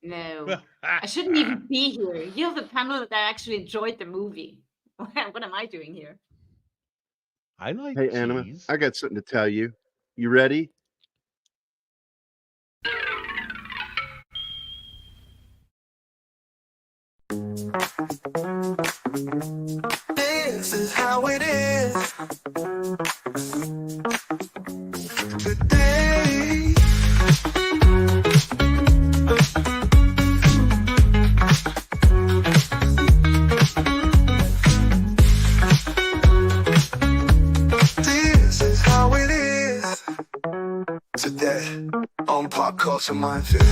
No, I shouldn't even be here. You have a panel that actually enjoyed the movie. What am I doing here? I like Hey, Anima, cheese. I got something to tell you. You ready? This is how it is today. This is how it is today on Pop Culture Minefield.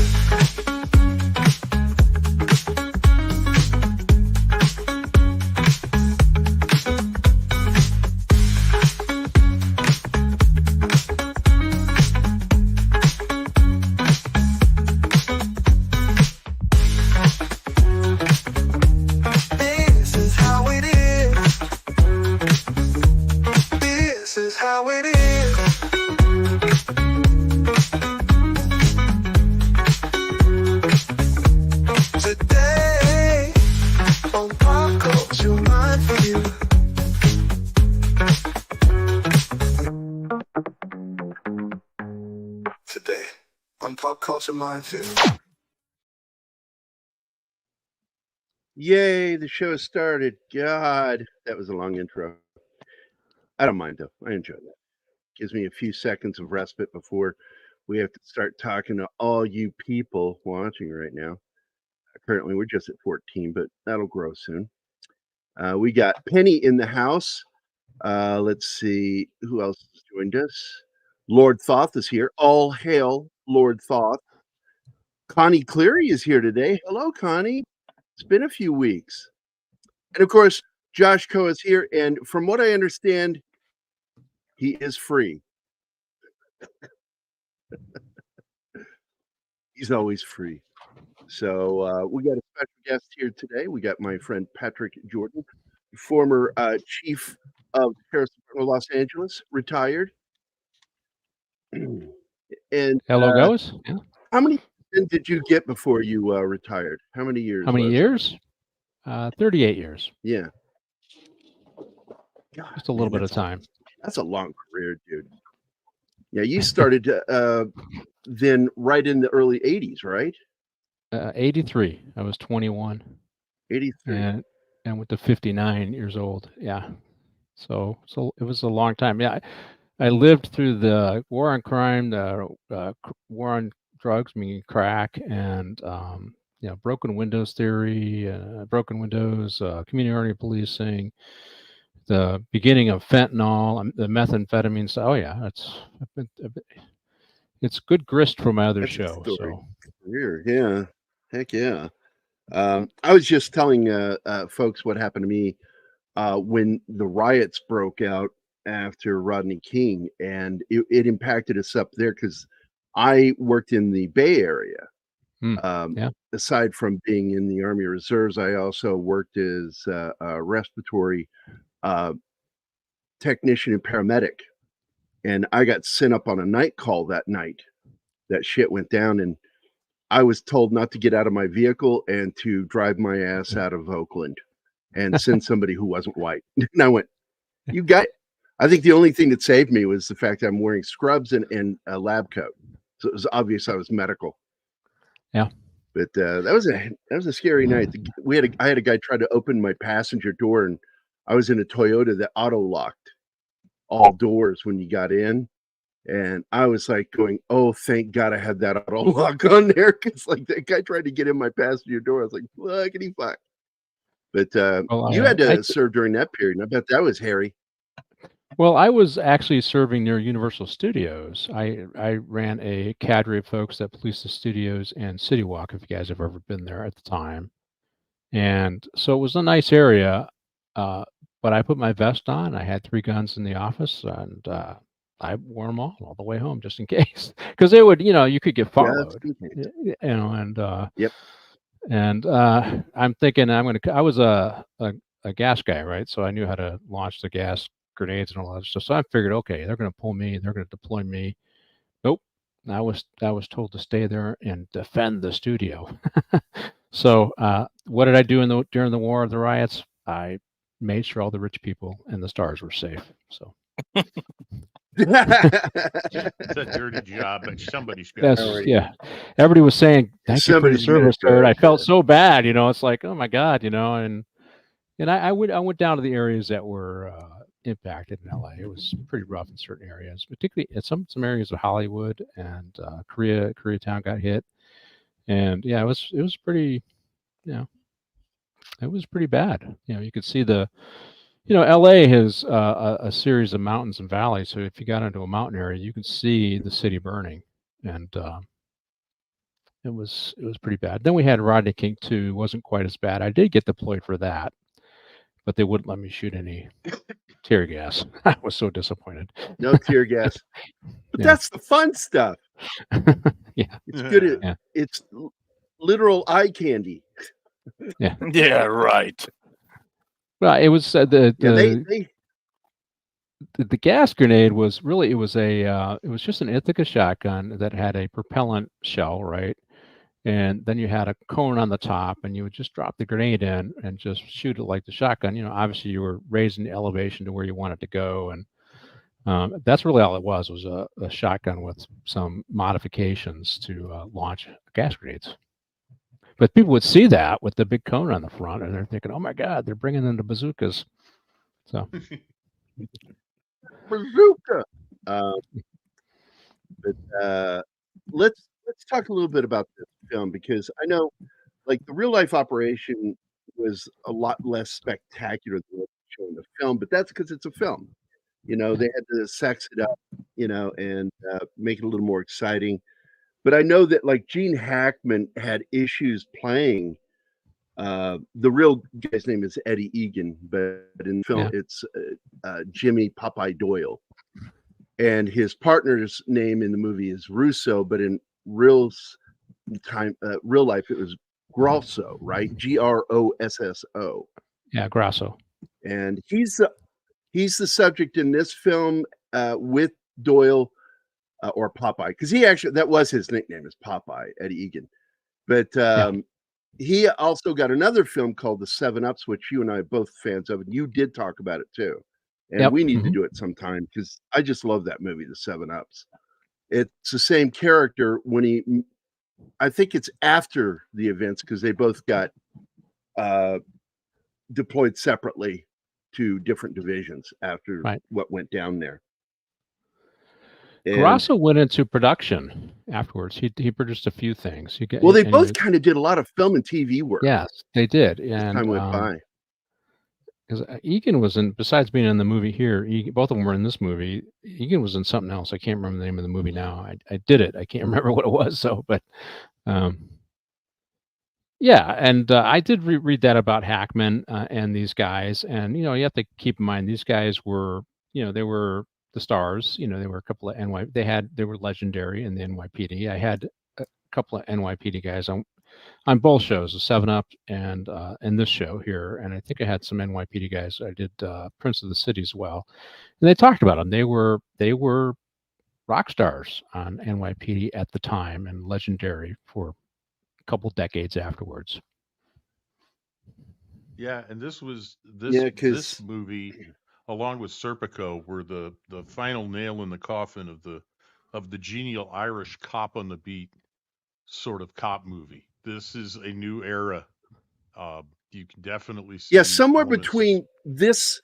This is how it is. This is how it is today on Pop Culture Minefield. Today on Pop Culture Minefield. Yay, the show has started. God, that was a long intro. I don't mind, though. I enjoy that. Gives me a few seconds of respite before we have to start talking to all you people watching right now. Currently, we're just at 14, but that'll grow soon. We got Penny in the house. Let's see who else has joined us. Lord Thoth is here. All hail Lord Thoth. Connie Cleary is here today. Hello, Connie. It's been a few weeks. And of course, Josh Coe is here. And from what I understand, he is free. He's always free. So we got a special guest here today. We got my friend Patrick Jordan, former chief of the Sheriff's Department of Los Angeles, retired. And Hello, guys. Yeah. how many did you get before you retired? How many years? How many was it? years? 38 years. Yeah. God, Just a little man, bit of time. That's a long career, dude. Yeah, you started then right in the early 80s, right? 83. I was 21. 83. And went to 59 years old. Yeah. So it was a long time. Yeah. I lived through the war on crime, the war on drugs, meaning crack, and broken windows theory, broken windows, community policing, the beginning of fentanyl, the methamphetamine. So, oh yeah, it's good grist for my other That's a show. story. So Career, yeah, heck yeah. I was just telling folks what happened to me when the riots broke out after Rodney King, and it impacted us up there because I worked in the Bay Area. yeah. Aside from being in the Army Reserves, I also worked as a respiratory technician and paramedic. And I got sent up on a night call that night. That shit went down, and I was told not to get out of my vehicle and to drive my ass out of Oakland and send somebody who wasn't white. And I went, you got it. I think the only thing that saved me was the fact that I'm wearing scrubs and a lab coat. So it was obvious I was medical. Yeah. But that was a scary night. I had a guy try to open my passenger door, and I was in a Toyota that auto locked all doors when you got in. And I was like going, oh, thank God I had that auto lock on there, because like that guy tried to get in my passenger door. I was like, fuckity fuck. But you had to serve during that period, and I bet that was hairy. Well, I was actually serving near Universal Studios. I ran a cadre of folks that policed the studios and City Walk, if you guys have ever been there at the time. And so it was a nice area, but I put my vest on. I had 3 guns in the office, and I wore them all the way home just in case, because they would, you could get followed, and yep. And I'm thinking I was a gas guy, right? So I knew how to launch the gas grenades and all that stuff. So I figured, okay, they're going to pull me, they're going to deploy me. Nope, I was told to stay there and defend the studio. So what did I do during the war of the riots? I made sure all the rich people and the stars were safe. So It's a dirty job, but somebody's got that's to. yeah. Everybody was saying thank you for the Somebody's gonna service, do sir. it, I felt yeah. so bad, It's like, oh my God, and I went down to the areas that were impacted in LA. It was pretty rough in certain areas, particularly in some areas of Hollywood and Koreatown got hit, and yeah, it was pretty, it was pretty bad. You could see LA has a series of mountains and valleys. So if you got into a mountain area, you could see the city burning, and it was pretty bad. Then we had Rodney King 2. It wasn't quite as bad. I did get deployed for that, but they wouldn't let me shoot any tear gas. I was so disappointed. No tear gas. But Yeah. that's the fun stuff. Yeah. It's good. Yeah. It's literal eye candy. Yeah. Yeah, right. Well, it was the gas grenade was really it was just an Ithaca shotgun that had a propellant shell, right? And then you had a cone on the top, and you would just drop the grenade in and just shoot it like the shotgun. Obviously you were raising the elevation to where you want it to go, and that's really all it was a shotgun with some modifications to launch gas grenades. But people would see that with the big cone on the front, and they're thinking, "Oh my God, they're bringing in the bazookas." So, bazooka. But let's talk a little bit about this film, because I know, like, the real life operation was a lot less spectacular than what they show in the film, but that's because it's a film. They had to sex it up, and make it a little more exciting. But I know that, like, Gene Hackman had issues playing. The real guy's name is Eddie Egan, but in film it's Jimmy Popeye Doyle. And his partner's name in the movie is Russo, but in real life it was Grosso, right? Grosso. Yeah, Grosso. And he's the subject in this film with Doyle. Or Popeye, because that was his nickname, is Popeye, Eddie Egan. But he also got another film called The 7-Ups, which you and I are both fans of, and you did talk about it too. And we need to do it sometime, because I just love that movie, The 7-Ups. It's the same character I think it's after the events, because they both got deployed separately to different divisions after what went down there. Grosso went into production afterwards. He produced a few things. They both kind of did a lot of film and TV work. Yes, they did. As time went by. Because Egan was in, besides being in the movie here, both of them were in this movie. Egan was in something else. I can't remember the name of the movie now. I did it. I can't remember what it was. So, but yeah, and I did read that about Hackman and these guys. And you have to keep in mind, these guys were, they were the stars. They were a couple of they were legendary in the NYPD. I had a couple of NYPD guys on both shows, the 7-Up and this show here, and I think I had some NYPD guys. I did Prince of the City as well, and they talked about them. They were rock stars on NYPD at the time and legendary for a couple decades afterwards. Yeah, and this movie, along with Serpico, were the final nail in the coffin of the genial Irish cop on the beat sort of cop movie. This is a new era. You can definitely see. Yeah, somewhere between this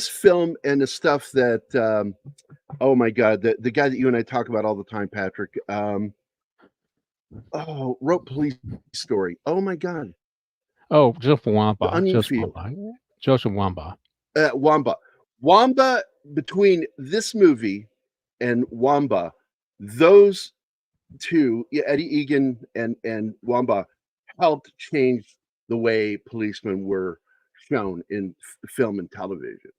film and the stuff that, oh my God, the guy that you and I talk about all the time, Patrick, wrote Police Story. Oh my God. Oh, Joseph Wamba. Joseph Wamba. Wamba, between this movie and Wamba, those two, Eddie Egan and Wamba, helped change the way policemen were shown in film and television.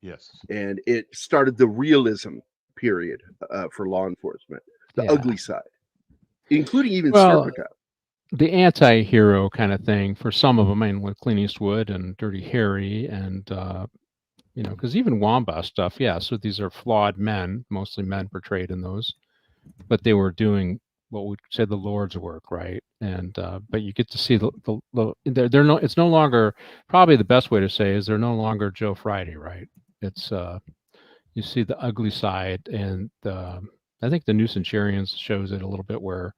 Yes. And it started the realism period for law enforcement, the ugly side, including even Serpico. The anti-hero kind of thing for some of them, with Clint Eastwood and Dirty Harry and, because even Wamba stuff, so these are flawed men, mostly men portrayed in those. but they were doing what we said the Lord's work, right? And but you get to see they're no. It's no longer, probably the best way to say is they're no longer Joe Friday, right? It's you see the ugly side, and I think the New Centurions shows it a little bit, where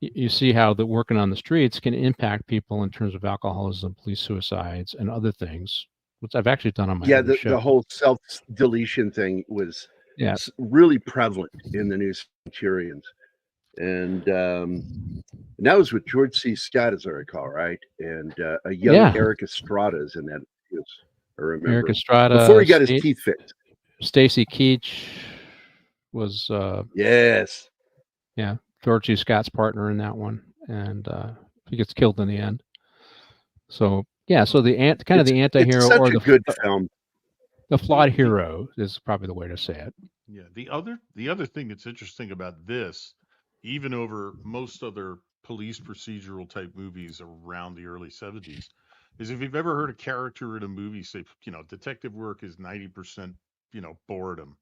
you see how the working on the streets can impact people in terms of alcoholism, police suicides, and other things, which I've actually done on my other show. The whole self-deletion thing was really prevalent in the New Centurions. And that was with George C. Scott, as I recall, right? And a young Eric Estrada is in that. I remember Eric Estrada before he got his teeth fixed. Stacy Keach was George C. Scott's partner in that one, and he gets killed in the end. So so the anti-hero, such or a good film. The flawed hero is probably the way to say it. Yeah. The other thing that's interesting about this, even over most other police procedural type movies around the early 70s, is if you've ever heard a character in a movie say, detective work is 90%, boredom.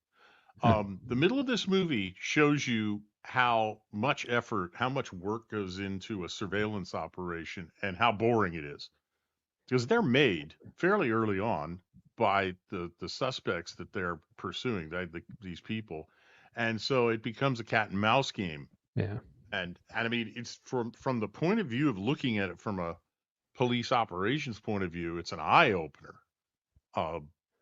The middle of this movie shows you how much effort, how much work goes into a surveillance operation and how boring it is. Because they're made fairly early on by the suspects that they're pursuing, these people. And so it becomes a cat and mouse game. Yeah. And I mean, it's from the point of view of looking at it from a police operations point of view, it's an eye opener.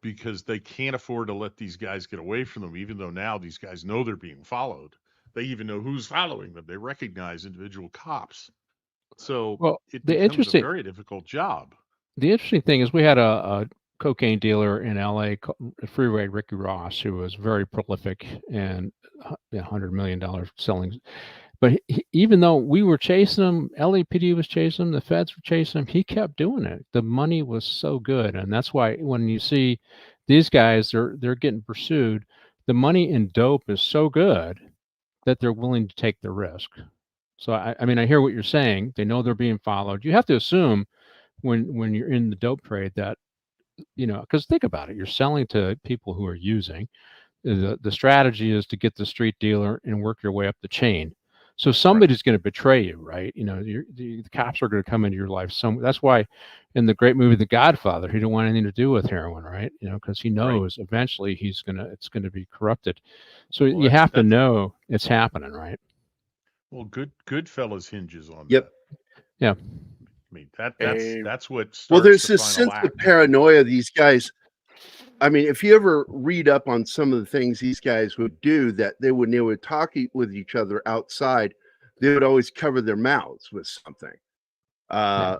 Because they can't afford to let these guys get away from them, even though now these guys know they're being followed. They even know who's following them. They recognize individual cops. So it becomes a very difficult job. The interesting thing is we had a cocaine dealer in L.A., Freeway Ricky Ross, who was very prolific and $100 million selling. But even though we were chasing him, LAPD was chasing him, the feds were chasing him, he kept doing it. The money was so good. And that's why when you see these guys, they're getting pursued, the money in dope is so good that they're willing to take the risk. So, I mean, I hear what you're saying. They know they're being followed. You have to assume when you're in the dope trade that, because think about it, you're selling to people who are using. The strategy is to get the street dealer and work your way up the chain. So somebody's going to betray you, right? The cops are going to come into your life. That's why in the great movie The Godfather, he didn't want anything to do with heroin, right? Because he knows eventually it's going to be corrupted. So you have to know it's happening, right? Well, Goodfellas hinges on that. Yeah. I mean, that's what starts. Well, there's this sense of paranoia these guys. I mean, if you ever read up on some of the things these guys would do, that they would talk with each other outside, they would always cover their mouths with something.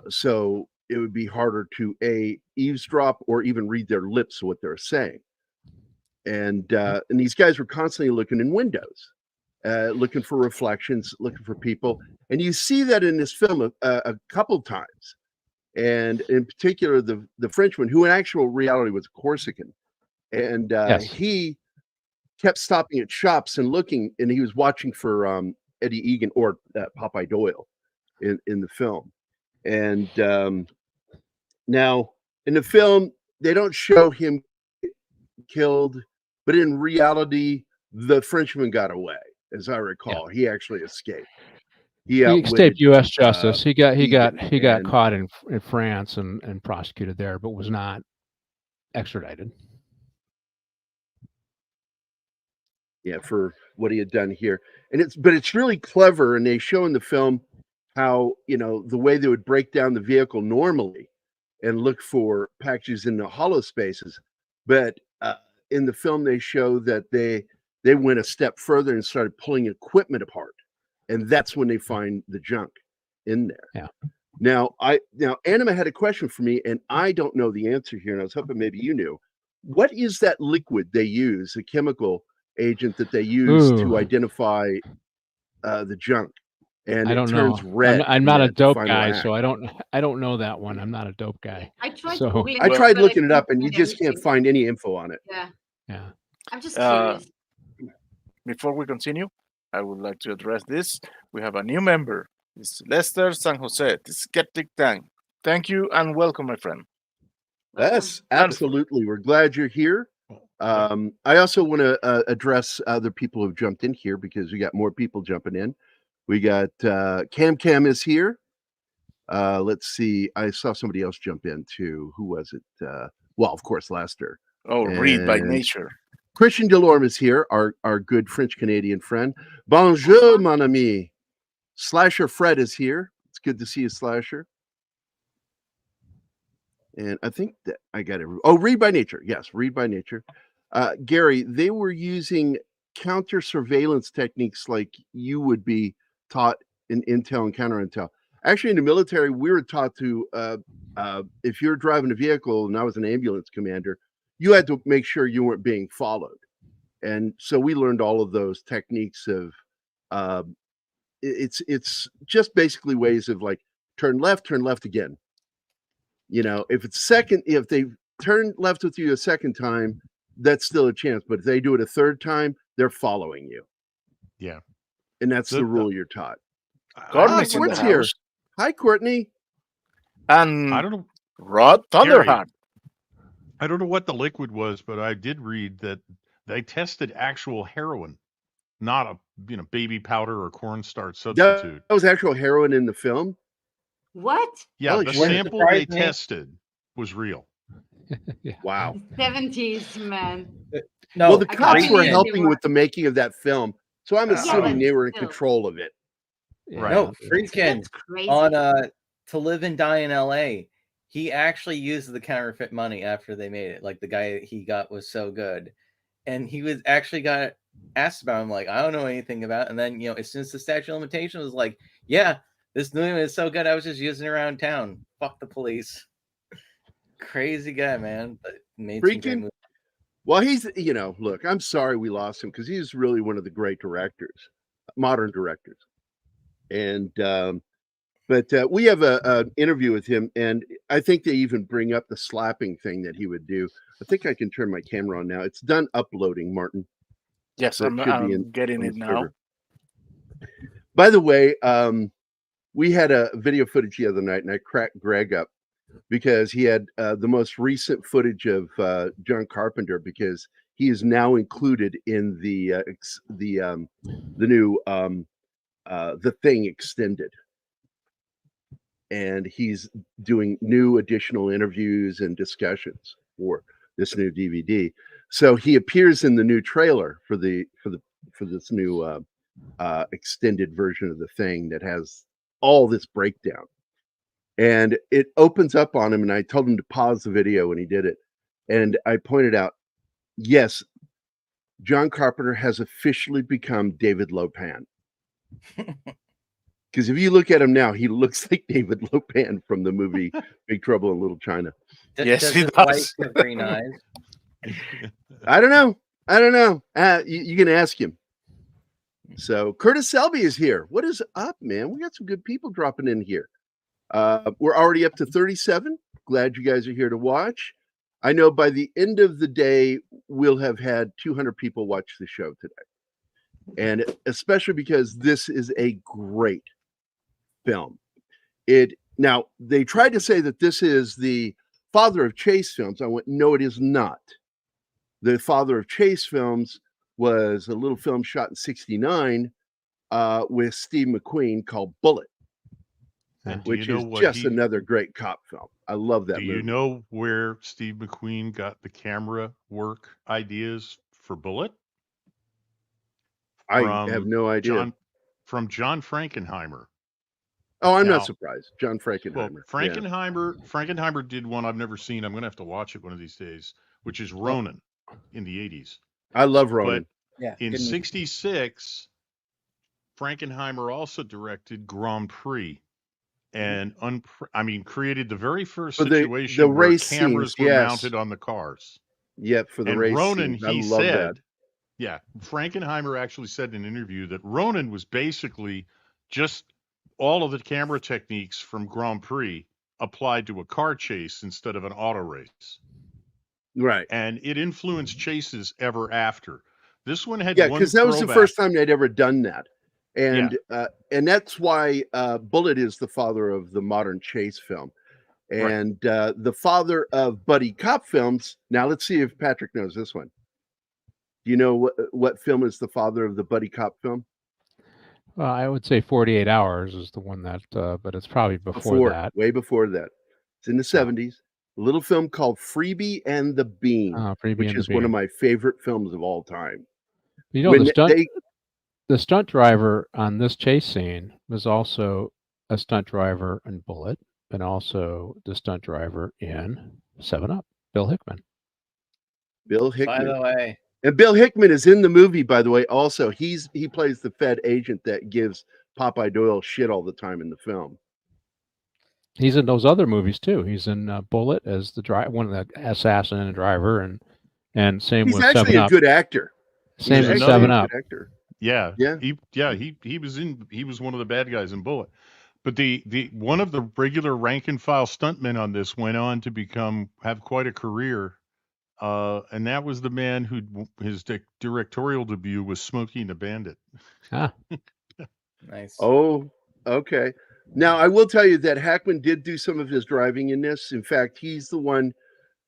So it would be harder to eavesdrop or even read their lips what they're saying. And these guys were constantly looking in windows, looking for reflections, looking for people. And you see that in this film a couple times. And in particular, the Frenchman, who in actual reality was a Corsican, and he kept stopping at shops and looking, and he was watching for Eddie Egan or Popeye Doyle in the film. And now in the film, they don't show him killed, but in reality, the Frenchman got away, as I recall. He actually escaped. He escaped U.S. justice. He got caught in France and prosecuted there, but was not extradited. Yeah, for what he had done here, but it's really clever, and they show in the film how the way they would break down the vehicle normally and look for packages in the hollow spaces, but in the film they show that they went a step further and started pulling equipment apart. And that's when they find the junk in there. Yeah. Now Anima had a question for me, and I don't know the answer here, and I was hoping maybe you knew. What is that liquid they use, a chemical agent that they use to identify the junk? And I don't know. Red. I'm not a dope guy, so I don't know that one. I'm not a dope guy. I tried looking it up, and you just can't find any info on it. Yeah. I'm just curious. Before we continue, I would like to address this. We have a new member. It's Lester San Jose, the Skeptic Tank. Thank you and welcome, my friend. Yes, absolutely. We're glad you're here. I also want to address other people who've jumped in here because we got more people jumping in. We got Cam is here. Let's see. I saw somebody else jump in too. Who was it? Well, of course, Lester. Oh, Read by Nature. Christian Delorme is here, our good French Canadian friend. Bonjour, mon ami. Slasher Fred is here. It's good to see you, Slasher. And I think that I got it. Oh, Read by Nature. Yes, Read by Nature. Gary, they were using counter surveillance techniques like you would be taught in intel and counter intel. Actually, in the military, we were taught to, if you're driving a vehicle and I was an ambulance commander, you had to make sure you weren't being followed. And so we learned all of those techniques of, it's just basically ways of like turn left again. You know, if they turn left with you a second time, that's still a chance. But if they do it a third time, they're following you. Yeah. And that's the rule you're taught. Courtney's in the house. Here. Hi, Courtney. And I don't know. Rod Thunderheart. I don't know what the liquid was, but I did read that they tested actual heroin, not a baby powder or cornstarch substitute. That was actual heroin in the film. What? Yeah, Holy the shit. sample they tested was real. Yeah. Wow. 70s, man. No, Well, the cops were Friedkin. helping with the making of that film, so I'm assuming but they were in still. control of it. Right. No, Friedkin That's crazy. on To Live and Die in L.A., he actually used the counterfeit money after they made it. Like the guy he got was so good. And he was actually got asked about him, like, I don't know anything about it. And then, as soon as the statute of limitations was like, yeah, this movie is so good, I was just using it around town. Fuck the police. Crazy guy, man. But made some great Friedkin? movies. Well, he's, look, I'm sorry we lost him because he's really one of the great directors, modern directors. And, but we have an interview with him, and I think they even bring up the slapping thing that he would do. I think I can turn my camera on now. It's done uploading, Martin. Yes, So I'm getting on it the now. server. By the way, we had a video footage the other night, and I cracked Greg up because he had the most recent footage of John Carpenter because he is now included in the new The Thing extended. And he's doing new additional interviews and discussions for this new DVD. So he appears in the new trailer for this new extended version of The Thing that has all this breakdown. And it opens up on him, and I told him to pause the video when he did it. And I pointed out, yes, John Carpenter has officially become David Lopan. Because if you look at him now, he looks like David Lopan from the movie Big Trouble in Little China. Yes, he his does. wife have green eyes? I don't know. You can ask him. So Curtis Selby is here. What is up, man? We got some good people dropping in here. We're already up to 37. Glad you guys are here to watch. I know by the end of the day, we'll have had 200 people watch the show today. And especially because this is a great film. Now, they tried to say that this is the father of chase films. I went, no, it is not. The father of chase films was a little film shot in 1969 with Steve McQueen called Bullet. Which is just another great cop film. I love that movie. Do you know where Steve McQueen got the camera work ideas for Bullet? I have no idea. From John Frankenheimer. Oh, I'm not surprised. John Frankenheimer. Well, Frankenheimer did one I've never seen. I'm going to have to watch it one of these days, which is Ronin in the 80s. I love Ronin. But in 1966, Frankenheimer also directed Grand Prix. And created the very first situation where cameras were mounted on the cars. Yep, for the race Ronin, scenes. he said, Frankenheimer actually said in an interview that Ronin was basically just all of the camera techniques from Grand Prix applied to a car chase instead of an auto race. Right. And it influenced chases ever after. This one had because that was the first time they'd ever done that. And that's why Bullet is the father of the modern chase film. And the father of buddy cop films. Now let's see if Patrick knows this one. Do you know what film is the father of the buddy cop film? Well, I would say 48 Hours is the one that, but it's probably before that. Way before that. It's in the 70s. A little film called Freebie and the Bean, Freebie which and the is one of Bean. my favorite films of all time. You know, When the stunt driver on this chase scene was also a stunt driver in Bullet, and also the stunt driver in 7-Up, Bill Hickman. Bill Hickman. By the way. And Bill Hickman is in the movie, by the way, also. He plays the Fed agent that gives Popeye Doyle shit all the time in the film. He's in those other movies too. He's in Bullet as one of the assassin and driver, and same He's with 7-Up. He's actually a good actor. Same with 7-Up. Yeah. He was one of the bad guys in Bullet. But the one of the regular rank and file stuntmen on this went on to have quite a career. And that was the man who his directorial debut was Smokey and the Bandit. Nice. Oh, okay. Now I will tell you that Hackman did do some of his driving in this. In fact, he's the one.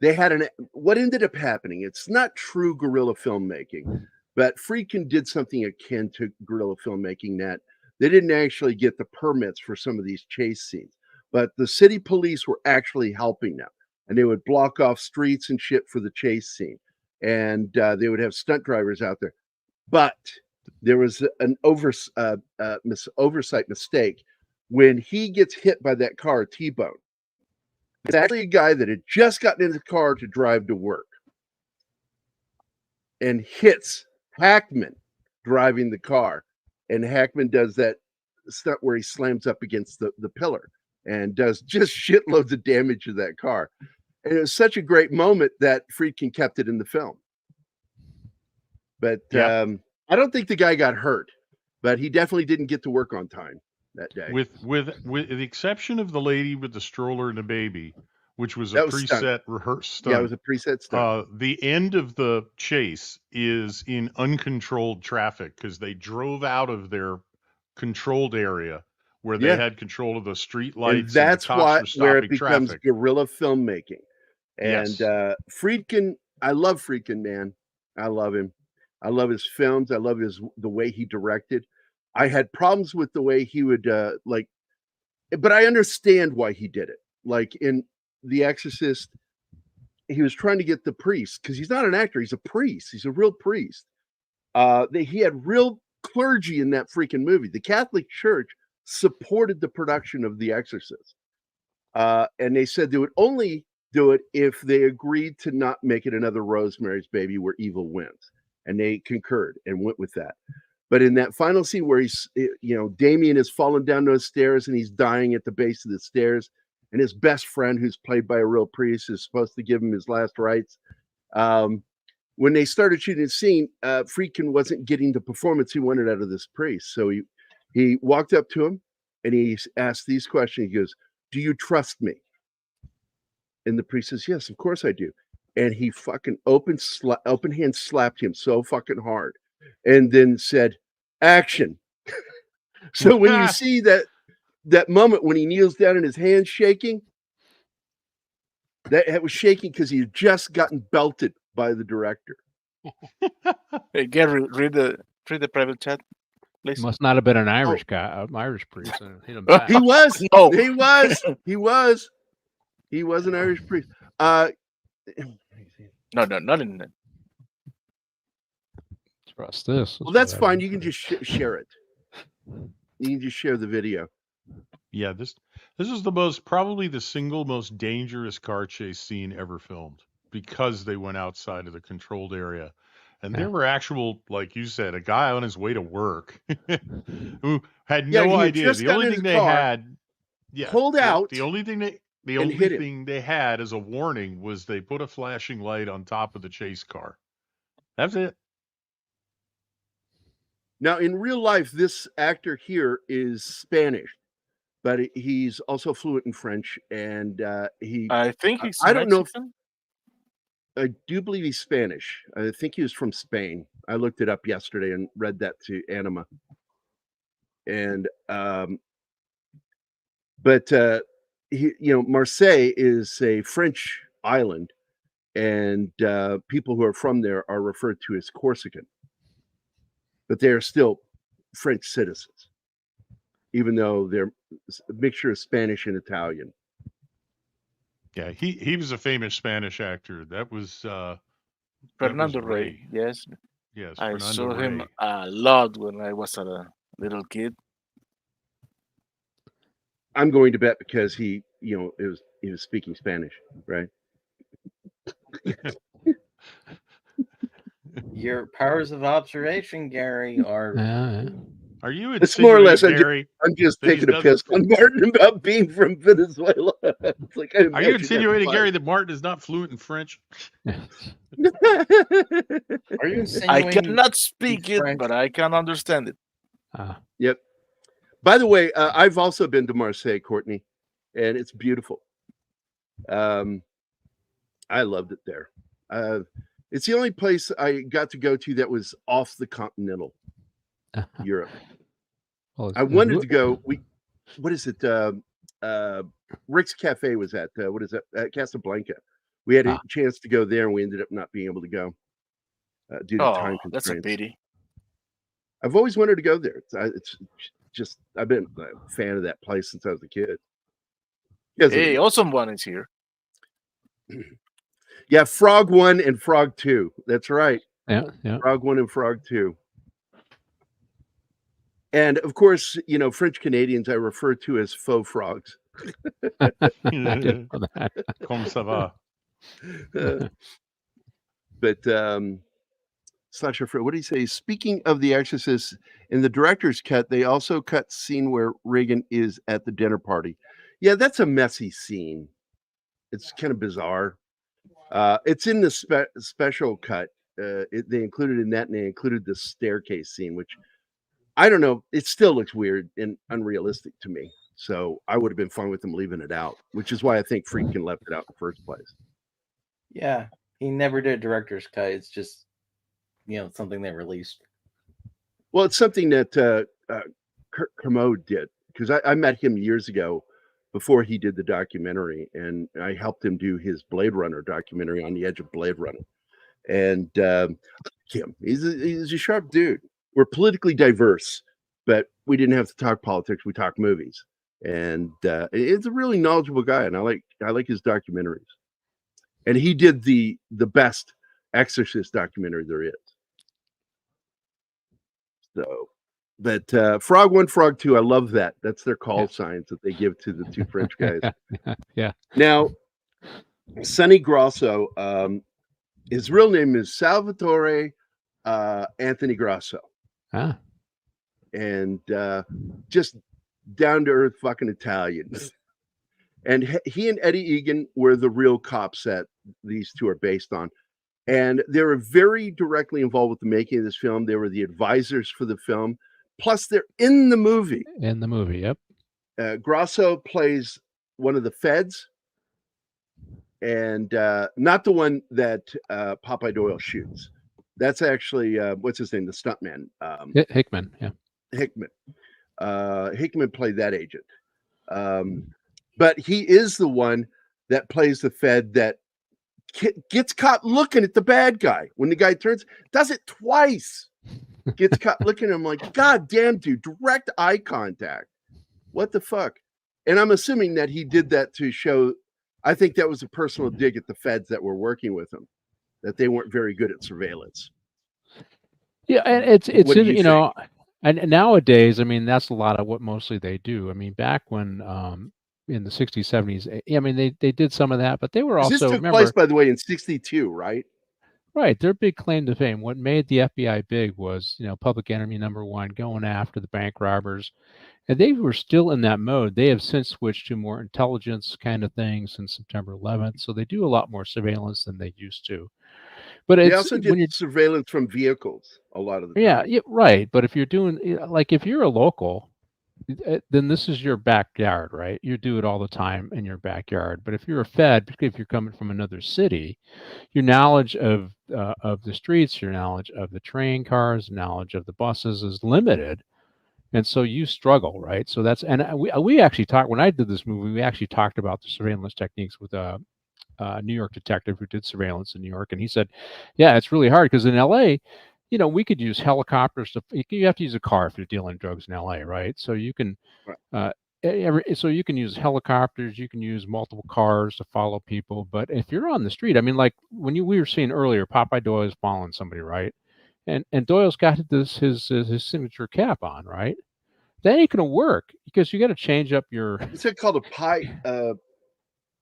They had what ended up happening. It's not true guerrilla filmmaking, but Friedkin did something akin to guerrilla filmmaking that they didn't actually get the permits for some of these chase scenes, but the city police were actually helping them. And they would block off streets and shit for the chase scene. And they would have stunt drivers out there. But there was an oversight mistake. When he gets hit by that car, T-Bone, it's actually a guy that had just gotten in the car to drive to work and hits Hackman driving the car. And Hackman does that stunt where he slams up against the pillar and does just shitloads of damage to that car. And it was such a great moment that Friedkin kept it in the film. But I don't think the guy got hurt, but he definitely didn't get to work on time that day. With the exception of the lady with the stroller and the baby, which was a preset rehearsed stunt. Yeah, it was a preset stunt. The end of the chase is in uncontrolled traffic because they drove out of their controlled area where they had control of the street lights. And that's where it becomes traffic. Guerrilla filmmaking. And Friedkin, I love Friedkin, man. I love him. I love his films. I love the way he directed. I had problems with the way he would but I understand why he did it. Like in The Exorcist, he was trying to get the priest, because he's not an actor, he's a priest. He's a real priest. He had real clergy in that freaking movie. The Catholic Church supported the production of The Exorcist. And they said they would only do it if they agreed to not make it another Rosemary's Baby where evil wins. And they concurred and went with that. But in that final scene where Damien has fallen down those stairs and he's dying at the base of the stairs, and his best friend, who's played by a real priest, is supposed to give him his last rites. When they started shooting the scene, Friedkin wasn't getting the performance he wanted out of this priest. So he walked up to him and he asked these questions. He goes, "Do you trust me?" And the priest says, "Yes, of course I do." And he fucking open hand slapped him so fucking hard, and then said, "Action." So when you see that moment when he kneels down and his hand's shaking, that was shaking because he had just gotten belted by the director. Hey, Gary, read the private chat, please. Must not have been an Irish guy, an Irish priest. Hit him back. He was. No. He was. He was. He was an Irish priest. No, not in that. Trust this. Well, that's fine. You can just share it. You can just share the video. Yeah, this is probably the single most dangerous car chase scene ever filmed, because they went outside of the controlled area. And there were actual, like you said, a guy on his way to work who had no idea. The only thing they had, pulled out. The only thing they had as a warning was they put a flashing light on top of the chase car. That's it. Now, in real life, this actor here is Spanish, but he's also fluent in French, and I think he's. I don't know. I do believe he's Spanish. I think he was from Spain. I looked it up yesterday and read that to Anima. And Marseille is a French island, and people who are from there are referred to as Corsican, but they are still French citizens, even though they're a mixture of Spanish and Italian. Yeah, he was a famous Spanish actor. That was Fernando Rey. Yes. Yes, I Fernando saw him Rey. a lot when I was a little kid. I'm going to bet because he was speaking Spanish, right? Your powers of observation, Gary, are. Are you It's more or less. Gary? I'm just taking a piss on Martin about being from Venezuela. It's like, are you insinuating, Gary, that Martin is not fluent in French? Are you insinuating? I cannot speak it, but I can understand it. Yep. By the way, I've also been to Marseille, Courtney, and it's beautiful. I loved it there. It's the only place I got to go to that was off the continental Europe. Well, I wanted to go. What is it? Rick's Cafe was at what is that? At Casablanca. We had a chance to go there, and we ended up not being able to go due to time constraints. That's a pity. I've always wanted to go there. It's just I've been a fan of that place since I was a kid. Hey, Awesome One is here. Yeah, Frog 1 and Frog 2. That's right. Yeah. Frog 1 and Frog 2. And of course, French Canadians I refer to as faux frogs. Comme ça va. But Slasher, what do you say? Speaking of The Exorcist, in the director's cut, they also cut scene where Reagan is at the dinner party. Yeah, that's a messy scene. It's kind of bizarre. It's in the special cut. They included in that, and they included the staircase scene, which I don't know. It still looks weird and unrealistic to me. So I would have been fine with them leaving it out, which is why I think Friedkin left it out in the first place. Yeah, he never did a director's cut. It's just, something they released. Well, it's something that Kurt Kermode did, because I met him years ago before he did the documentary, and I helped him do his Blade Runner documentary, On the Edge of Blade Runner. And him, he's a sharp dude. We're politically diverse, but we didn't have to talk politics. We talk movies, and it's a really knowledgeable guy, and I like his documentaries. And he did the best Exorcist documentary there is. So, but Frog 1, Frog 2, I love that. That's their call signs that they give to the two French guys. Yeah. Now, Sonny Grosso, his real name is Salvatore Anthony Grosso. And just down to earth fucking Italian. And he and Eddie Egan were the real cops that these two are based on. And they were very directly involved with the making of this film. They were the advisors for the film. Plus, they're in the movie. In the movie, yep. Grosso plays one of the feds. And not the one that Popeye Doyle shoots. That's actually, what's his name? The stuntman. Hickman, yeah. Hickman. Hickman played that agent. But he is the one that plays the fed that gets caught looking at the bad guy. When the guy turns, does it twice. Gets caught looking at him like, God damn, dude, direct eye contact. What the fuck? And I'm assuming that he did that to show, I think that was a personal dig at the feds that were working with him, that they weren't very good at surveillance. Yeah, and it's and nowadays, I mean, that's a lot of what mostly they do. I mean, back when in the 60s, 70s, I mean, they did some of that, but they were also, this took place, by the way, in 62, right? Right. Their big claim to fame, what made the FBI big was, Public Enemy #1, going after the bank robbers. And they were still in that mode. They have since switched to more intelligence kind of things since September 11th. So they do a lot more surveillance than they used to. But they also did surveillance from vehicles a lot of the time. Yeah, right. But if you're doing, like, if you're a local, then this is your backyard, right? You do it all the time in your backyard. But if you're a fed, particularly if you're coming from another city, your knowledge of the streets, your knowledge of the train cars, knowledge of the buses is limited. And so you struggle, right? So that's, and we actually talked, when I did this movie, we actually talked about the surveillance techniques with New York detective who did surveillance in New York, and he said, "Yeah, it's really hard because in L.A., we could use helicopters. You have to use a car if you're dealing drugs in L.A., right? So you can, so you can use helicopters, you can use multiple cars to follow people. But if you're on the street, I mean, like when we were seeing earlier, Popeye Doyle's following somebody, right? And Doyle's got his signature cap on, right? That ain't gonna work because you got to change up your. Is it called a pie?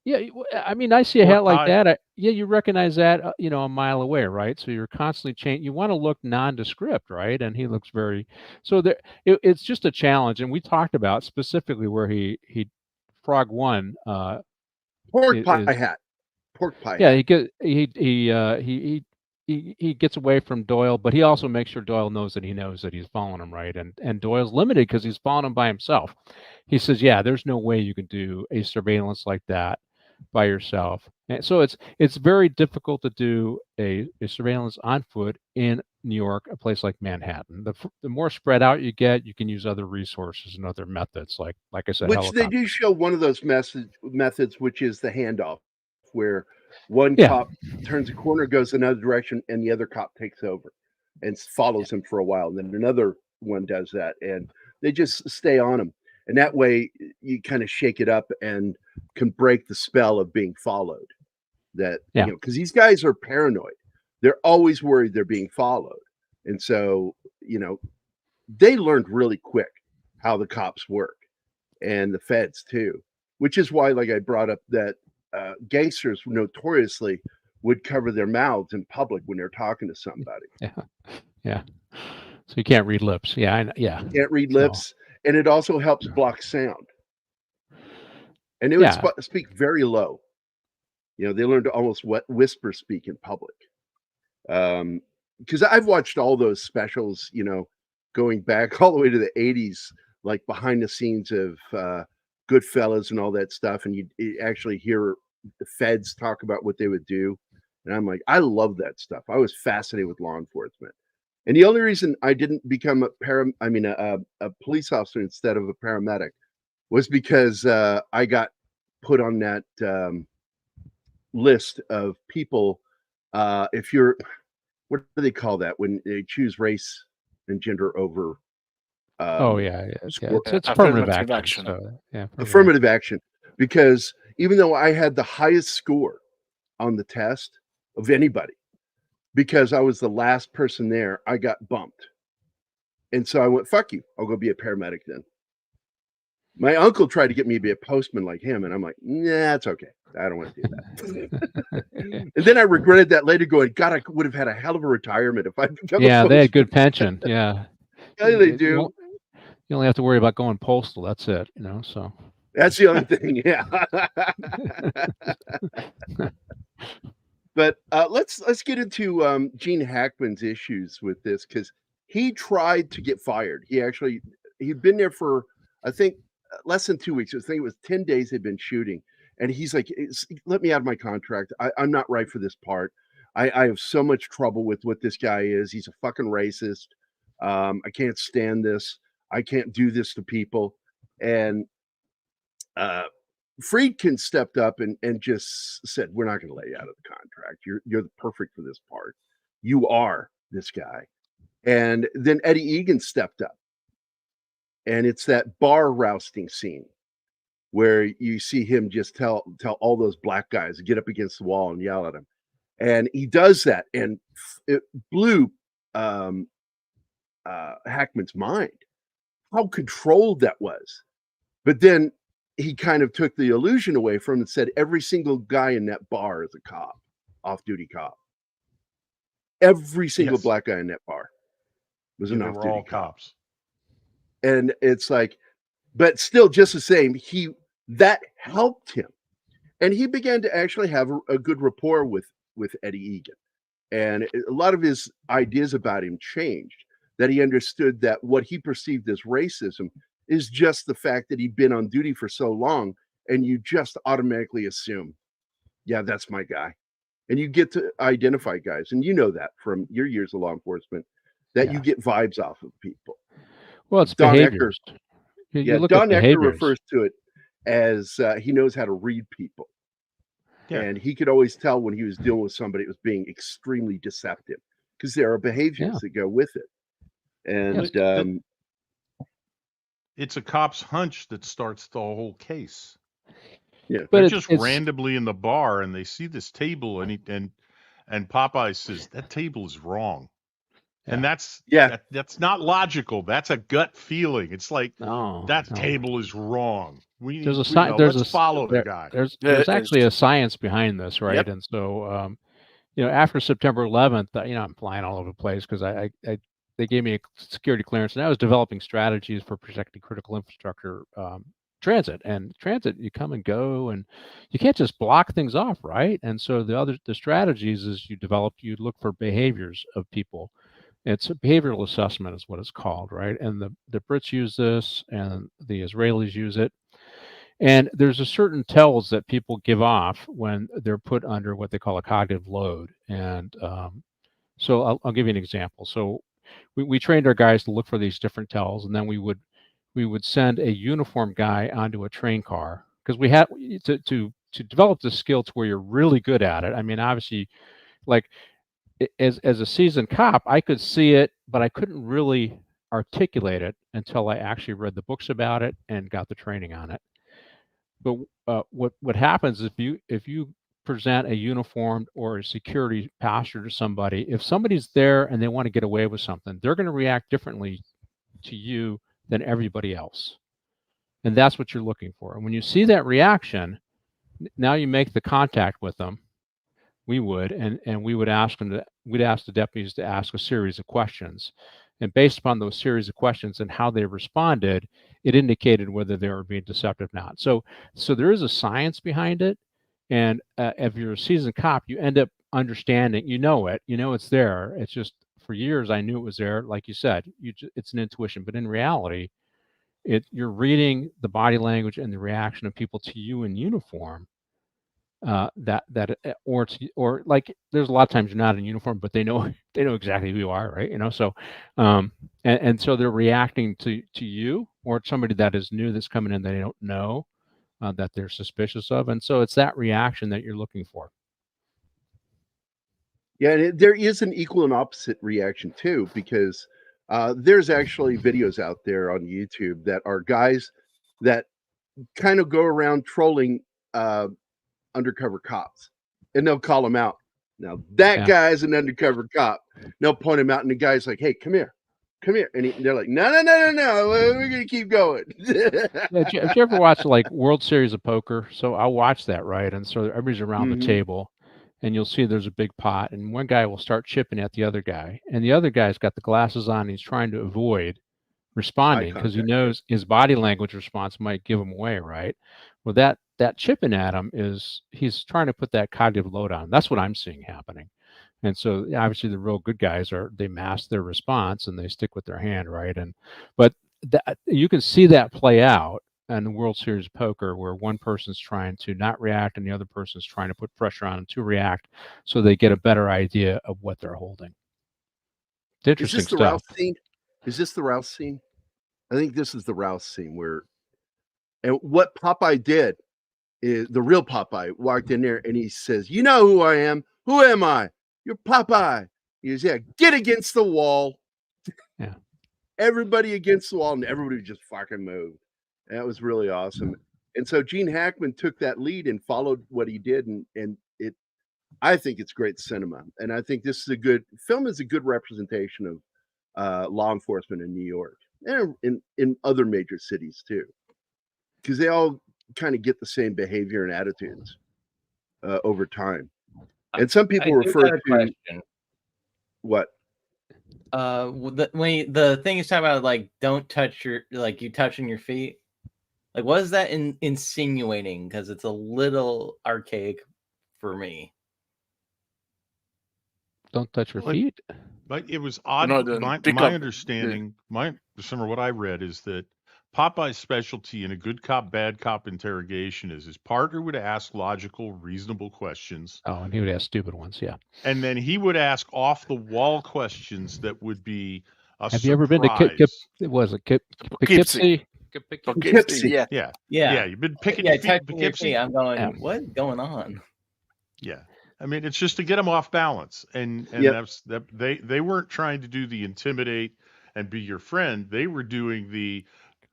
Yeah, I mean, I see a hat like that. You recognize that, a mile away, right? So you're constantly changing. You want to look nondescript, right? And he looks very. So there, it's just a challenge, and we talked about specifically where he Frog One. Pork pie hat. Pork pie. Yeah, hat. he gets away from Doyle, but he also makes sure Doyle knows that he's following him, right? And Doyle's limited because he's following him by himself. He says, "Yeah, there's no way you can do a surveillance like that by yourself." And so it's very difficult to do a surveillance on foot in New York, a place like Manhattan. The more spread out you get, you can use other resources and other methods, like I said, which they do show one of those methods, which is the handoff, where one cop turns a corner, goes another direction, and the other cop takes over and follows him for a while. And then another one does that, and they just stay on him. And that way you kind of shake it up and can break the spell of being followed. Because these guys are paranoid. They're always worried they're being followed. And so, they learned really quick how the cops work and the feds too, which is why, like I brought up, that gangsters notoriously would cover their mouths in public when they're talking to somebody. Yeah. So you can't read lips. Yeah. Can't read lips. And it also helps block sound. And they would speak very low. They learned to almost whisper speak in public. Because I've watched all those specials, going back all the way to the 80s, like behind the scenes of Goodfellas and all that stuff. And you actually hear the feds talk about what they would do. And I'm like, I love that stuff. I was fascinated with law enforcement. And the only reason I didn't become a police officer instead of a paramedic was because I got put on that list of people. If you're, what do they call that when they choose race and gender over? It's affirmative action. So, affirmative action. Because even though I had the highest score on the test of anybody, because I was the last person there, I got bumped. And so I went, fuck you, I'll go be a paramedic then. My uncle tried to get me to be a postman like him, and I'm like, nah, it's okay. I don't want to do that. And then I regretted that later, going, God, I would have had a hell of a retirement if I'd become a postman. They had good pension. Yeah. Yeah, they do. You only have to worry about going postal. That's it, so. That's the only thing, yeah. But let's get into Gene Hackman's issues with this, because he tried to get fired. He'd been there for, I think, less than 2 weeks. I think it was 10 days they'd been shooting. And he's like, let me out of my contract. I'm not right for this part. I have so much trouble with what this guy is. He's a fucking racist. I can't stand this. I can't do this to people. And Friedkin stepped up and just said, we're not going to let you out of the contract. You're perfect for this part. You are this guy. And then Eddie Egan stepped up. And it's that bar rousting scene where you see him just tell all those black guys to get up against the wall and yell at him. And he does that. And it blew Hackman's mind, how controlled that was. But then he kind of took the illusion away from him and said, every single guy in that bar is a cop, off-duty cop. Every single black guy in that bar was an off-duty all cop. Cops. And it's like, but still just the same, that helped him. And he began to actually have a good rapport with Eddie Egan. And a lot of his ideas about him changed, that he understood that what he perceived as racism is just the fact that he'd been on duty for so long, and you just automatically assume, yeah, that's my guy. And you get to identify guys, and you know that from your years of law enforcement, that you get vibes off of people. Well, it's Don behaviors. Don Ecker refers to it as he knows how to read people. Yeah. And he could always tell when he was dealing with somebody that was being extremely deceptive, because there are behaviors that go with it. And it's a cop's hunch that starts the whole case. Yeah, but they're just randomly in the bar and they see this table and Popeye says that table is wrong. Yeah. And that's not logical. That's a gut feeling. It's like table is wrong. Let's follow the guy. There's actually a science behind this, right? Yep. And so, after September 11th, I'm flying all over the place because they gave me a security clearance, and I was developing strategies for protecting critical infrastructure, transit. And transit, you come and go, and you can't just block things off, right? And so the strategies is you look for behaviors of people. It's a behavioral assessment is what it's called, right? And the Brits use this, and the Israelis use it. And there's a certain tells that people give off when they're put under what they call a cognitive load. And so I'll give you an example. So we trained our guys to look for these different tells, and then we would send a uniformed guy onto a train car, because we had to develop the skill to where you're really good at it. I mean, obviously, like as a seasoned cop, I could see it, but I couldn't really articulate it until I actually read the books about it and got the training on it. But what happens if you present a uniformed or a security posture to somebody, if somebody's there and they want to get away with something, they're going to react differently to you than everybody else. And that's what you're looking for. And when you see that reaction, now you make the contact with them. We would, and we would ask them we'd ask the deputies to ask a series of questions. And based upon those series of questions and how they responded, it indicated whether they were being deceptive or not. So there is a science behind it. And if you're a seasoned cop, you end up understanding, it's there. It's just, for years, I knew it was there. Like you said, it's an intuition. But in reality, you're reading the body language and the reaction of people to you in uniform. Or like, there's a lot of times you're not in uniform, but they know exactly who you are, right? So and so they're reacting to you or somebody that is new that's coming in that they don't know, that they're suspicious of, and so it's that reaction that you're looking for. Yeah, there is an equal and opposite reaction too, because there's actually videos out there on YouTube that are guys that kind of go around trolling undercover cops, and they'll call them out. Now that guy's an undercover cop. They'll point him out, and the guy's like, "Hey, come here," and they're like, "No, we're gonna keep going." Have you ever watched like World Series of Poker? So I'll watch that, right? And so everybody's around the table, and you'll see there's a big pot, and one guy will start chipping at the other guy, and the other guy's got the glasses on, and he's trying to avoid responding because he knows his body language response might give him away, right? Well, that chipping at him he's trying to put that cognitive load on. That's what I'm seeing happening. And so obviously the real good guys they mask their response and they stick with their hand, right? But you can see that play out in the World Series of Poker, where one person's trying to not react and the other person's trying to put pressure on them to react, so they get a better idea of what they're holding. It's interesting stuff. Rouse scene? Is this the Rouse scene? I think this is the Rouse scene and what Popeye did is the real Popeye walked in there and he says, "You know who I am? Who am I? You're Popeye." He goes, "Yeah, get against the wall." Yeah. Everybody against the wall, and everybody just fucking moved. That was really awesome. And so Gene Hackman took that lead and followed what he did, and I think it's great cinema. And I think this is a good representation of law enforcement in New York and in other major cities too, because they all kind of get the same behavior and attitudes over time. And some people refer to question. What? The thing is talking about, like, don't touch you touching your feet. Like, what is that insinuating? Because it's a little archaic for me. Don't touch your feet. But it was odd. My understanding, from what I read, is that Popeye's specialty in a good cop, bad cop interrogation is his partner would ask logical, reasonable questions. Oh, and he would ask stupid ones, yeah. And then he would ask off-the-wall questions that would be a Have surprise. You ever been to Poughkeepsie? Poughkeepsie? Yeah. You've been picking your feet in Poughkeepsie? I'm going, what is going on? Yeah. I mean, it's just to get them off balance. And that's that they weren't trying to do the intimidate and be your friend. They were doing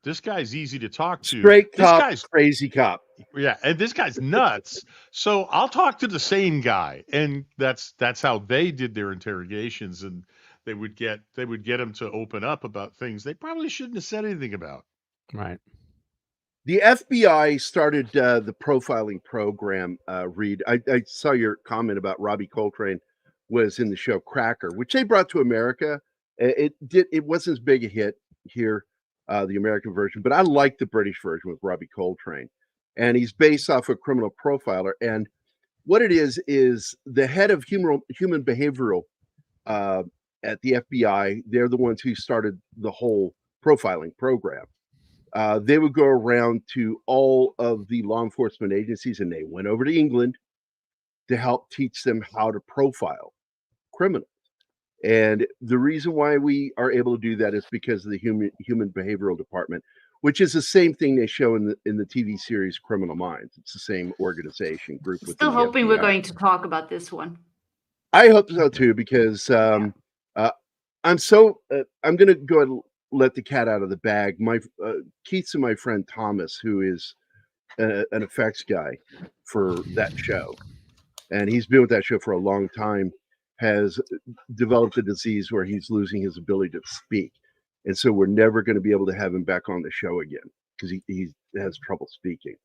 this guy's easy to talk to. Straight This cop, guy's crazy cop. Yeah, and this guy's nuts. So I'll talk to the same guy. And that's how they did their interrogations, and they would get him to open up about things they probably shouldn't have said anything about. Right. The FBI started the profiling program, Reed. I saw your comment about Robbie Coltrane was in the show Cracker, which they brought to America. It wasn't as big a hit here, the American version, but I like the British version with Robbie Coltrane. And he's based off a criminal profiler. And what it is the head of human behavioral at the FBI. They're the ones who started the whole profiling program. They would go around to all of the law enforcement agencies, and they went over to England to help teach them how to profile criminals. And the reason why we are able to do that is because of the human behavioral department, which is the same thing they show in the TV series Criminal Minds. It's the same organization group. Still hoping we're going to talk about this one. I hope so too, because I'm going to go and let the cat out of the bag. My Keith's and my friend Thomas, who is an effects guy for that show, and he's been with that show for a long time, has developed a disease where he's losing his ability to speak. And so we're never going to be able to have him back on the show again because he has trouble speaking.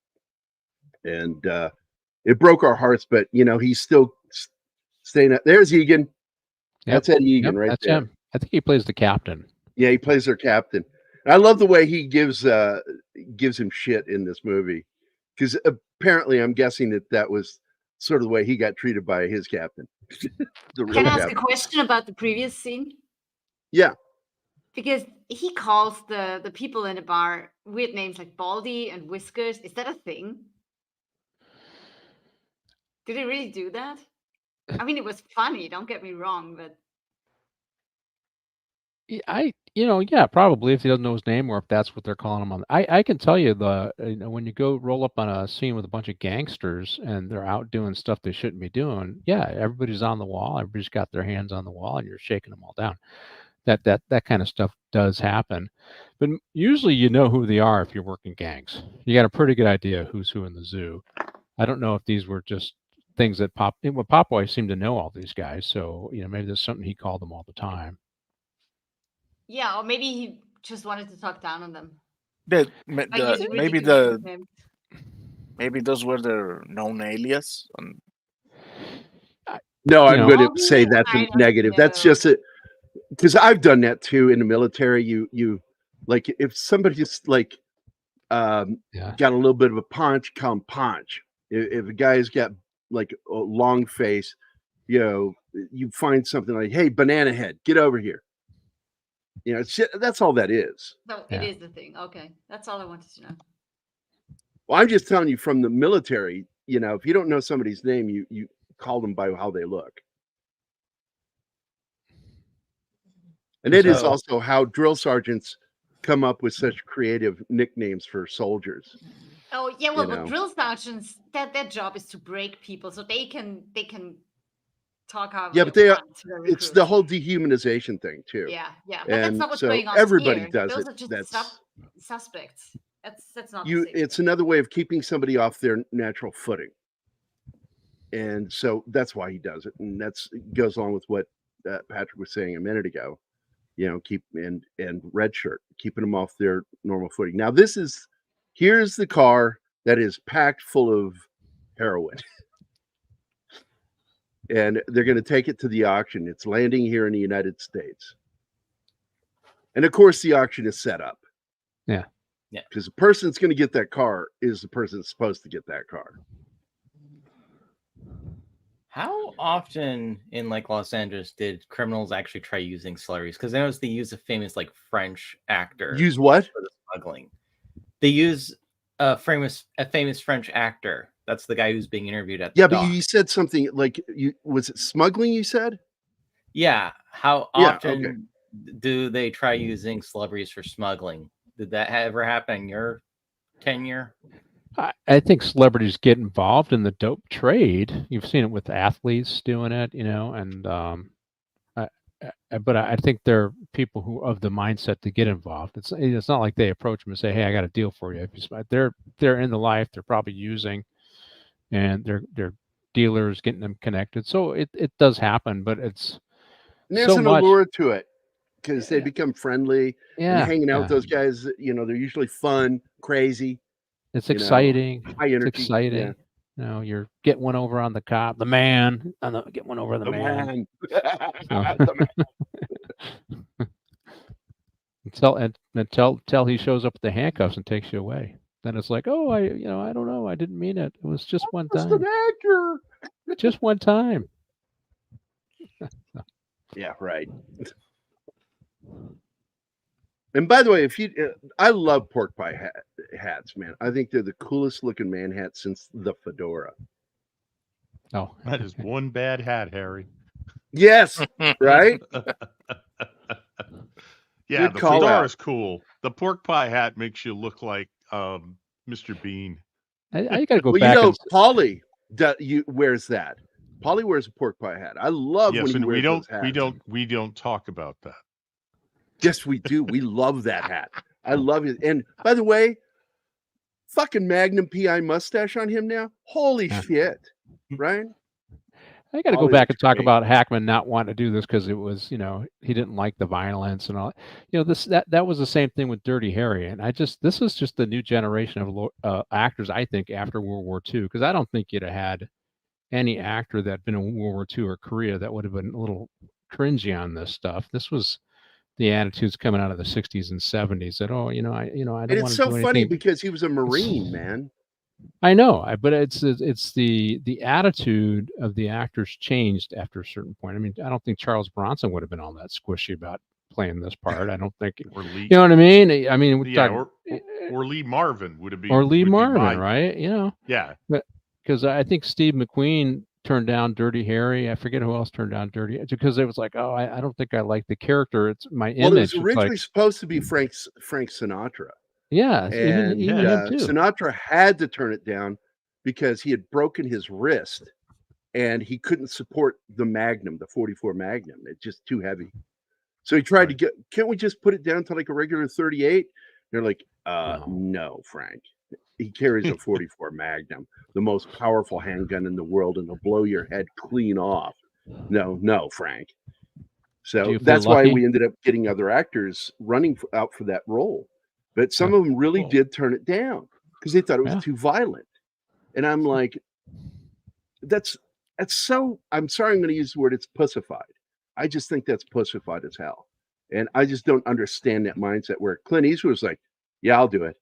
And it broke our hearts, but he's still staying up. There's Egan. Yep. That's Ed Egan right that's there. Him. I think he plays the captain. Yeah, he plays their captain. And I love the way he gives him shit in this movie, because apparently I'm guessing that was sort of the way he got treated by his captain. Can I ask a question about the previous scene? Yeah. Because he calls the people in the bar weird names like Baldy and Whiskers. Is that a thing? Did he really do that? I mean, it was funny, don't get me wrong, but yeah, probably if he doesn't know his name or if that's what they're calling him on. I can tell you when you go roll up on a scene with a bunch of gangsters and they're out doing stuff they shouldn't be doing. Yeah, everybody's on the wall. Everybody's got their hands on the wall, and you're shaking them all down. That kind of stuff does happen, but usually you know who they are if you're working gangs. You got a pretty good idea who's who in the zoo. I don't know if these were just things that Pop Boy seemed to know all these guys, so maybe there's something he called them all the time. Yeah, or maybe he just wanted to talk down on them. Maybe those were their known alias. No, I'm going to say that's a negative. That's just it, because I've done that too in the military. You like if somebody's like got a little bit of a punch, call him Punch. If a guy's got like a long face, you find something like, "Hey, Banana Head, get over here." That's all that is. So it is the thing. Okay, that's all I wanted to know. Well, I'm just telling you from the military. If you don't know somebody's name, you call them by how they look. And it is also how drill sergeants come up with such creative nicknames for soldiers. Oh yeah, well, but drill sergeants, their job is to break people, so they can talk how. Yeah, but it's the whole dehumanization thing too. Yeah, but that's not what's going on. Everybody here. does Those it. are just That's suspects. That's not. It's another way of keeping somebody off their natural footing, and so that's why he does it, and goes along with what Patrick was saying a minute ago. Keep and Red Shirt, keeping them off their normal footing. Now here's the car that is packed full of heroin. And they're going to take it to the auction. It's landing here in the United States. And of course, the auction is set up. Yeah. Because the person that's going to get that car is the person that's supposed to get that car. How often in Los Angeles did criminals actually try using celebrities? Because I noticed they use a famous French actor. Use what? For the smuggling. They use a famous French actor. That's the guy who's being interviewed at the dock. But you said something was it smuggling you said? Yeah. How often do they try using celebrities for smuggling? Did that ever happen in your tenure? I think celebrities get involved in the dope trade. You've seen it with athletes doing it, and but I think there are people who of the mindset to get involved. It's not like they approach them and say, "Hey, I got a deal for you." They're in the life. They're probably using, and they're dealers getting them connected. So it does happen, but there's an allure to it because they become friendly. Yeah, and hanging out with those guys, they're usually fun, crazy. It's exciting. High energy. It's exciting. Yeah. You're getting one over on the cop, the man. Get one over the man. The man. Until he shows up with the handcuffs and takes you away. Then it's like, oh, I don't know. I didn't mean it. It was just one time. An actor. Just one time. Yeah, right. And by the way, I love pork pie hats, man. I think they're the coolest looking man hats since the fedora. Oh, that is one bad hat, Harry. Yes, right? Yeah, the fedora is cool. The pork pie hat makes you look like Mr. Bean. I got to go back. Paulie wears that. Paulie wears a pork pie hat. I love when he wears those hats. We don't talk about that. Yes, we do. We love that hat. I love it. And by the way, fucking Magnum PI mustache on him now. Holy shit. Right? I got to go back and talk about Hackman not wanting to do this because it was, he didn't like the violence and all. That was the same thing with Dirty Harry. And this is just the new generation of actors, I think, after World War II, because I don't think you'd have had any actor that had been in World War II or Korea that would have been a little cringy on this stuff. This was the attitudes coming out of the 60s and 70s that, I don't want to do anything. It's so funny because he was a Marine, man. I know, but it's the attitude of the actors changed after a certain point. I mean, I don't think Charles Bronson would have been all that squishy about playing this part. I don't think, or Lee, you know what I mean? I mean, or Lee Marvin would have been, or Lee Marvin, right? Yeah, but because I think Steve McQueen turned down Dirty Harry. I forget who else turned down Dirty, because it was like, oh, I don't think I like the character. It's my image. It was originally supposed to be Frank Sinatra. Yeah, and even him too. Sinatra had to turn it down because he had broken his wrist and he couldn't support the Magnum, the 44 Magnum. It's just too heavy. So he tried to can't we just put it down to like a regular 38? They're like, no, Frank. He carries a 44 Magnum, the most powerful handgun in the world, and it'll blow your head clean off. No, Frank. So that's why we ended up getting other actors running out for that role. But some of them really did turn it down because they thought it was too violent. And I'm like, that's so, I'm sorry, I'm going to use the word, it's pussified. I just think that's pussified as hell. And I just don't understand that mindset where Clint Eastwood was like, yeah, I'll do it.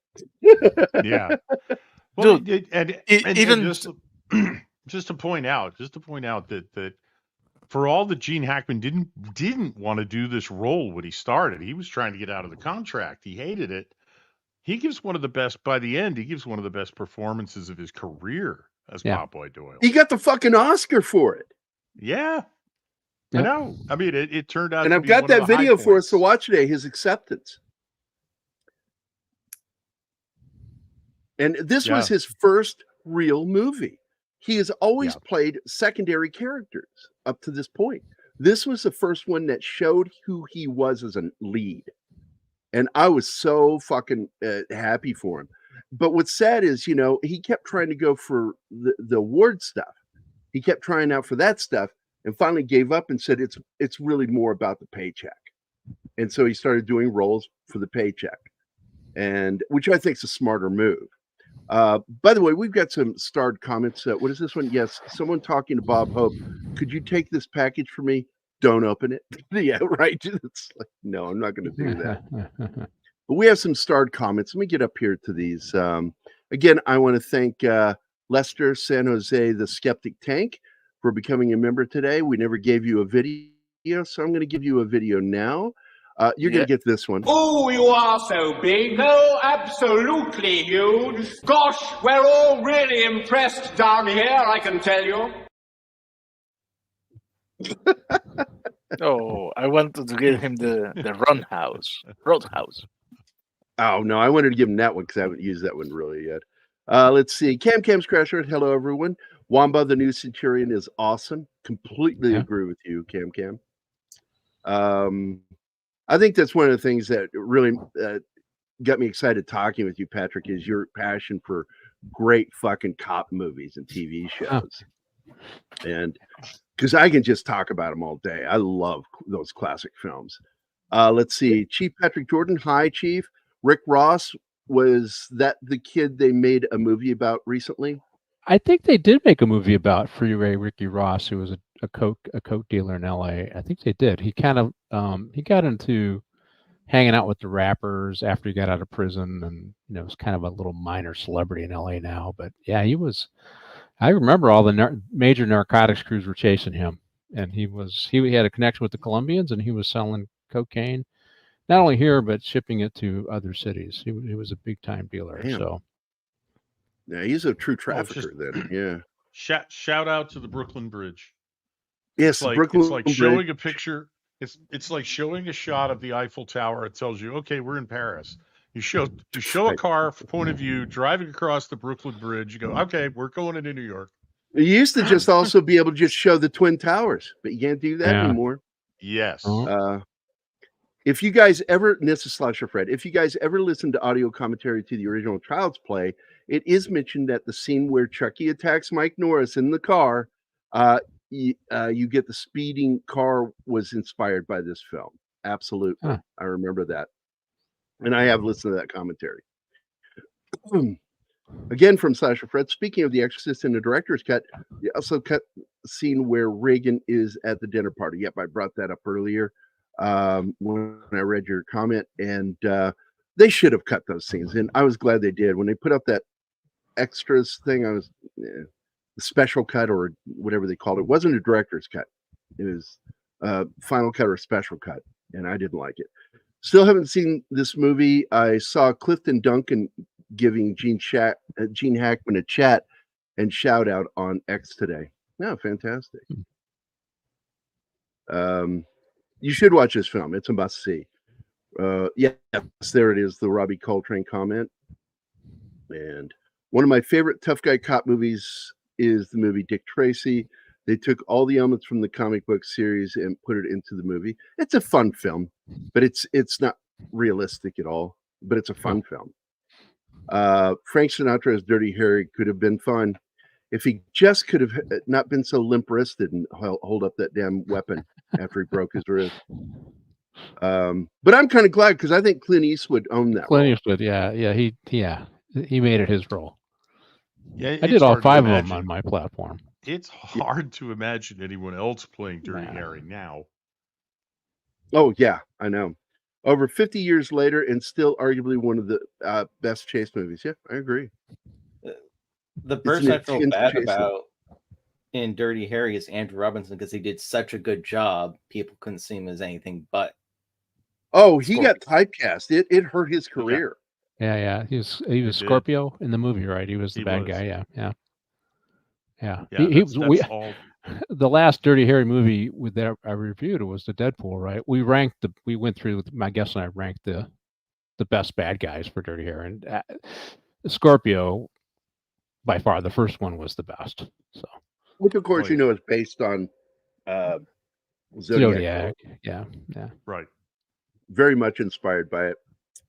Yeah. Well, even just to point out that for all that Gene Hackman didn't want to do this role when he started, he was trying to get out of the contract. He hated it. He gives one of the best, by the end, he gives one of the best performances of his career as Potboy Doyle. He got the fucking Oscar for it. Yeah. I know. I mean, it turned out. And I've got that video for us to watch today, his acceptance. And this was his first real movie. He has always played secondary characters up to this point. This was the first one that showed who he was as a lead. And I was so fucking happy for him. But what's sad is, he kept trying to go for the award stuff. He kept trying out for that stuff and finally gave up and said, it's really more about the paycheck. And so he started doing roles for the paycheck, and which I think is a smarter move. By the way, we've got some starred comments. What is this one? Yes, someone talking to Bob Hope. Could you take this package for me? Don't open it. Yeah, right. It's like, no, I'm not going to do that. But we have some starred comments. Let me get up here to these. Again, I want to thank Lester San Jose, the Skeptic Tank, for becoming a member today. We never gave you a video, so I'm going to give you a video now. You're going to get this one. Oh, you are so big. Oh, absolutely huge. Gosh, we're all really impressed down here, I can tell you. Oh, I wanted to give him the Roadhouse. Oh, no, I wanted to give him that one because I haven't used that one really yet. Let's see. Cam's Crasher. Hello, everyone. Wamba, the new Centurion, is awesome. Completely agree with you, Cam. I think that's one of the things that really got me excited talking with you, Patrick, is your passion for great fucking cop movies and TV shows. And because I can just talk about them all day. I love those classic films. Let's see. Chief Patrick Jordan. Hi, Chief. Rick Ross. Was that the kid they made a movie about recently? I think they did make a movie about Freeway Ricky Ross, who was a coke dealer in L.A. I think they did. He kind of he got into hanging out with the rappers after he got out of prison, and was kind of a little minor celebrity in L.A. now. But yeah, he was. I remember all the major narcotics crews were chasing him, and he had a connection with the Colombians, and he was selling cocaine. Not only here, but shipping it to other cities. He was a big time dealer. Damn. So, yeah, he's a true trafficker. Then, yeah. Shout out to the Brooklyn Bridge. Yes, it's like showing a picture. It's like showing a shot of the Eiffel Tower. It tells you, okay, we're in Paris. You show a car point of view driving across the Brooklyn Bridge. You go, okay, we're going into New York. You used to just also be able to just show the Twin Towers, but you can't do that anymore. Yes. If you guys ever, and this is Slasher Fred, if you guys ever listen to audio commentary to the original Child's Play, it is mentioned that the scene where Chucky attacks Mike Norris in the car, you get the speeding car was inspired by this film. Absolutely. Huh. I remember that. And I have listened to that commentary. Again, from Slasher Fred, speaking of The Exorcist in the director's cut, you also cut the scene where Reagan is at the dinner party. Yep, I brought that up earlier. When I read your comment, and they should have cut those scenes, and I was glad they did. When they put up that extras thing, I was the special cut or whatever they called it. It wasn't a director's cut; it was final cut or special cut, and I didn't like it. Still haven't seen this movie. I saw Clifton Duncan giving Gene Hackman a chat and shout out on X today. No, fantastic. You should watch this film. It's a must see. Yes, there it is, the Robbie Coltrane comment. And one of my favorite tough guy cop movies is the movie Dick Tracy. They took all the elements from the comic book series and put it into the movie. It's a fun film, but it's not realistic at all, but it's a fun film. Frank Sinatra as Dirty Harry could have been fun if he just could have not been so limp-wristed and hold up that damn weapon after he broke his wrist. But I'm kind of glad because I think Clint Eastwood owned that. Clint Eastwood, he made it his role. Yeah, I did all 5 of them on my platform. It's hard to imagine anyone else playing Dirty Harry now. Oh yeah, I know. Over 50 years later, and still arguably one of the best chase movies. Yeah, I agree. The person I feel bad about in Dirty Harry is Andrew Robinson because he did such a good job. People couldn't see him as anything but. Oh, he got typecast. It hurt his career. Yeah. He was Scorpio in the movie, right? He was the bad guy. Yeah. The last Dirty Harry movie that I reviewed was the Deadpool, right? We went through, my guest and I ranked the best bad guys for Dirty Harry, and Scorpio, by far, the first one was the best. So, which of course is based on Zodiac. Yeah. Right. Very much inspired by it.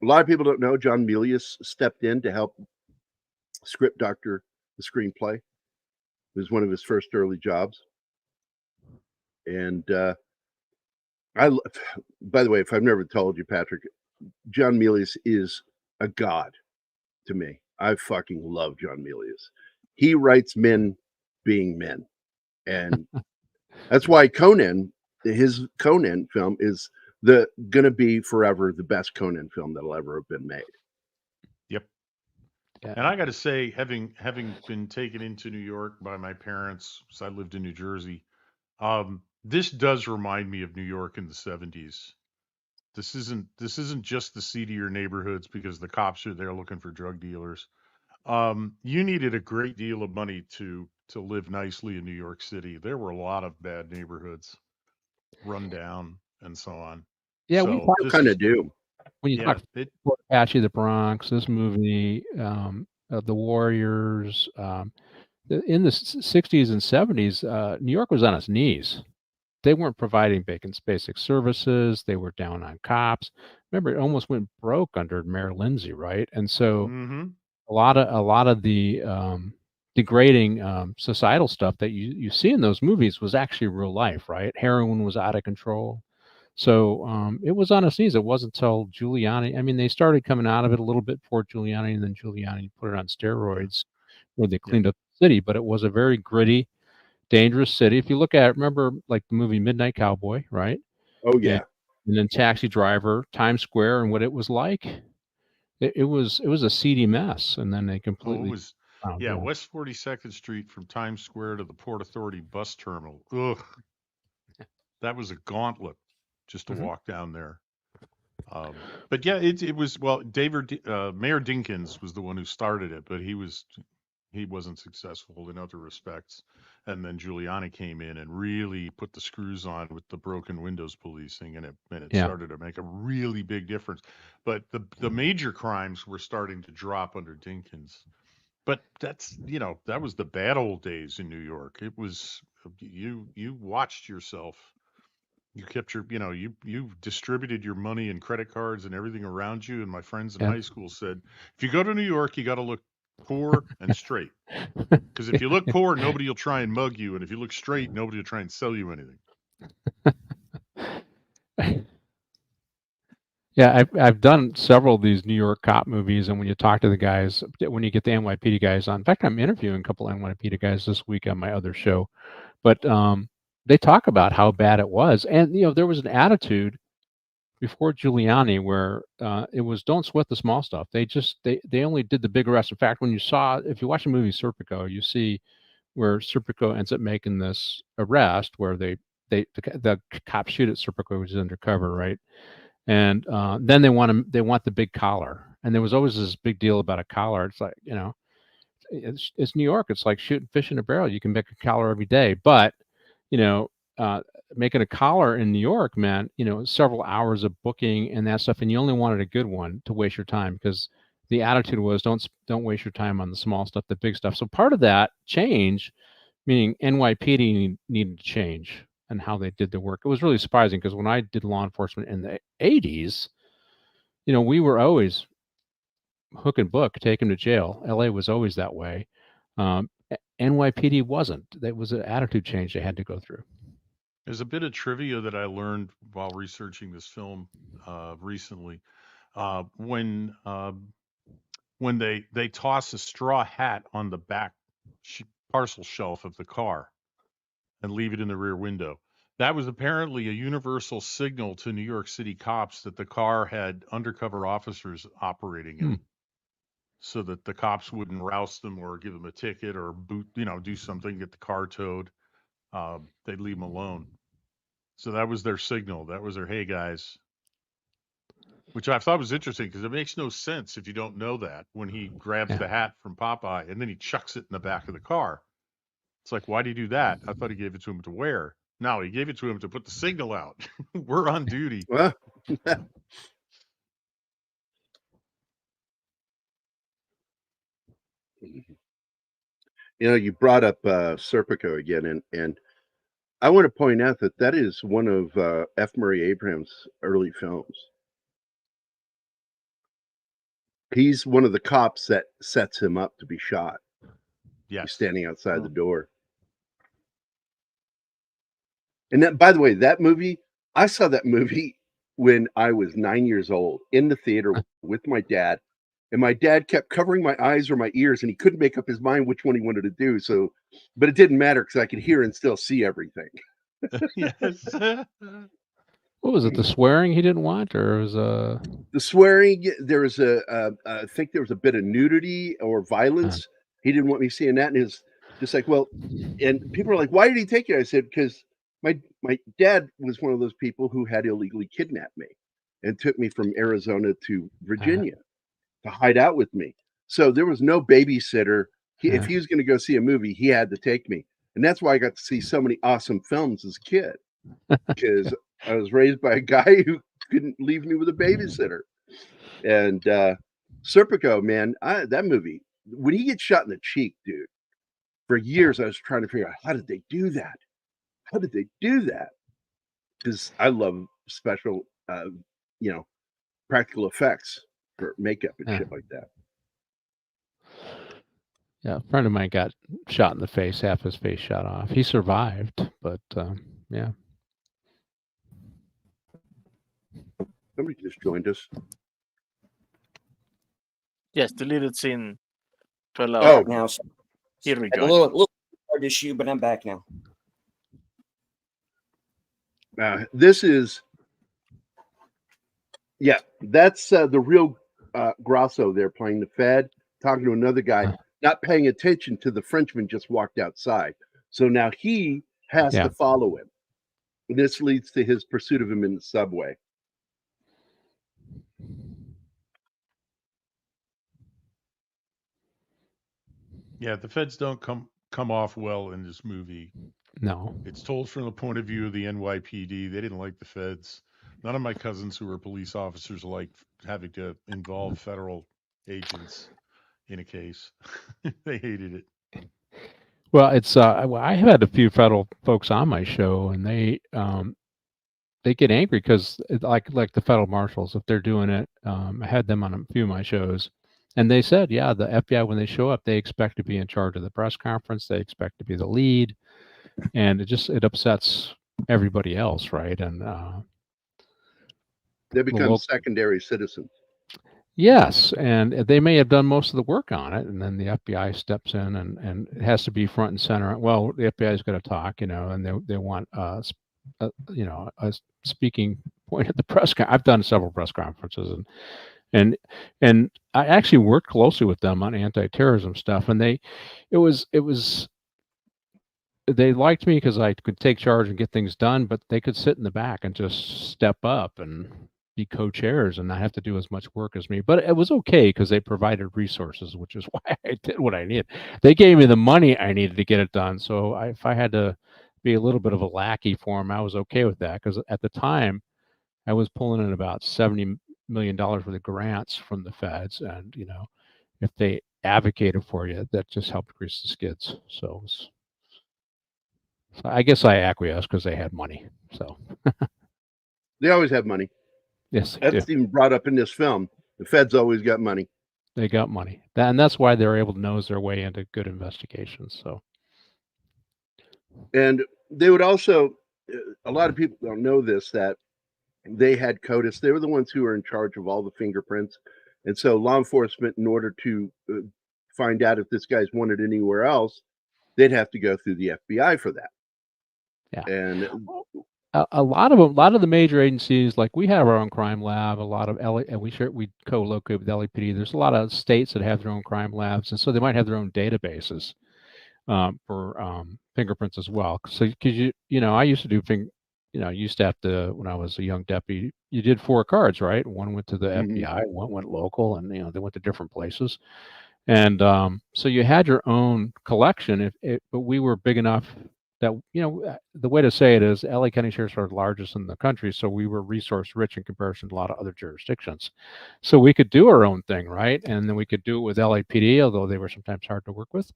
A lot of people don't know John Milius stepped in to help script doctor the screenplay. It was one of his first early jobs. And by the way, if I've never told you, Patrick, John Milius is a god to me. I fucking love John Milius. He writes men being men. And that's why his Conan film is gonna be forever the best Conan film that'll ever have been made. Yep. Yeah. And I got to say, having been taken into New York by my parents, because I lived in New Jersey, this does remind me of New York in the 70s. This isn't just the seedier neighborhoods because the cops are there looking for drug dealers. You needed a great deal of money to live nicely in New York City. There were a lot of bad neighborhoods, run down, and so on. Yeah, so we kind of do. When you talk Apache, the Bronx, this movie, the Warriors. In the 60s and 70s, New York was on its knees. They weren't providing basic services. They were down on cops. Remember, it almost went broke under Mayor Lindsay, right? And so a lot of the degrading societal stuff that you see in those movies was actually real life, right? Heroin was out of control. So it was on its knees. It wasn't until Giuliani. I mean, they started coming out of it a little bit before Giuliani, and then Giuliani put it on steroids where they cleaned up the city. But it was a very gritty, dangerous city. If you look at, remember, like the movie Midnight Cowboy, right? Oh yeah. And then Taxi Driver, Times Square, and what it was like. It was a seedy mess, and then they completely. West 42nd Street from Times Square to the Port Authority bus terminal. Ugh, that was a gauntlet just to walk down there. But yeah, it was, well, Mayor Dinkins was the one who started it, but he wasn't successful in other respects. And then Giuliani came in and really put the screws on with the broken windows policing, and it started to make a really big difference. But the major crimes were starting to drop under Dinkins. But that's, that was the bad old days in New York. It was, you watched yourself. You kept your, you distributed your money and credit cards and everything around you. And my friends in high school said, if you go to New York, you got to look poor and straight. Because if you look poor, nobody will try and mug you. And if you look straight, nobody will try and sell you anything. Yeah, I've done several of these New York cop movies, and when you talk to the guys, when you get the NYPD guys on, in fact, I'm interviewing a couple of NYPD guys this week on my other show, but they talk about how bad it was, and there was an attitude before Giuliani where it was don't sweat the small stuff. They only did the big arrests. In fact, if you watch the movie Serpico, you see where Serpico ends up making this arrest where the cops shoot at Serpico, which is undercover, right? And then they want the big collar, and there was always this big deal about a collar. It's like, it's New York. It's like shooting fish in a barrel. You can make a collar every day, but making a collar in New York meant several hours of booking and that stuff, and you only wanted a good one to waste your time, because the attitude was don't waste your time on the small stuff, the big stuff. So part of that change, meaning NYPD needed to change and how they did the work. It was really surprising, because when I did law enforcement in the 80s, we were always hook and book, take them to jail. LA was always that way. NYPD wasn't. That was an attitude change they had to go through. There's a bit of trivia that I learned while researching this film recently. When they toss a straw hat on the back parcel shelf of the car and leave it in the rear window, that was apparently a universal signal to New York City cops that the car had undercover officers operating in, so that the cops wouldn't roust them or give them a ticket or do something, get the car towed. They'd leave them alone. So that was their signal. That was their, hey guys, which I thought was interesting, because it makes no sense if you don't know that, when he grabs the hat from Popeye and then he chucks it in the back of the car. It's like, why do you do that? I thought he gave it to him to wear. No, he gave it to him to put the signal out. We're on duty. You brought up Serpico again, and I want to point out that is one of F. Murray Abraham's early films. He's one of the cops that sets him up to be shot. Yeah, standing outside the door. And that, by the way, that movie, I saw that movie when I was 9 years old in the theater with my dad. And my dad kept covering my eyes or my ears, and he couldn't make up his mind which one he wanted to do. So, but it didn't matter, because I could hear and still see everything. Yes. What was it? The swearing he didn't want, or was the swearing? There was I think there was a bit of nudity or violence. He didn't want me seeing that, and it's just like, well, and people are like, why did he take it? I said, because my dad was one of those people who had illegally kidnapped me and took me from Arizona to Virginia to hide out with me. So there was no babysitter. If he was going to go see a movie, he had to take me. And that's why I got to see so many awesome films as a kid, because I was raised by a guy who couldn't leave me with a babysitter. And Serpico, man, that movie when he gets shot in the cheek, dude, for years I was trying to figure out how did they do that? How did they do that? Because I love special, practical effects for makeup and shit like that. Yeah, a friend of mine got shot in the face, half his face shot off. He survived, but yeah. Somebody just joined us. Yes, deleted scene 12 Oh. hours. Now, so Here we had a go. little hard issue, but I'm back now. This is, that's the real Grasso there playing the Fed, talking to another guy, not paying attention to the Frenchman just walked outside. So now he has to follow him. This leads to his pursuit of him in the subway. Yeah, the feds don't come off well in this movie. No. It's told from the point of view of the NYPD. They didn't like the feds. None of my cousins who were police officers liked having to involve federal agents in a case. They hated it. Well, it's I have had a few federal folks on my show, and they get angry because like the federal marshals, if they're doing it, I had them on a few of my shows, and they said, yeah, the FBI, when they show up, they expect to be in charge of the press conference. They expect to be the lead, and it upsets everybody else, right? And they become secondary citizens. Yes, and they may have done most of the work on it, and then the FBI steps in, and it has to be front and center. Well, the FBI is going to talk, and they want a speaking point at the press conference. I've done several press conferences, and I actually worked closely with them on anti-terrorism stuff, and they liked me because I could take charge and get things done, but they could sit in the back and just step up and be co-chairs and not have to do as much work as me. But it was okay because they provided resources, which is why I did what I needed. They gave me the money I needed to get it done. So if I had to be a little bit of a lackey for them, I was okay with that, because at the time I was pulling in about $70 million worth of grants from the feds, and if they advocated for you, that just helped grease the skids. So I guess I acquiesced because they had money. So they always have money. Yes, that's even brought up in this film. The feds always got money. They got money, and that's why they're able to nose their way into good investigations. So, and they would also, a lot of people don't know this, that they had CODIS. They were the ones who were in charge of all the fingerprints, and so law enforcement, in order to find out if this guy's wanted anywhere else, they'd have to go through the FBI for that. Yeah, and a lot of the major agencies, like we have our own crime lab, a lot of and we co-locate with LAPD. There's a lot of states that have their own crime labs, and so they might have their own databases for fingerprints as well. So because I used to do used to have to, when I was a young deputy, you did 4 cards, right? One went to the FBI, one went local, and they went to different places. And so you had your own collection, but we were big enough that, the way to say it is LA County Sheriff's are the largest in the country, so we were resource rich in comparison to a lot of other jurisdictions. So we could do our own thing, right? And then we could do it with LAPD, although they were sometimes hard to work with.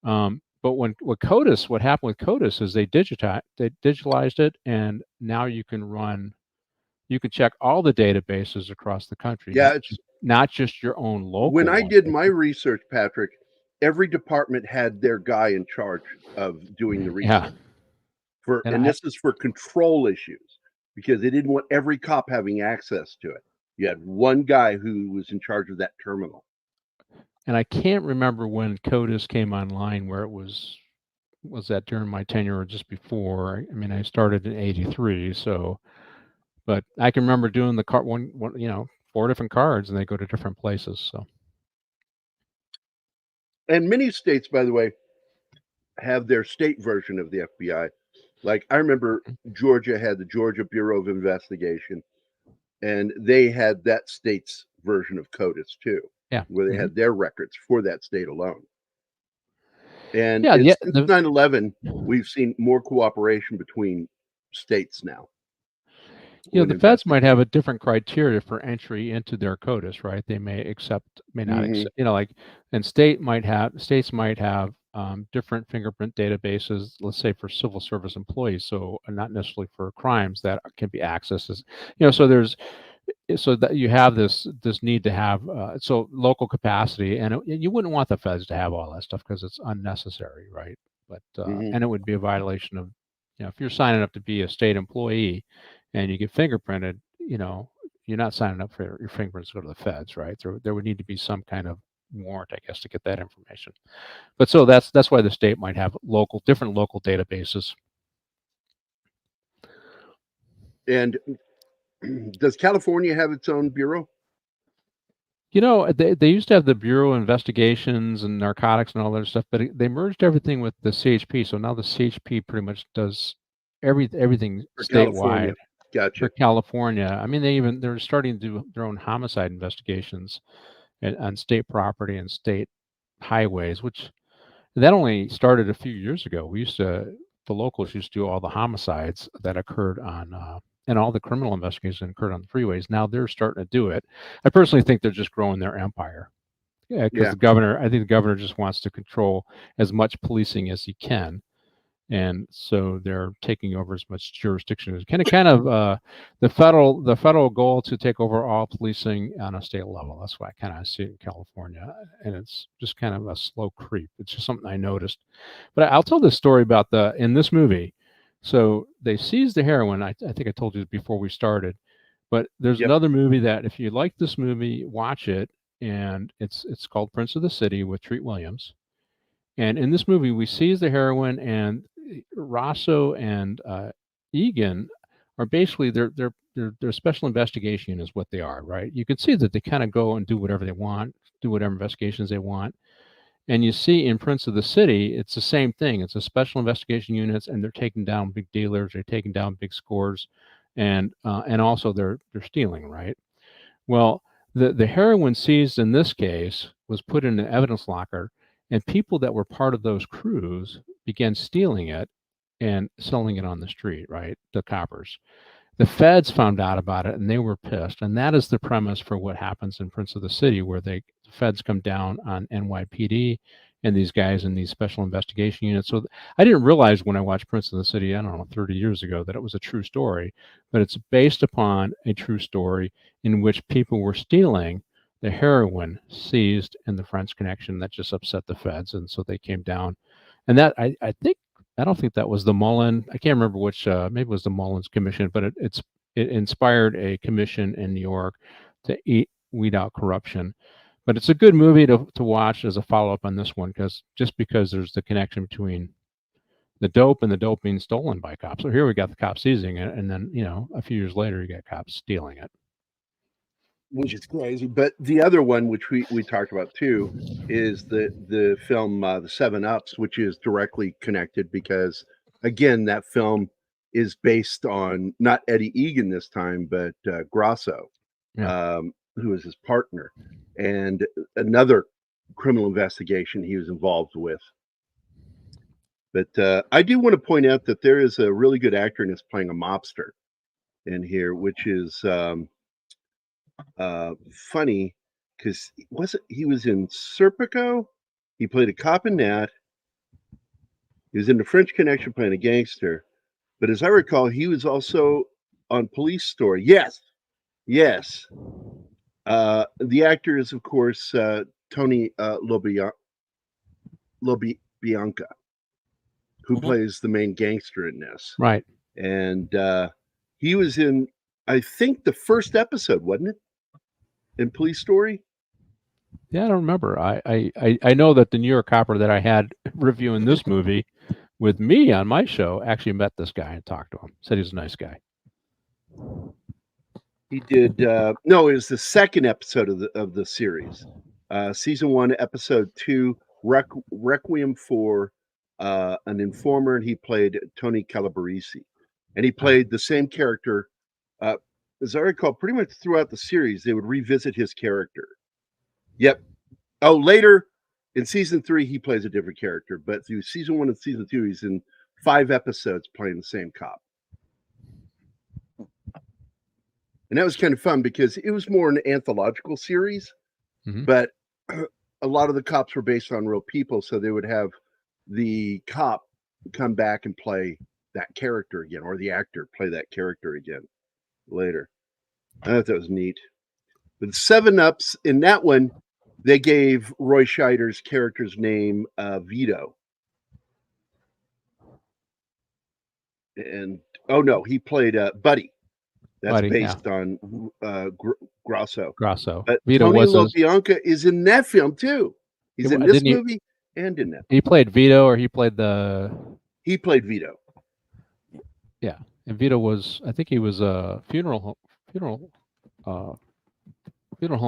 But what happened with CODIS is they digitalized it, and now you can check all the databases across the country. Yeah, not just your own local. When I did my research, Patrick, every department had their guy in charge of doing the research. Yeah. And this is for control issues, because they didn't want every cop having access to it. You had one guy who was in charge of that terminal. And I can't remember when CODIS came online, where it was that during my tenure or just before. I mean, I started in '83, so, but I can remember doing the card one, 4 different cards, and they go to different places. So, and many states, by the way, have their state version of the FBI. Like I remember Georgia had the Georgia Bureau of Investigation, and they had that state's version of CODIS too. Yeah, where they had their records for that state alone. And since 9/11, we've seen more cooperation between states now. The feds might have a different criteria for entry into their CODIS, right? They may accept, may not accept, and states might have different fingerprint databases, let's say for civil service employees, so not necessarily for crimes that can be accessed. So that you have this need to have so local capacity, and you wouldn't want the feds to have all that stuff because it's unnecessary, right? But and it would be a violation of, if you're signing up to be a state employee and you get fingerprinted, you're not signing up for your fingerprints to go to the feds, right? There would need to be some kind of warrant, I guess, to get that information. But so that's why the state might have different local databases. And does California have its own bureau? They used to have the Bureau of Investigations and Narcotics and all that stuff, but they merged everything with the CHP. So now the CHP pretty much does everything For statewide. California. Gotcha. For California. I mean, they're starting to do their own homicide investigations on state property and state highways, which that only started a few years ago. The locals used to do all the homicides that occurred on and all the criminal investigations occurred on the freeways. Now they're starting to do it. I personally think they're just growing their empire. Because I think the governor just wants to control as much policing as he can. And so they're taking over as much jurisdiction as kind of the federal goal to take over all policing on a state level. That's why I kind of see it in California, and it's just kind of a slow creep. It's just something I noticed. But I'll tell this story about in this movie. So they seized the heroin. I think I told you before we started, but there's another movie that if you like this movie, watch it, and it's called Prince of the City with Treat Williams. And in this movie, we seize the heroin, and Rosso and Egan are basically they're special investigation is what they are, right? You can see that they kind of go and do whatever they want, do whatever investigations they want. And you see in Prince of the City, it's the same thing. It's a special investigation units, and they're taking down big dealers, they're taking down big scores, and also they're stealing, right? Well, the heroin seized in this case was put in an evidence locker. And people that were part of those crews began stealing it and selling it on the street, right? The coppers. The feds found out about it and they were pissed. And that is the premise for what happens in Prince of the City, where the feds come down on NYPD and these guys in these special investigation units. So I didn't realize when I watched Prince of the City, I don't know, 30 years ago, that it was a true story. But it's based upon a true story in which people were stealing the heroin seized in the French Connection that just upset the feds, and so they came down. And that I don't think that was the Mullen. I can't remember which. Maybe it was the Mullins Commission, but it inspired a commission in New York to weed out corruption. But it's a good movie to watch as a follow up on this one, because there's the connection between the dope and the dope being stolen by cops. So here we got the cops seizing it, and then a few years later you got cops stealing it. Which is crazy. But the other one, which we talked about too, is the film The 7-Ups, which is directly connected because, again, that film is based on not Eddie Egan this time, but Grasso, who is his partner, and another criminal investigation he was involved with. But I do want to point out that there is a really good actor in this playing a mobster in here, which is funny because he was in Serpico. He played a cop in that. He was in the French Connection playing a gangster. But as I recall, he was also on Police Story. Yes. The actor is, of course, Tony Lobianca, who plays the main gangster in this. Right. And he was in, I think, the first episode, wasn't it? In Police Story? Yeah, I don't remember. I know that the New York copper that I had reviewing this movie with me on my show actually met this guy and talked to him. Said he's a nice guy. He did. No, it was the second episode of the series, season 1, episode 2, Requiem for an Informer, and he played Tony Calabrese, and he played the same character. As I recall, pretty much throughout the series, they would revisit his character. Yep. Oh, later in season 3, he plays a different character, but through season 1 and season 2, he's in 5 episodes playing the same cop. And that was kind of fun because it was more an anthological series, but a lot of the cops were based on real people, so they would have the cop come back and play that character again, or the actor play that character again later. I thought that was neat. But 7-Ups, in that one, they gave Roy Scheider's character's name Vito. And, oh no, he played Buddy. That's Buddy, based on Grosso. Grosso. But Vito Tony was LaBianca is in that film too. He's in this movie and in that. He played Vito, or he played the. He played Vito. Yeah, and Vito was. I think he was a funeral home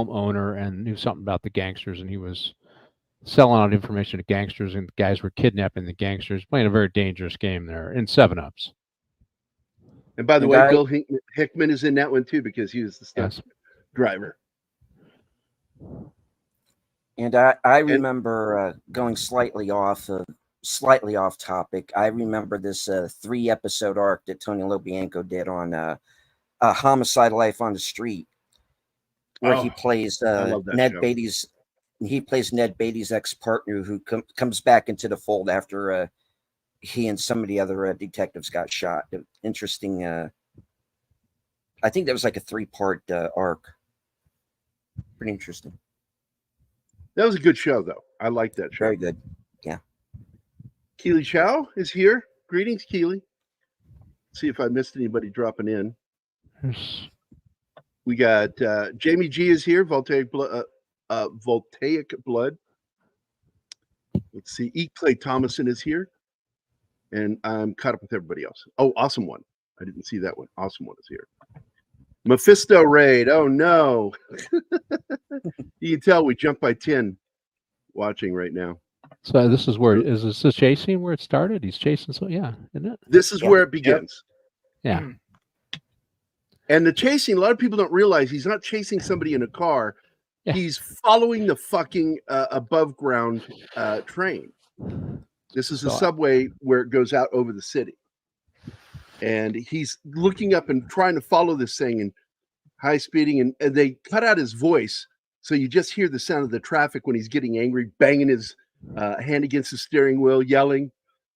owner, and knew something about the gangsters, and he was selling out information to gangsters, and guys were kidnapping the gangsters, playing a very dangerous game there in 7-Ups. And by the way, Bill Hickman is in that one too because he was the stunt driver. And I remember going slightly off topic. I remember this 3-episode arc that Tony LaBianca did on Homicide: Life on the Street, where he plays Ned Beatty's. He plays Ned Beatty's ex-partner who comes back into the fold after he and some of the other detectives got shot. Interesting. I think that was like a 3-part arc. Pretty interesting. That was a good show, though. I like that show. Very good. Yeah. Keely Chow is here. Greetings, Keely. See if I missed anybody dropping in. We got Jamie G is here. Voltaic Blood. Let's see. Eat Clay Thomason is here. And I'm caught up with everybody else. Oh, Awesome One. I didn't see that one. Awesome One is here. Mephisto Raid. Oh, no. You can tell we jumped by 10 watching right now. So this is where, is this the chasing where it started? He's chasing, so yeah, isn't it? This is where it begins. Yeah. And the chasing, a lot of people don't realize he's not chasing somebody in a car. Yeah. He's following the fucking above ground train. This is a subway where it goes out over the city. And he's looking up and trying to follow this thing and high speeding. And they cut out his voice. So you just hear the sound of the traffic when he's getting angry, banging his hand against the steering wheel, yelling.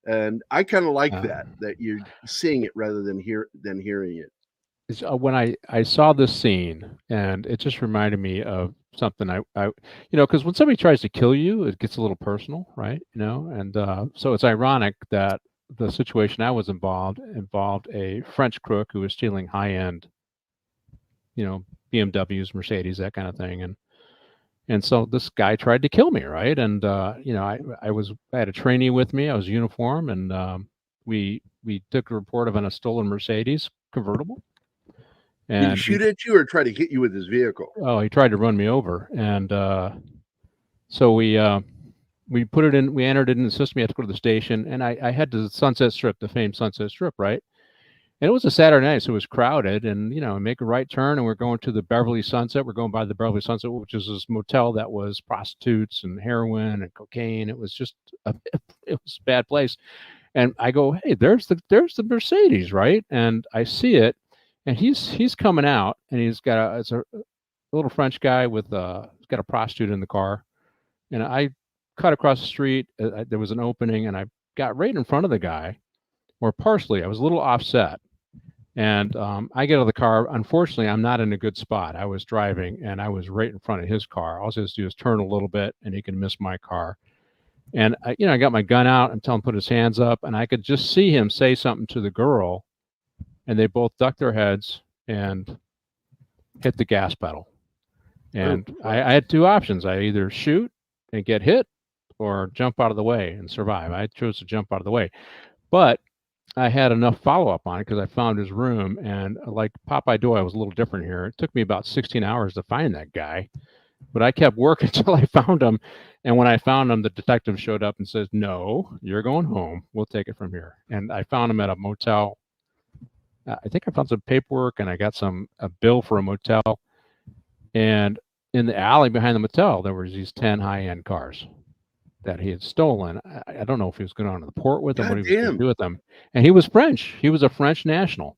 And I kind of like that you're seeing it rather than hearing it. When I saw this scene, and it just reminded me of something because when somebody tries to kill you, it gets a little personal, right? And so it's ironic that the situation I was involved a French crook who was stealing high-end, BMWs, Mercedes, that kind of thing, and so this guy tried to kill me, right? And I had a trainee with me. I was uniform, and we took a report of a stolen Mercedes convertible. And did he shoot at you or try to hit you with his vehicle? Oh, he tried to run me over, and so we put it in. We entered it in the system. We had to go to the station, and I had the Sunset Strip, the famed Sunset Strip, right? And it was a Saturday night, so it was crowded. And we make a right turn, and we're going to the Beverly Sunset. We're going by the Beverly Sunset, which is this motel that was prostitutes and heroin and cocaine. It was just it was a bad place. And I go, hey, there's the Mercedes, right? And I see it. And he's coming out, and he's got a little French guy with he's got a prostitute in the car, and I cut across the street. There was an opening, and I got right in front of the guy, or partially. I was a little offset, and I get out of the car. Unfortunately, I'm not in a good spot. I was driving, and I was right in front of his car. All he has to do is turn a little bit, and he can miss my car. And I got my gun out and tell him to put his hands up, and I could just see him say something to the girl. And they both ducked their heads and hit the gas pedal. And I had two options. I either shoot and get hit or jump out of the way and survive. I chose to jump out of the way. But I had enough follow-up on it because I found his room. And like Popeye Doyle, I was a little different here. It took me about 16 hours to find that guy. But I kept working until I found him. And when I found him, the detective showed up and says, no, you're going home. We'll take it from here. And I found him at a motel. I think I found some paperwork, and I got a bill for a motel. And in the alley behind the motel, there was these 10 high-end cars that he had stolen. I don't know if he was going on to the port with them, what he was going to do with them. And he was French. He was a French national.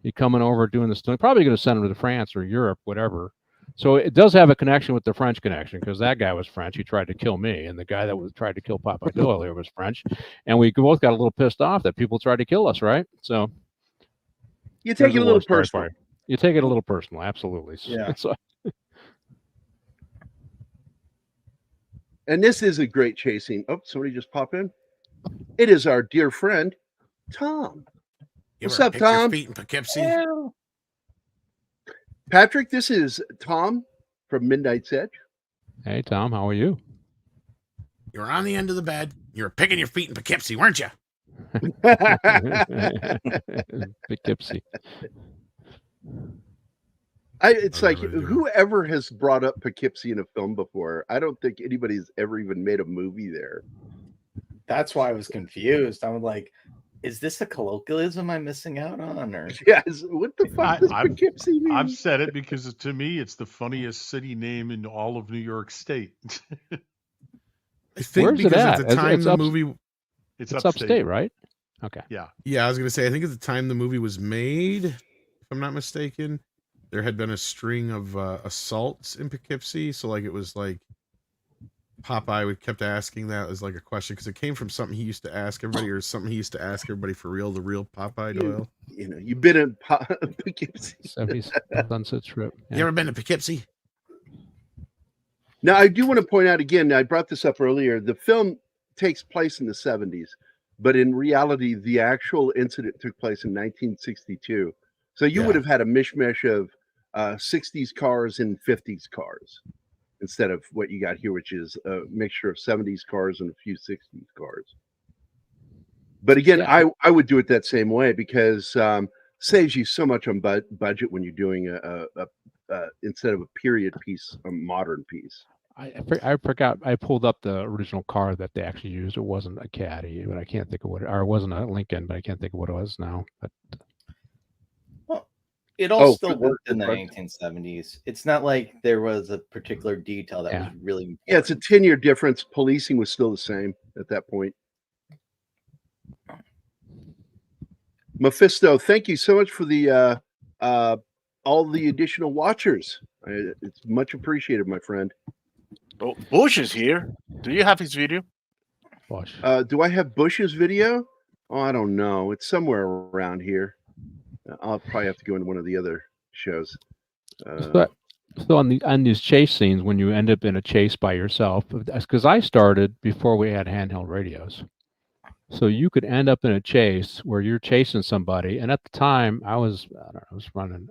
He coming over doing this thing. Probably going to send him to France or Europe, whatever. So it does have a connection with the French connection, because that guy was French. He tried to kill me, and the guy that tried to kill Popeye Doyle here was French, and we both got a little pissed off that people tried to kill us, right? So you take it a little personal. You take it a little personal, absolutely. Yeah. So, and this is a great chase scene. Oh, somebody just popped in. It is our dear friend Tom. What's up, Tom? Your feet in Poughkeepsie? Yeah. Patrick, this is Tom from Midnight's Edge. Hey, Tom, how are you? You were on the end of the bed. You were picking your feet in Poughkeepsie, weren't you? Poughkeepsie. It's like whoever has brought up Poughkeepsie in a film before, I don't think anybody's ever even made a movie there. That's why I was confused. I was like, is this a colloquialism I'm missing out on? Or yes, what the fuck does Poughkeepsie mean? I've said it because to me it's the funniest city name in all of New York State. I think where's because it at? at the time the movie it's upstate, right? Okay. Yeah, I was gonna say I think at the time the movie was made, if I'm not mistaken, there had been a string of assaults in Poughkeepsie. So like it was like Popeye kept asking that as like a question because it came from something he used to ask everybody or something he used to ask everybody for real, the real Popeye Doyle. You know, you've been in Poughkeepsie. 70s Sunset Strip. Yeah. You ever been to Poughkeepsie? Now, I do want to point out again, I brought this up earlier, the film takes place in the 70s, but in reality, the actual incident took place in 1962. So you would have had a mishmash of 60s cars and 50s cars instead of what you got here, which is a mixture of 70s cars and a few 60s cars. But again, I would do it that same way because saves you so much on budget when you're doing a instead of a period piece, a modern piece. I forgot. I pulled up the original car that they actually used. It wasn't a Caddy, but I can't think of what. Or it wasn't a Lincoln, but I can't think of what it was now. But well, it all still worked in the 1970s. It's not like there was a particular detail that was really important. Yeah, it's a 10-year difference. Policing was still the same at that point. Mephisto, thank you so much for the all the additional watchers. It's much appreciated, my friend. Oh, Bush is here. Do you have his video? Bush. Do I have Bush's video? Oh, I don't know. It's somewhere around here. I'll probably have to go into one of the other shows. So on these chase scenes, when you end up in a chase by yourself, because I started before we had handheld radios. So you could end up in a chase where you're chasing somebody, and at the time I was running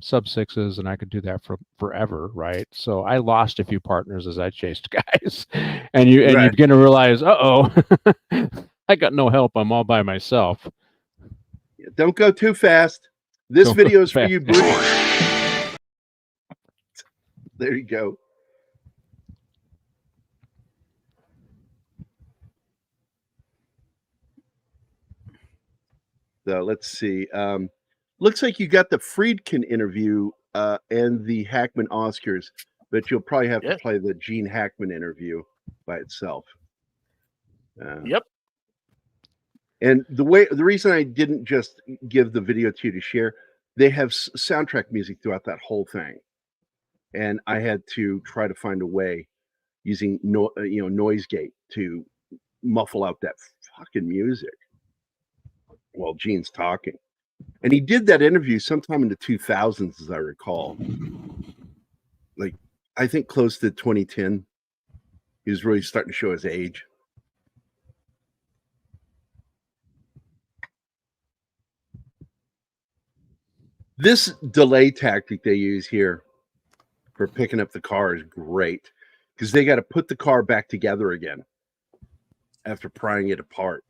sub-6s, and I could do that for forever, right? So I lost a few partners as I chased guys, and you begin to realize, I got no help. I'm all by myself. Don't go too fast. This video is for you, Bush. There you go. So let's see. Looks like you got the Friedkin interview and the Hackman Oscars, but you'll probably have to play the Gene Hackman interview by itself. Yep. And the reason I didn't just give the video to you to share, they have soundtrack music throughout that whole thing, and I had to try to find a way using noise gate to muffle out that fucking music while Gene's talking. And he did that interview sometime in the 2000s, as I recall. Like, I think close to 2010. He was really starting to show his age. This delay tactic they use here for picking up the car is great because they got to put the car back together again after prying it apart.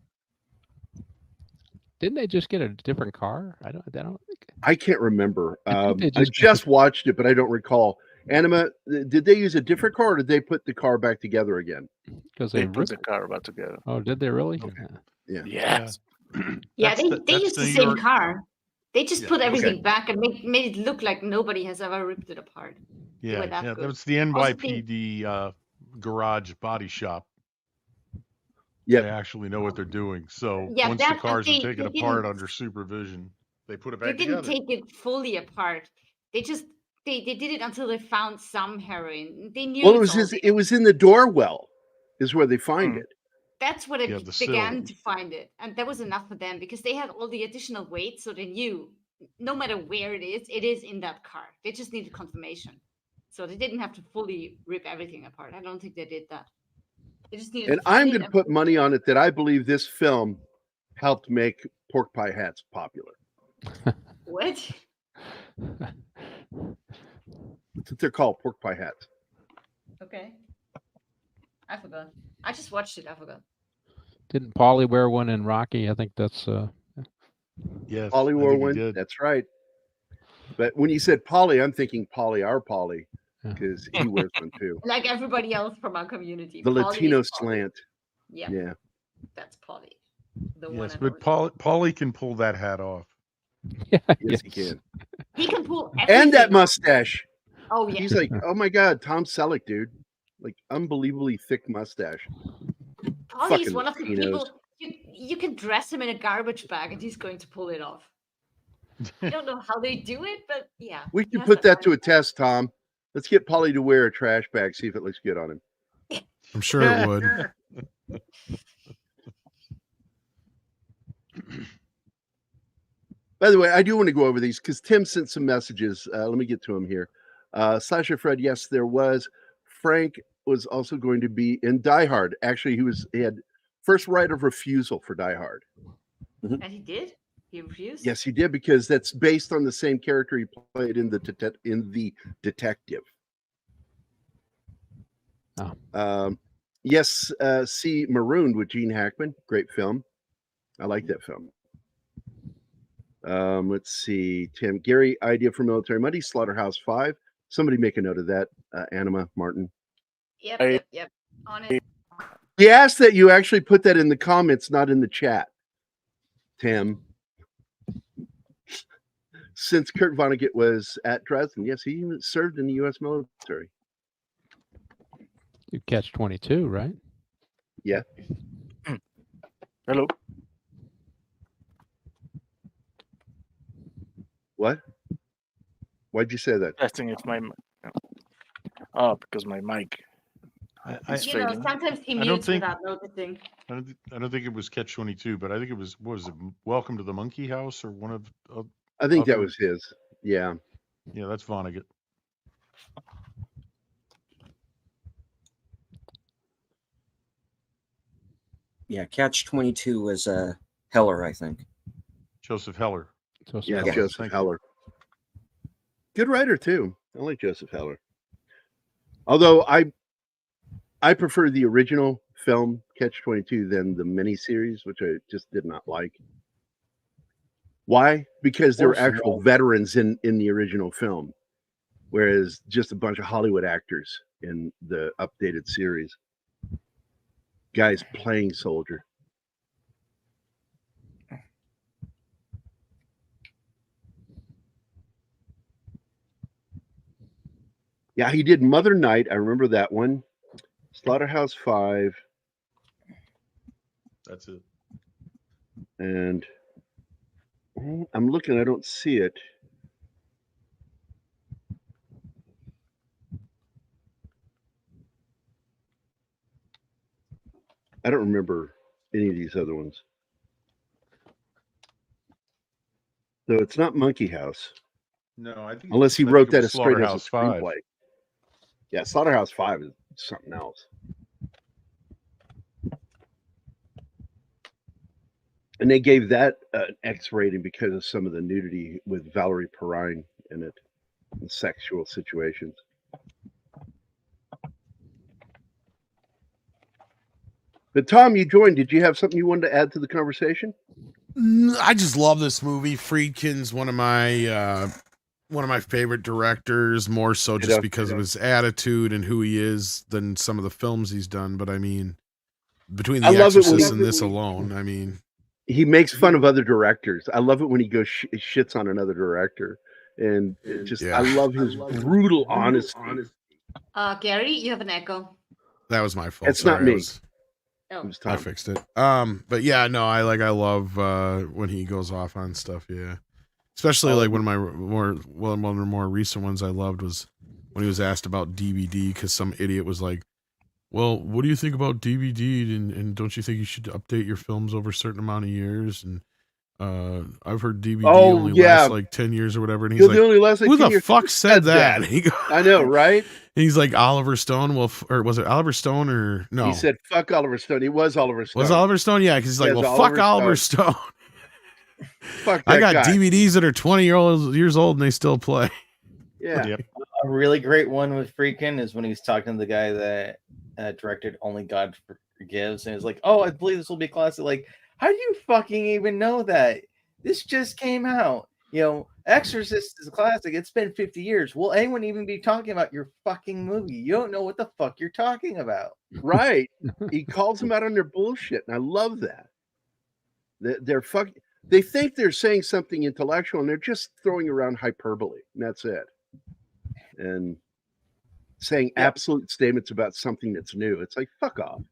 Didn't they just get a different car? I don't think. I can't remember. I just watched it, but I don't recall. Anima, did they use a different car, or did they put the car back together again? Because they put the car back together. Oh, did they really? Okay. Yeah. Yes. Yeah, they used the same car. They just put everything back and made it look like nobody has ever ripped it apart. Yeah, that was the NYPD garage body shop. Yeah, they actually know what they're doing. So Yeah, once the cars are taken apart under supervision, They put it They back didn't together. take it fully apart. They just they did it until they found some heroin. They knew Well, it's all it was in the door well, is where they find it. That's what Yeah, it the sill. began to find it, and that was enough for them because they had all the additional weight, so they knew no matter where it is in that car. They just needed confirmation, so they didn't have to fully rip everything apart. I don't think they did that. They just needed And to find I'm it. going to put money on it that I believe this film helped make pork pie hats popular. What? That's what they're called, pork pie hats. Okay. I forgot. I just watched it. I forgot. Didn't Paulie wear one in Rocky? I think that's Yes, Paulie I wore think he one. did. That's right. But when you said Paulie, I'm thinking Paulie, our Paulie, because he wears one too. Like everybody else from our community. The Paulie Latino is Paulie. slant. Yeah. That's Paulie. The one Yes, and but only. Paulie can pull that hat off. Yes, he can. He can pull everything And that off. mustache. Oh yeah. He's like, oh my God, Tom Selleck, dude. Like unbelievably thick mustache. Paulie's Fucking one of the Latinos. people you can dress him in a garbage bag and he's going to pull it off. I don't know how they do it, but yeah. We he can has put that to a garbage test, Tom. Let's get Paulie to wear a trash bag, see if it looks good on him. I'm sure it would. By the way, I do want to go over these because Tim sent some messages. Let me get to him here. Slasher Fred, yes, there was. Frank was also going to be in Die Hard. Actually, he had first right of refusal for Die Hard. And he did? He refused? Yes, he did, because that's based on the same character he played in the Detective. Oh. Yes, see Marooned with Gene Hackman. Great film. I like that film. Let's see, Tim. Gary, idea for Military Monday, Slaughterhouse 5. Somebody make a note of that, Anima Martin. Yep. On it. He asked that you actually put that in the comments, not in the chat, Tim. Since Kurt Vonnegut was at Dresden, yes, he served in the U.S. military. You catch 22, right? Yeah. Hello. What? Why'd you say that? Testing if my oh, because my mic. is You know, fading. sometimes he I don't mutes think- without noticing. I don't think it was Catch 22, but I think it was, what was it, Welcome to the Monkey House, or one of I think that other- was his. Yeah. Yeah, that's Vonnegut. Yeah, Catch 22 was Heller, I think. Joseph Heller. Yeah, Heller, Joseph thank you. Heller. Good writer too. I like Joseph Heller. Although I prefer the original film Catch 22 than the miniseries, which I just did not like. Why? Because there were actual veterans in the original film, whereas just a bunch of Hollywood actors in the updated series. Guys playing soldier. Yeah, he did Mother Night. I remember that one. Slaughterhouse 5. That's it. And I'm looking, I don't see it. I don't remember any of these other ones. So it's not Monkey House. No, I think Unless he I think wrote it that was as straight as a Slaughterhouse 5. screenplay. Yeah, Slaughterhouse 5 is something else. And they gave that an X rating because of some of the nudity with Valerie Perrine in it, and sexual situations. But Tom, you joined. Did you have something you wanted to add to the conversation? I just love this movie. Friedkin's one of my favorite directors, more so just because of his attitude and who he is than some of the films he's done. But I mean, between The Exorcist and this alone, I mean, he makes fun of other directors. I love it when he goes shits on another director, and just I love his brutal honesty. Gary, you have an echo. that was my fault. It's not Sorry, me. Oh. I fixed it. But yeah, no, I love when he goes off on stuff. Yeah. Especially like one of my more recent ones I loved was when he was asked about DVD because some idiot was like, "Well, what do you think about DVD? And don't you think you should update your films over a certain amount of years?" And I've heard DVD only lasts like 10 years or whatever. And he's like, only last, like, "Who 10 the years? fuck said that?" I know, right? And he's like, Oliver Stone. Well, or was it Oliver Stone or no? He said, "Fuck Oliver Stone." He was Oliver Stone. Was Oliver Stone? Yeah, because he's like, well, fuck Oliver Stone. Fuck that I got guy. DVDs that are 20 years old and they still play. Yeah. Yep. A really great one with Friedkin is when he's talking to the guy that directed Only God Forgives, and he's like, "Oh, I believe this will be classic." Like, how do you fucking even know that? This just came out. Exorcist is a classic. It's been 50 years. Will anyone even be talking about your fucking movie? You don't know what the fuck you're talking about. Right. He calls them out on their bullshit, and I love that. They think they're saying something intellectual, and they're just throwing around hyperbole, and that's it. And saying absolute statements about something that's new. It's like, fuck off.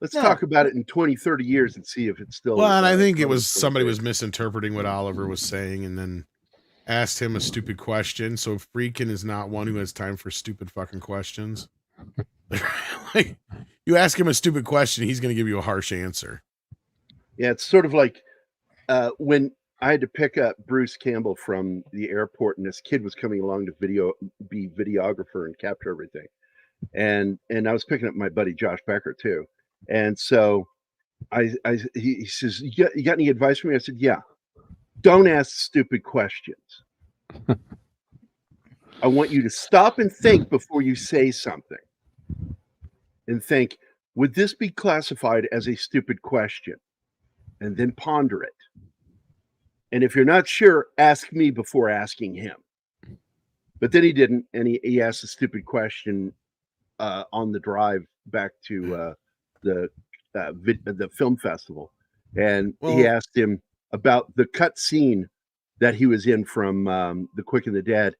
Let's talk about it in 20, 30 years and see if it's still... Well, and I think it was somebody was misinterpreting what Oliver was saying and then asked him a stupid question. So Friedkin is not one who has time for stupid fucking questions. Like, you ask him a stupid question, he's going to give you a harsh answer. Yeah, it's sort of like when I had to pick up Bruce Campbell from the airport, and this kid was coming along to be videographer and capture everything. And I was picking up my buddy Josh Becker too. And so he says, you got any advice for me? I said, yeah. Don't ask stupid questions. I want you to stop and think before you say something. And think, would this be classified as a stupid question? And then ponder it. And if you're not sure, ask me before asking him. But then he didn't, and he asked a stupid question on the drive back to the film festival, and he asked him about the cut scene that he was in from The Quick and the Dead,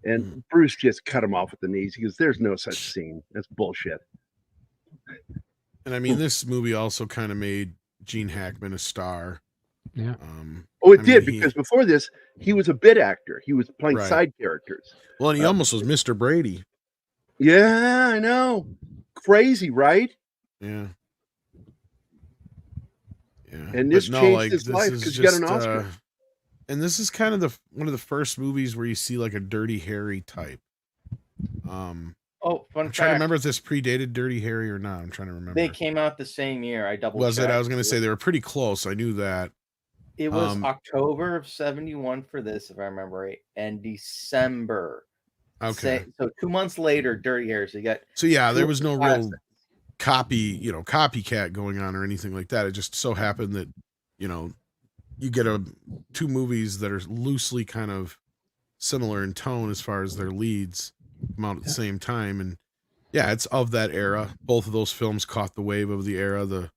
and Bruce just cut him off at the knees. He goes, "There's no such scene. That's bullshit." And I mean, this movie also kind of made Gene Hackman a star. Yeah. It did, because before this, he was a bit actor. He was playing side characters. Well, and he almost was Mr. Brady. Yeah, I know. Crazy, right? Yeah. And this changed his life because he got an Oscar. And this is kind of one of the first movies where you see like a Dirty Harry type. Fun I'm trying to remember if this predated Dirty Harry or not. I'm trying to remember. They came out the same year. I double Was checked. it? I was going to say they were pretty close. I knew that. It was October of 71 for this, if I remember right, and December. Okay. So 2 months later, Dirty Harry. So you got. So yeah, there was no real copycat going on or anything like that. It just so happened that, you get two movies that are loosely kind of similar in tone as far as their leads come out at the same time. And yeah, it's of that era. Both of those films caught the wave of the era, the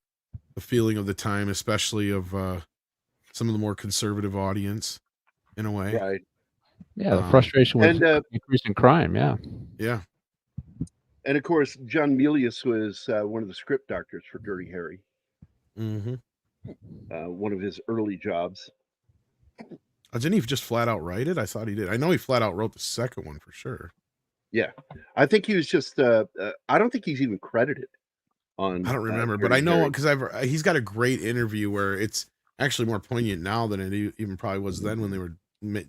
feeling of the time, especially of some of the more conservative audience in a way. Right. Yeah, the frustration with increasing crime. Yeah. Yeah. And of course, John Milius was one of the script doctors for Dirty Harry. Mm-hmm. One of his early jobs. Didn't he just flat out write it? I thought he did. I know he flat out wrote the second one for sure. Yeah. I think he was just, I don't think he's even credited on. I don't remember, but I know because he's got a great interview where it's actually more poignant now than it even probably was then when they were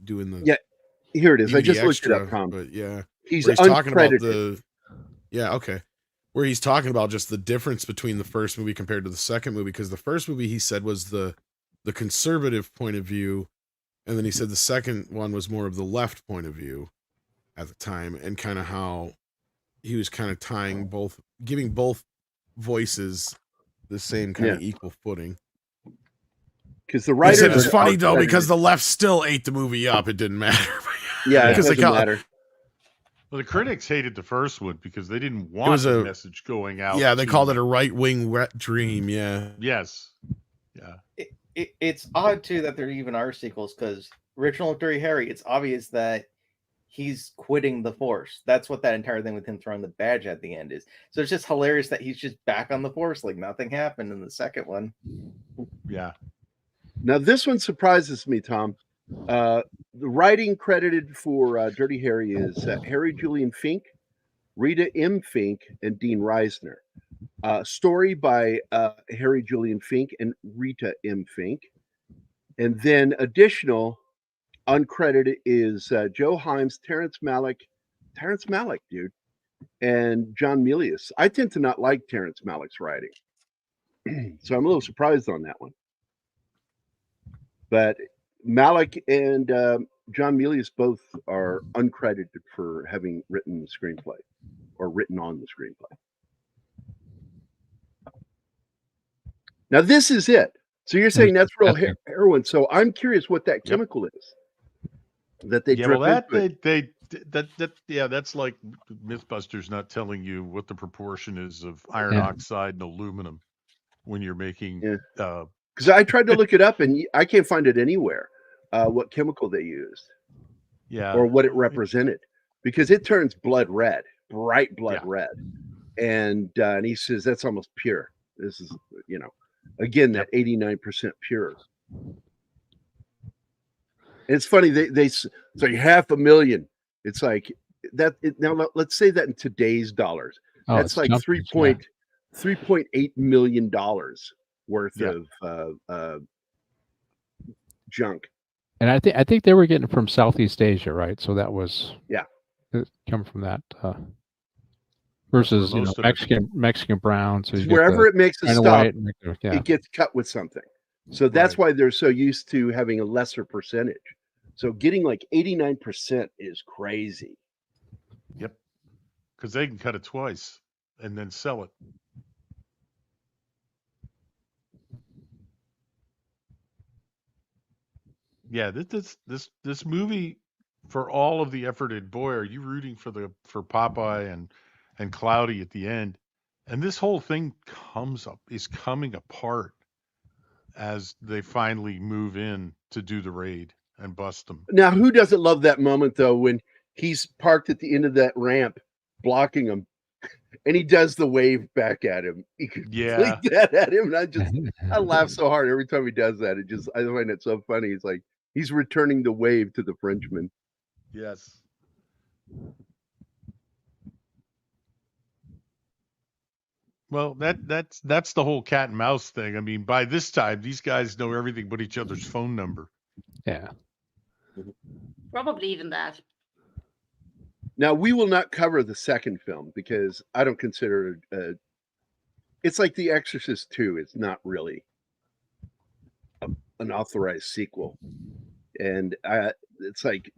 doing the. Yeah. Here it is. DVD I just extra, looked it up, Tom. But yeah. He's talking about uncredited. Yeah, okay. Where he's talking about just the difference between the first movie compared to the second movie, because the first movie he said was the conservative point of view, and then he said the second one was more of the left point of view at the time, and kind of how he was kind of tying both, giving both voices the same kind of equal footing. Because the writers, it's funny though, because the left still ate the movie up. It didn't matter. Yeah, it doesn't matter. Well, the critics hated the first one because they didn't want the message going out. Yeah, they called it a right-wing wet dream. Yeah. Yes. Yeah. It's odd too that there even are sequels, because original Dirty Harry, it's obvious that he's quitting the force. That's what that entire thing with him throwing the badge at the end is. So it's just hilarious that he's just back on the force, like nothing happened in the second one. Yeah. Now this one surprises me, Tom. The writing credited for Dirty Harry is Harry Julian Fink, Rita M. Fink, and Dean Reisner. Story by Harry Julian Fink and Rita M. Fink. And then additional uncredited is Joe Himes, Terrence Malick, dude, and John Milius. I tend to not like Terrence Malick's writing, so I'm a little surprised on that one. But Malick and John Milius both are uncredited for having written the screenplay or written on the screenplay. Now this is it. So you're saying that's real heroin. So I'm curious what that chemical is that they drip into it. That's like Mythbusters not telling you what the proportion is of iron oxide and aluminum when you're making. Because I tried to look it up and I can't find it anywhere. What chemical they used, or what it represented, because it turns blood red, bright blood red, and he says that's almost pure. This is, again, that 89% pure. And it's funny it's like 500,000. It's like that. Now let's say that in today's dollars, that's like $3.8 million worth of junk. And I think they were getting it from Southeast Asia, right? So that was come from that versus Mexican brown. So wherever it makes a stop, it gets cut with something. So that's why they're so used to having a lesser percentage. So getting like 89% is crazy. Yep, because they can cut it twice and then sell it. Yeah, this movie, for all of the effort, and boy, are you rooting for Popeye and Cloudy at the end, and this whole thing is coming apart as they finally move in to do the raid and bust them. Now, who doesn't love that moment though when he's parked at the end of that ramp, blocking him, and he does the wave back at him? He could flick that at him, and I laugh so hard every time he does that. I find it so funny. It's like he's returning the wave to the Frenchman. Yes. Well, that's the whole cat and mouse thing. I mean, by this time, these guys know everything but each other's phone number. Yeah. Probably even that. Now, we will not cover the second film because I don't consider it. It's like The Exorcist 2. It's not really an authorized sequel. And it's like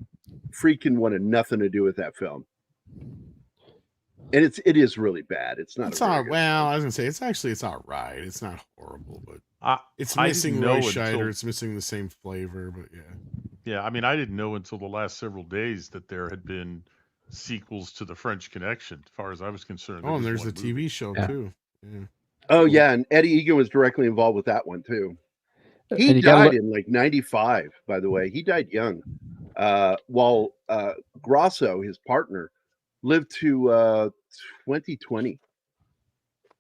Friedkin wanted nothing to do with that film. And it is really bad. It's not. It's all well. I was gonna say it's all right. It's not horrible, but it's missing Roy Scheider. It's missing the same flavor, but yeah. I mean, I didn't know until the last several days that there had been sequels to The French Connection, as far as I was concerned. Oh, and there's a TV show too. Yeah. Oh yeah, and Eddie Egan was directly involved with that one too. He died in like 95, by the way. He died young. While Grosso, his partner, lived to 2020.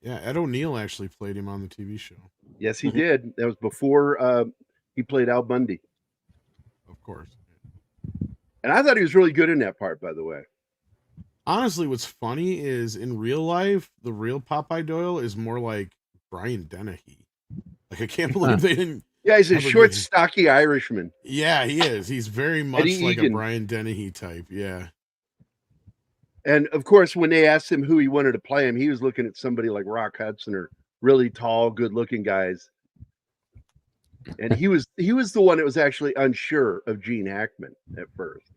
Yeah, Ed O'Neill actually played him on the TV show. Yes, he did. That was before he played Al Bundy. Of course. And I thought he was really good in that part, by the way. Honestly, what's funny is in real life, the real Popeye Doyle is more like Brian Dennehy. Like, I can't believe they didn't. Yeah, he's a short, stocky Irishman. Yeah, he is. He's very much Eddie like Egan. A Brian Dennehy type. Yeah. And of course, when they asked him who he wanted to play him, he was looking at somebody like Rock Hudson or really tall, good-looking guys. And he was the one that was actually unsure of Gene Hackman at first.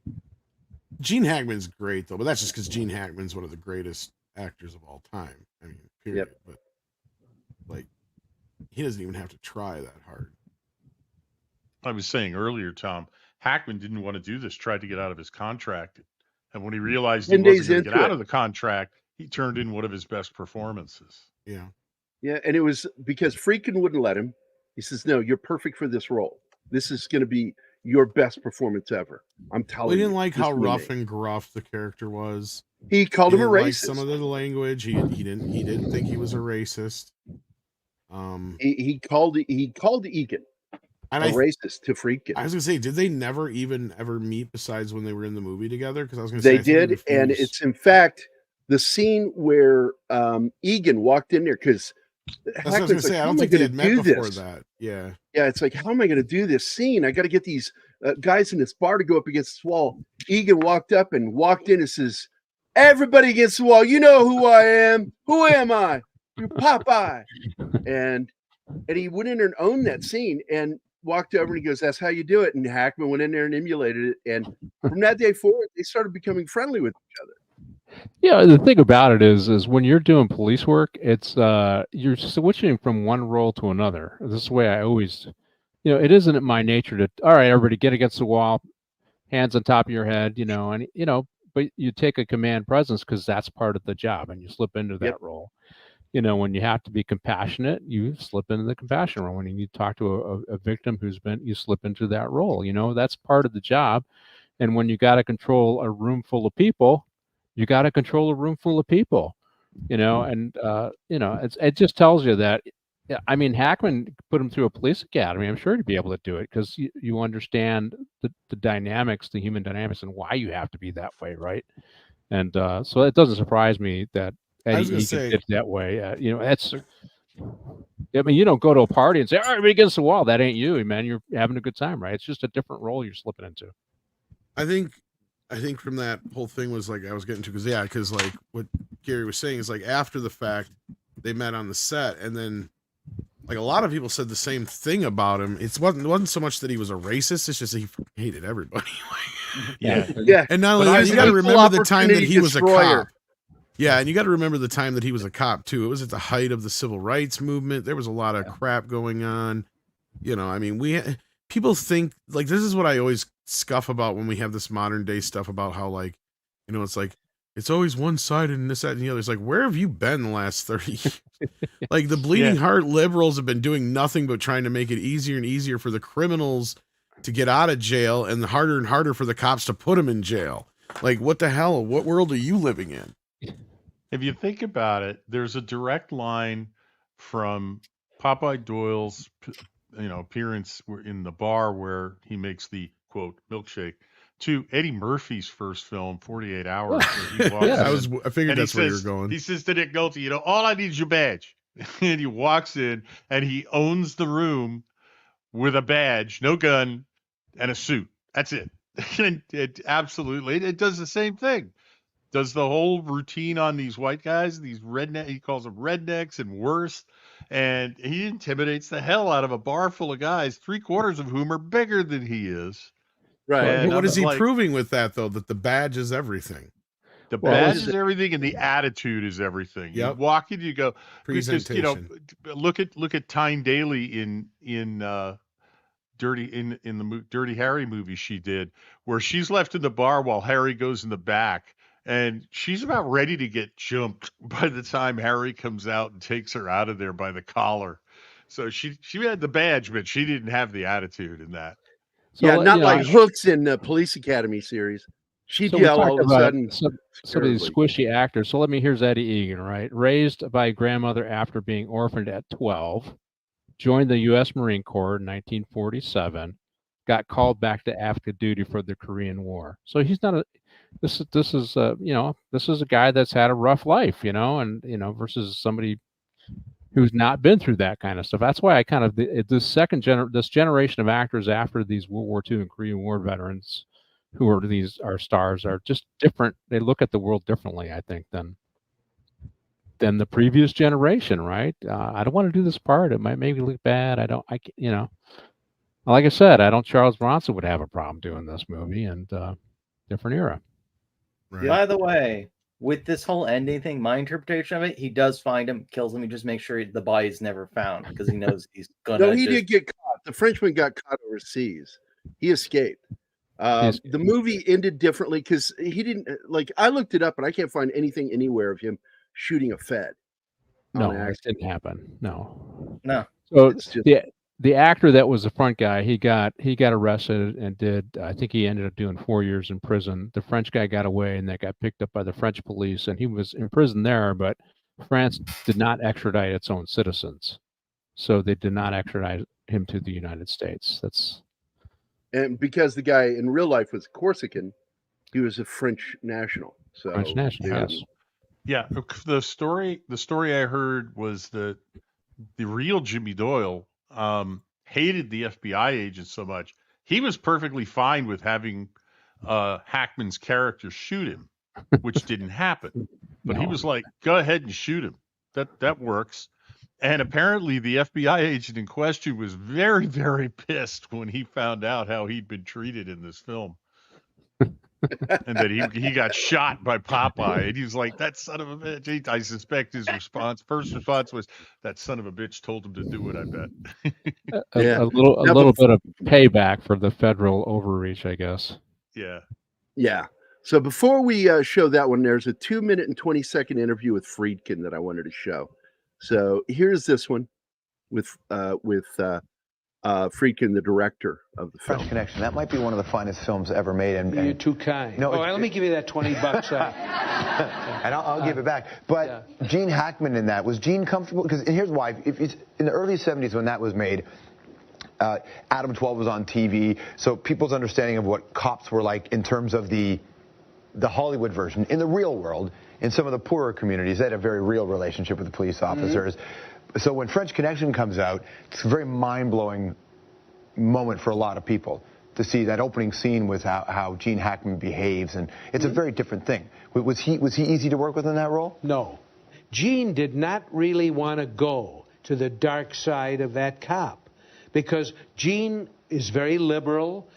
Gene Hackman's great though, but that's just because Gene Hackman's one of the greatest actors of all time. I mean, period. Yep. But like, he doesn't even have to try that hard. I was saying earlier, Tom, Hackman didn't want to do this, tried to get out of his contract. And when he realized he wasn't going to get out of the contract, he turned in one of his best performances. Yeah. Yeah, and it was because Friedkin wouldn't let him. He says, no, you're perfect for this role. This is going to be your best performance ever. I'm telling you. He didn't like how rough and gruff the character was. He called him a racist. Like some of the language. He didn't think he was a racist. He called Egan. a racist to Friedkin. I was gonna say, did they never even ever meet besides when they were in the movie together? Because I was gonna say they did, and it's in fact the scene where Egan walked in there because that's what I was gonna say. I don't think they had met before that. Yeah, it's like, how am I going to do this scene? I got to get these guys in this bar to go up against this wall. Egan walked up and walked in and says, "Everybody against the wall. You know who I am. Who am I? You're Popeye." And he went in there and owned that scene and walked over and he goes, "That's how you do it." And Hackman went in there and emulated it. And from that day forward, they started becoming friendly with each other. Yeah, the thing about it is when you're doing police work, it's you're switching from one role to another. This is the way I always, it isn't my nature to, all right, everybody get against the wall, hands on top of your head, and but you take a command presence because that's part of the job, and you slip into that role. When you have to be compassionate, you slip into the compassion role. When you need to talk to a victim you slip into that role. That's part of the job. And when you got to control a room full of people, you got to control a room full of people, and it just tells you that. I mean, Hackman put him through a police academy. I'm sure he'd be able to do it because you understand the dynamics, the human dynamics, and why you have to be that way, right? And so it doesn't surprise me that Eddie did that way. That's. I mean, you don't go to a party and say, "All right, everybody against the wall." That ain't you, man. You're having a good time, right? It's just a different role you're slipping into. I think from that whole thing was like I was getting to because like what Gary was saying is like after the fact they met on the set and then like a lot of people said the same thing about him. It wasn't so much that he was a racist; it's just that he hated everybody. Yeah. And not only that, you got to remember the time that he was a cop. Yeah, and you got to remember the time that he was a cop too. It was at the height of the civil rights movement. There was a lot of crap going on. I mean, people think like this is what I always scuff about when we have this modern day stuff about how like, it's like it's always one sided and this, that, and the other. It's like, where have you been the last 30 years? Like the bleeding heart liberals have been doing nothing but trying to make it easier and easier for the criminals to get out of jail and harder and harder for the cops to put them in jail. Like, what the hell? What world are you living in? If you think about it, there's a direct line from Popeye Doyle's appearance in the bar where he makes the quote milkshake to Eddie Murphy's first film, 48 Hours. Where he walks I figured that's where you're going. He says to Nick Nolte, all I need is your badge. And he walks in and he owns the room with a badge, no gun, and a suit. That's it. And it does the same thing. Does the whole routine on these white guys, these redneck, he calls them rednecks and worse. And he intimidates the hell out of a bar full of guys, 3/4 of whom are bigger than he is. Right. And what is he proving with that, though? That the badge is everything. The badge is everything, and the attitude is everything. Yep. You walk in, you go. Presentation. Because, look at Tyne Daly in the Dirty Harry movie she did, where she's left in the bar while Harry goes in the back. And she's about ready to get jumped by the time Harry comes out and takes her out of there by the collar. So she had the badge, but she didn't have the attitude in that. So, not like Hooks in the Police Academy series. She'd yell all of a sudden. Some of these squishy actors. So here's Eddie Egan, right? Raised by a grandmother after being orphaned at 12, joined the U.S. Marine Corps in 1947, got called back to active duty for the Korean War. So he's not this is a guy that's had a rough life, and versus somebody who's not been through that kind of stuff. That's why I kind of this generation of actors after these World War II and Korean War veterans who are our stars are just different. They look at the world differently, I think, than the previous generation, right? I don't want to do this part. It might make me look bad. Like I said, Charles Bronson would have a problem doing this movie, and different era. Right. By the way, with this whole ending thing, my interpretation of it, he does find him, kills him. He just makes sure the body is never found because he knows he's gonna. No, he did get caught. The Frenchman got caught overseas. He escaped. The movie ended differently because he didn't. Like, I looked it up, and I can't find anything anywhere of him shooting a Fed. No, it didn't happen. No. So the actor that was the front guy, he got arrested and I think he ended up doing 4 years in prison. The French guy got away and that got picked up by the French police, and he was in prison there, but France did not extradite its own citizens. so they did not extradite him to the United States. And because the guy in real life was Corsican, he was a French national. So French national, yes. Yeah, the story I heard was that the real Jimmy Doyle hated the FBI agent so much. He was perfectly fine with having Hackman's character shoot him, which didn't happen. But he was like, go ahead and shoot him. That works. And apparently the FBI agent in question was very, very pissed when he found out how he'd been treated in this film. And that he got shot by Popeye. And he was like, that son of a bitch. I suspect his first response was, that son of a bitch told him to do it, I bet. A little bit of payback for the federal overreach, I guess. Yeah. Yeah. So before we show that one, there's a 2-minute and 20-second interview with Friedkin that I wanted to show. So here's this one with Friedkin, the director of the film. French Connection. That might be one of the finest films ever made. And you're too kind. No, let me give you that $20. And I'll give it back. But Gene Hackman in that, was Gene comfortable? Because here's why. If it's in the early 70s when that was made, Adam 12 was on TV, so people's understanding of what cops were like in terms of the Hollywood version. In the real world, in some of the poorer communities, they had a very real relationship with the police officers. Mm-hmm. So when French Connection comes out, it's a very mind-blowing moment for a lot of people to see that opening scene with how Gene Hackman behaves, and it's a very different thing. Was he easy to work with in that role? No. Gene did not really want to go to the dark side of that cop, because Gene is very liberal.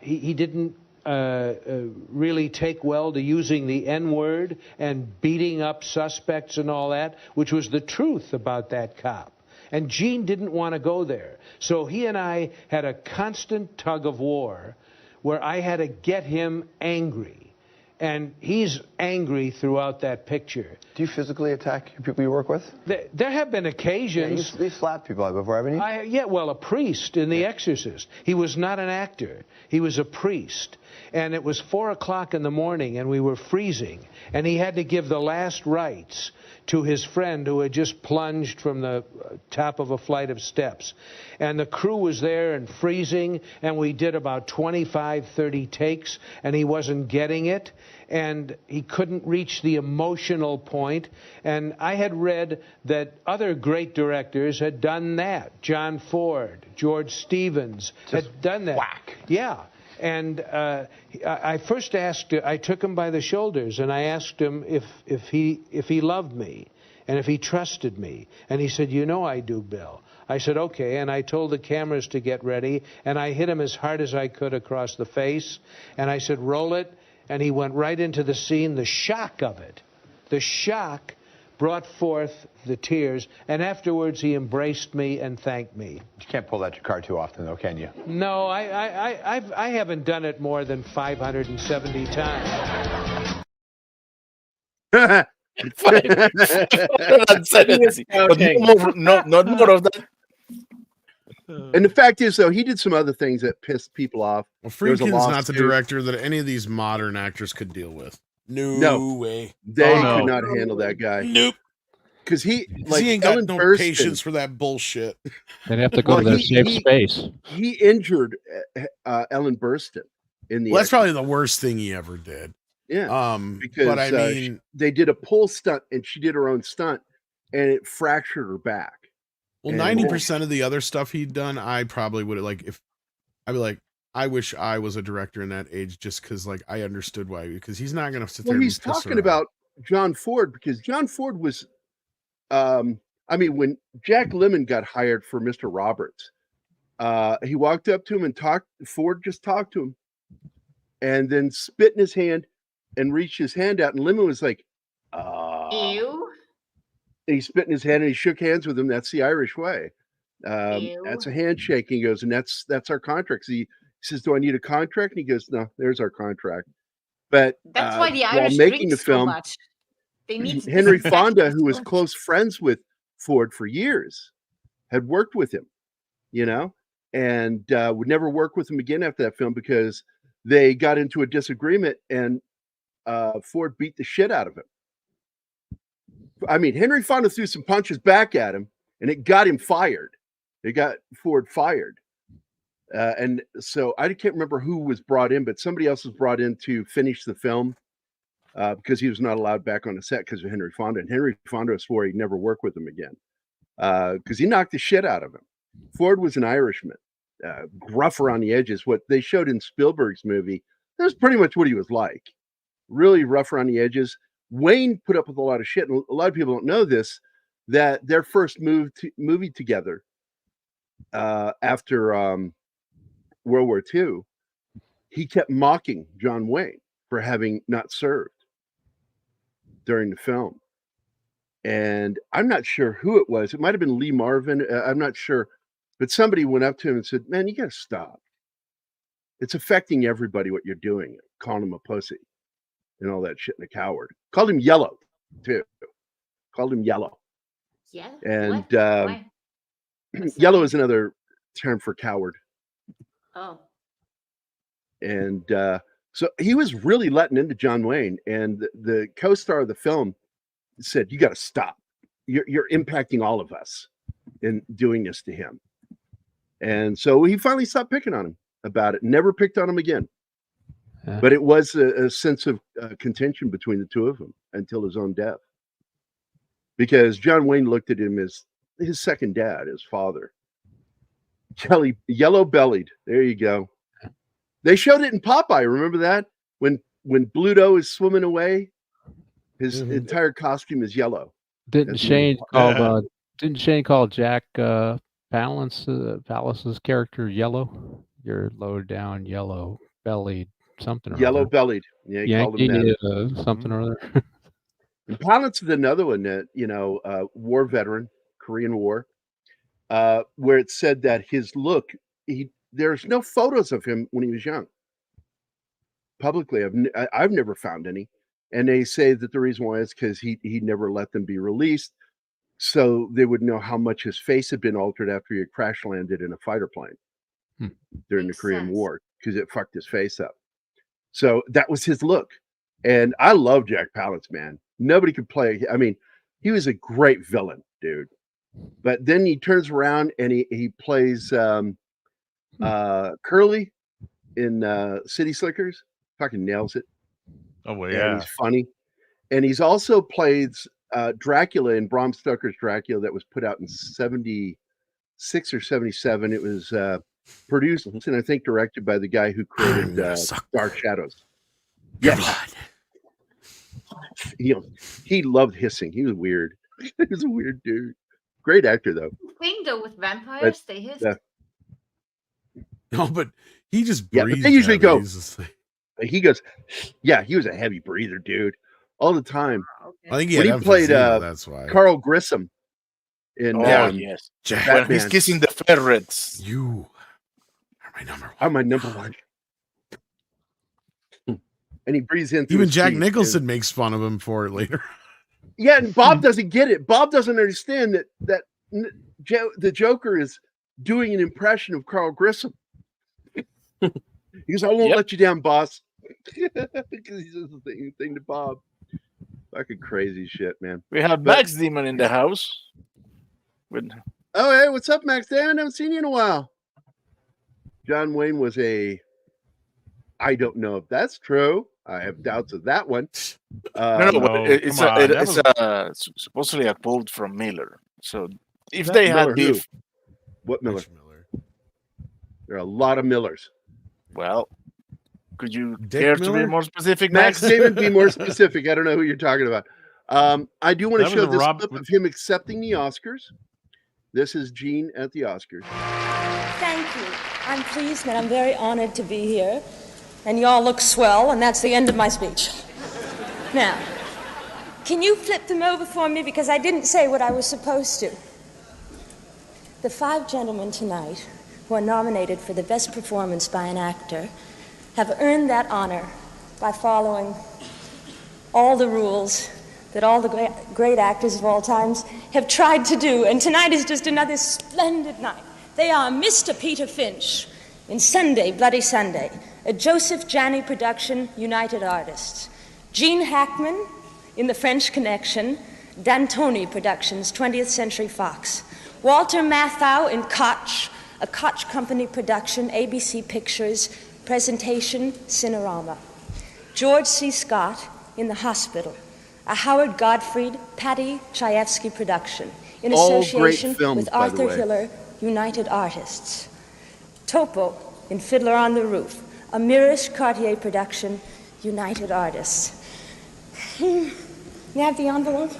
He didn't really take well to using the N-word and beating up suspects and all that, which was the truth about that cop. And Gene didn't want to go there. So he and I had a constant tug of war where I had to get him angry. And he's angry throughout that picture. Do you physically attack people you work with? There have been occasions. Yeah, you slapped people before, haven't you? Yeah, well, a priest in The Exorcist. He was not an actor. He was a priest. And it was 4 o'clock in the morning, and we were freezing. And he had to give the last rites to his friend who had just plunged from the top of a flight of steps. And the crew was there and freezing, and we did about 25, 30 takes, and he wasn't getting it. And he couldn't reach the emotional point. And I had read that other great directors had done that. John Ford, George Stevens had done that. Whack. Yeah. And I first I took him by the shoulders, and I asked him if he loved me and if he trusted me. And he said, "You know I do, Bill." I said, "Okay." And I told the cameras to get ready, and I hit him as hard as I could across the face. And I said, "Roll it." And he went right into the scene. The shock of it, the shock brought forth the tears, and afterwards he embraced me and thanked me. You can't pull that card too often, though, can you? No, I haven't done it more than 570 times. No more of that. And the fact is, though, he did some other things that pissed people off. Well, Friedkin's not the director that any of these modern actors could deal with. No way. They could not handle that guy. Nope. Because he ain't got no patience for that bullshit. They'd have to go to their safe space. He injured Ellen Burstyn in the. Well, that's probably the worst thing he ever did. Yeah. Because but I mean, they did a pull stunt, and she did her own stunt, and it fractured her back. Well, 90% of the other stuff he'd done, I probably would have I'd be like, I wish I was a director in that age, just because I understood why. Because he's not going to sit there. Well, he's talking about John Ford, because John Ford was, when Jack Lemmon got hired for Mr. Roberts, he walked up to him and Ford just talked to him, and then spit in his hand and reached his hand out, and Lemmon was like, "Ew." And he spit in his hand and he shook hands with him. That's the Irish way. That's a handshake. He goes, and that's our contract. He says, "Do I need a contract?" And he goes, "No, there's our contract." But that's why the Irish while making drink the film, so much. They need Henry Fonda, who was close friends with Ford for years, had worked with him, and would never work with him again after that film because they got into a disagreement and Ford beat the shit out of him. I mean, Henry Fonda threw some punches back at him, and it got him fired. It got Ford fired. And so I can't remember who was brought in, but somebody else was brought in to finish the film because he was not allowed back on the set because of Henry Fonda. And Henry Fonda swore he'd never work with him again because he knocked the shit out of him. Ford was an Irishman, gruff around the edges. What they showed in Spielberg's movie, that was pretty much what he was like. Really rough around the edges. Wayne put up with a lot of shit, and a lot of people don't know this, that their first movie together after World War II, he kept mocking John Wayne for having not served during the film. And I'm not sure who it was. It might have been Lee Marvin. I'm not sure. But somebody went up to him and said, man, you got to stop. It's affecting everybody what you're doing. Calling him a pussy and all that shit and a coward. Called him yellow, too. Called him yellow. Yeah. And Why? yellow is another term for coward. Oh. And so he was really letting into John Wayne. And the co-star of the film said, you got to stop. You're impacting all of us in doing this to him. And so he finally stopped picking on him about it. Never picked on him again. But it was a sense of contention between the two of them until his own death. Because John Wayne looked at him as his second dad, his father. Yellow-bellied. There you go. They showed it in Popeye. Remember that? When Bluto is swimming away, his entire costume is yellow. Didn't Shane call Jack Palance's character yellow? You're low down, yellow bellied, something. Yellow bellied. Yeah, he called him that. Something or other. And Palance is another one that war veteran, Korean War, where it said that his look. There's no photos of him when he was young. Publicly, I've never found any, and they say that the reason why is because he never let them be released, so they would know how much his face had been altered after he had crash landed in a fighter plane during the Korean War, because it fucked his face up. So that was his look, and I love Jack Palance, man. Nobody could play. I mean, he was a great villain, dude. But then he turns around and he plays Curly in City Slickers. Fucking nails it. Oh well, yeah. And he's funny, and he's also played Dracula in Bram Stoker's Dracula that was put out in 76 or 77. It was produced and I think directed by the guy who created Dark Shadows. Yes. He loved hissing. He was weird. He was a weird dude. Great actor though. Thing though with vampires, they hiss. No, but he just breathes. But they usually go. He goes, yeah, he was a heavy breather, dude, all the time. I think when he played that's why. Carl Grissom in yes, when he's kissing the ferrets. You are my number one. I'm my number one. And he breathes in. Even Jack Nicholson makes fun of him for it later. Yeah, and Bob doesn't get it. Bob doesn't understand that the Joker is doing an impression of Carl Grissom. He goes, I won't let you down, boss. Because he says the thing to Bob. Fucking crazy shit, man. We have Max Demon in the house. Oh, hey, what's up, Max? Dan, I haven't seen you in a while. John Wayne was I don't know if that's true. I have doubts of that one. It's supposedly a quote from Miller. So if they had beef. What Miller? There are a lot of Millers. Well, could you care to be more specific, Max Damon, be more specific. I don't know who you're talking about. I do want to show this clip of him accepting the Oscars. This is Gene at the Oscars. Thank you. I'm pleased and I'm very honored to be here. And you all look swell, and that's the end of my speech. Now, can you flip them over for me? Because I didn't say what I was supposed to. The 5 gentlemen tonight who are nominated for the best performance by an actor have earned that honor by following all the rules that all the great actors of all times have tried to do. And tonight is just another splendid night. They are Mr. Peter Finch in Sunday, Bloody Sunday, a Joseph Janney production, United Artists. Gene Hackman in The French Connection, D'Antoni Productions, 20th Century Fox. Walter Matthau in Koch, a Koch Company production, ABC Pictures, presentation, Cinerama. George C. Scott in The Hospital, a Howard Gottfried, Patty Chayefsky production, in association with Arthur Hiller, United Artists. Topo in Fiddler on the Roof, a Mirish Cartier production, United Artists. You have the envelope?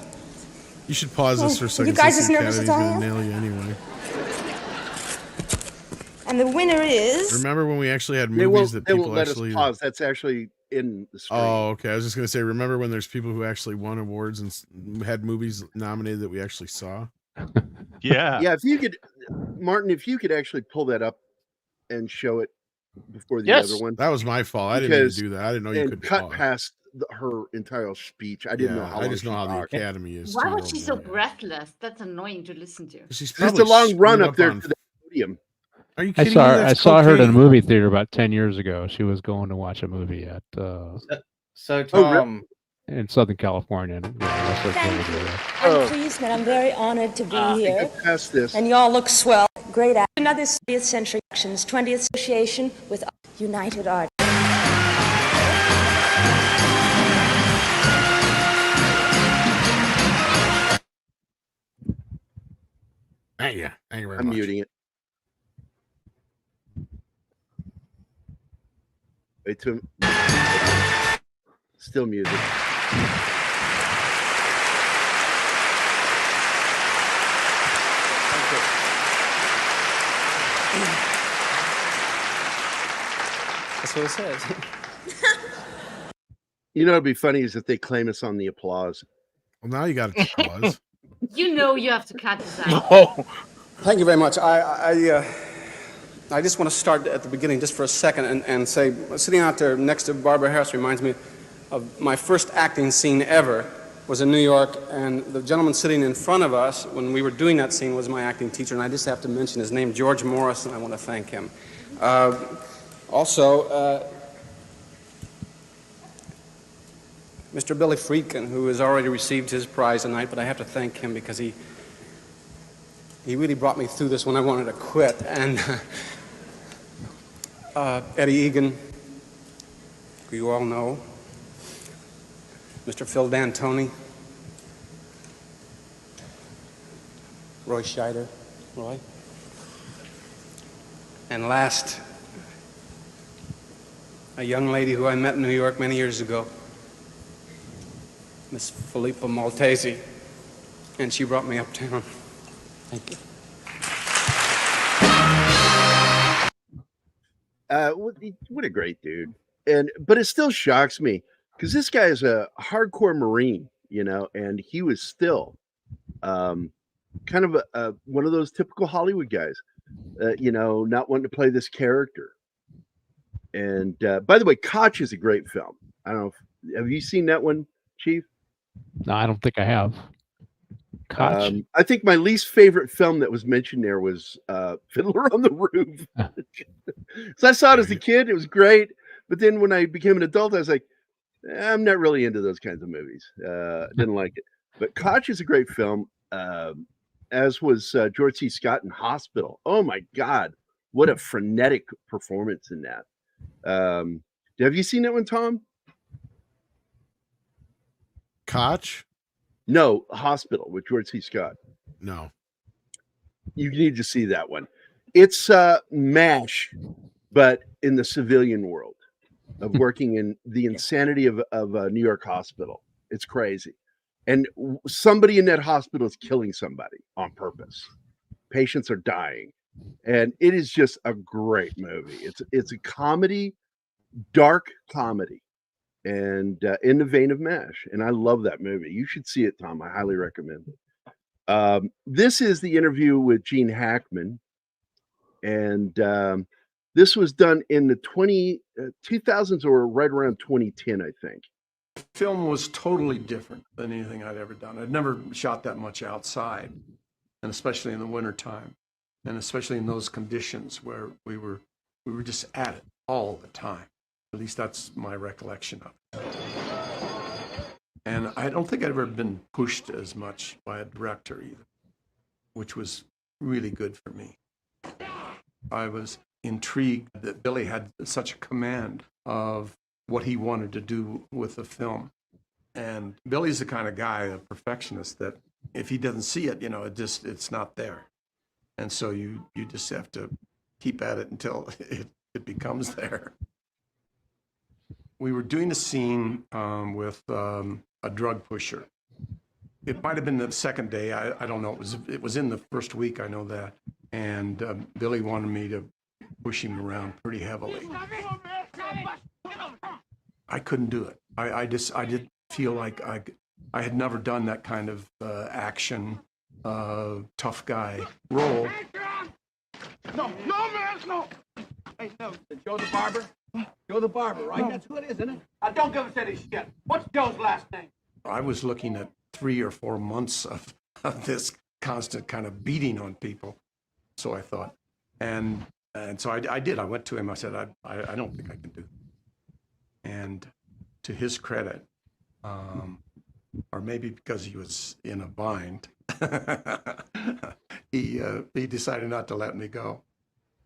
You should pause this for a second. You guys as since nervous as Academy's I am? gonna nail you anyway. And the winner is... Remember when we actually had movies that people let actually... us pause. That's actually in the screen. Oh, okay. I was just going to say, remember when there's people who actually won awards and had movies nominated that we actually saw? Yeah. Yeah, if you could, Martin, if you could actually pull that up and show it before the other one. That was my fault. I didn't mean to do that. I didn't know you could cut past her entire speech. I didn't know how long I just know how the Academy is. Why was she so breathless? That's annoying to listen to. It's a long run up there to the podium. Are you I kidding me? I saw her in a movie theater about 10 years ago. She was going to watch a movie at So Tom, in Southern California. I'm pleased and I'm very honored to be here. Pass this. And y'all look swell. Great act. Another 20th Century Actions, 20th Association with United Artists. Thank you. Thank you very I'm much. muting it. Wait till still muted. That's what it says. You know, it'd be funny is if they claim us on the applause. Well, now you got to pause. You know you have to cut this out. Oh. Thank you very much. I just want to start at the beginning just for a second and say, sitting out there next to Barbara Harris reminds me of my first acting scene ever was in New York, and the gentleman sitting in front of us when we were doing that scene was my acting teacher, and I just have to mention his name, George Morris, and I want to thank him. Also, Mr. Billy Friedkin, who has already received his prize tonight, but I have to thank him because he really brought me through this when I wanted to quit. And Eddie Egan, who you all know, Mr. Phil D'Antoni, Roy Scheider, Roy, and last, a young lady who I met in New York many years ago, Miss Filippa Maltese, and she brought me uptown. Thank you. What a great dude. But it still shocks me because this guy is a hardcore Marine, you know, and he was still kind of one of those typical Hollywood guys, you know, not wanting to play this character. And by the way, Koch is a great film. I don't know. Have you seen that one, Chief? No, I don't think I have. Koch. I think my least favorite film that was mentioned there was Fiddler on the Roof. So I saw it as a kid. It was great. But then when I became an adult, I was like, I'm not really into those kinds of movies. Didn't like it. But Koch is a great film, as was George C. Scott in Hospital. Oh, my God. What a frenetic performance in that. Have you seen that one, Tom? Koch? No, Hospital with George C. Scott. No. You need to see that one. It's MASH, but in the civilian world of working in the insanity of a New York hospital. It's crazy. And somebody in that hospital is killing somebody on purpose. Patients are dying. And it is just a great movie. It's a comedy, dark comedy. And in the vein of MASH. And I love that movie. You should see it, Tom. I highly recommend it. This is the interview with Gene Hackman. And this was done in the 2000s or right around 2010, I think. Film was totally different than anything I'd ever done. I'd never shot that much outside, and especially in the wintertime, and especially in those conditions where we were just at it all the time. At least that's my recollection of it. And I don't think I'd ever been pushed as much by a director either, which was really good for me. I was intrigued that Billy had such a command of what he wanted to do with the film. And Billy's the kind of guy, a perfectionist, that if he doesn't see it, it's not there. And so you just have to keep at it until it becomes there. We were doing a scene with a drug pusher. It might have been the second day. I don't know. It was in the first week. I know that. And Billy wanted me to push him around pretty heavily. I couldn't do it. I did feel like I had never done that kind of action, tough guy role. No, man, no. Hey, no, Joe the barber? Joe the barber, right? That's who it is, isn't it? Don't give us any shit. What's Joe's last name? I was looking at 3 or 4 months of this constant kind of beating on people. So I thought, and so I did. I went to him. I said, I don't think I can do it. And to his credit, or maybe because he was in a bind, he decided not to let me go.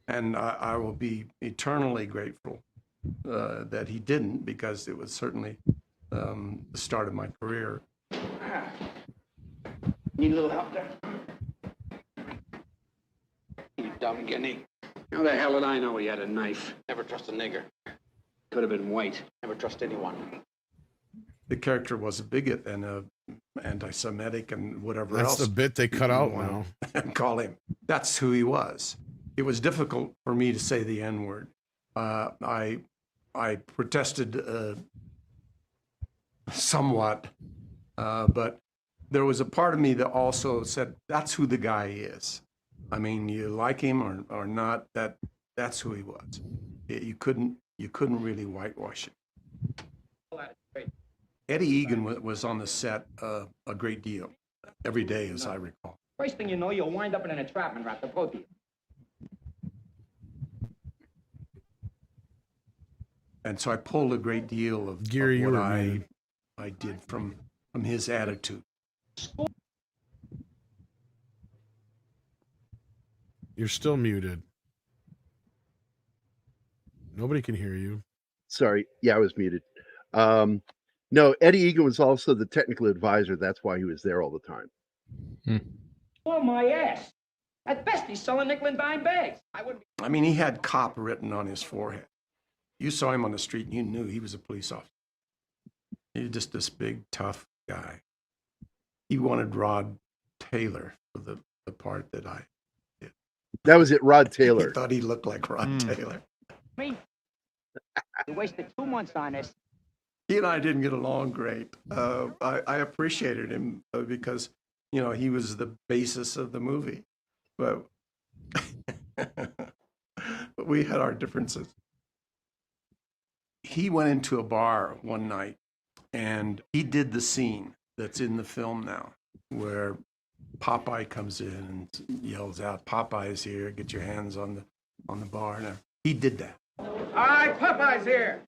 And I will be eternally grateful that he didn't, because it was certainly the start of my career. Need a little help there? You dumb guinea. How the hell did I know he had a knife? Never trust a nigger. Could have been white. Never trust anyone. The character was a bigot and anti-Semitic and whatever That's else. the bit they cut out now. Call him. That's who he was. It was difficult for me to say the N-word. I protested somewhat, but there was a part of me that also said, that's who the guy is. I mean, you like him or not, that's who he was. You couldn't really whitewash it. Eddie Egan was on the set a great deal, every day, as I recall. First thing you know, you'll wind up in an entrapment trap, the both of you. And so I pulled a great deal of Gary, what you were I muted. did from his attitude. You're still muted. Nobody can hear you. Sorry. Yeah, I was muted. No, Eddie Egan was also the technical advisor. That's why he was there all the time. Oh, my ass. At best, he's selling nickel and dime bags. I mean, he had cop written on his forehead. You saw him on the street and you knew he was a police officer. He was just this big, tough guy. He wanted Rod Taylor for the part that I did. That was it, Rod Taylor. He thought he looked like Rod Taylor. Me? You wasted 2 months on this. He and I didn't get along great. I appreciated him because, he was the basis of the movie. But we had our differences. He went into a bar one night and he did the scene that's in the film now, where Popeye comes in and yells out, "Popeye's here, get your hands on the bar." Now, he did that. All right, Popeye's here.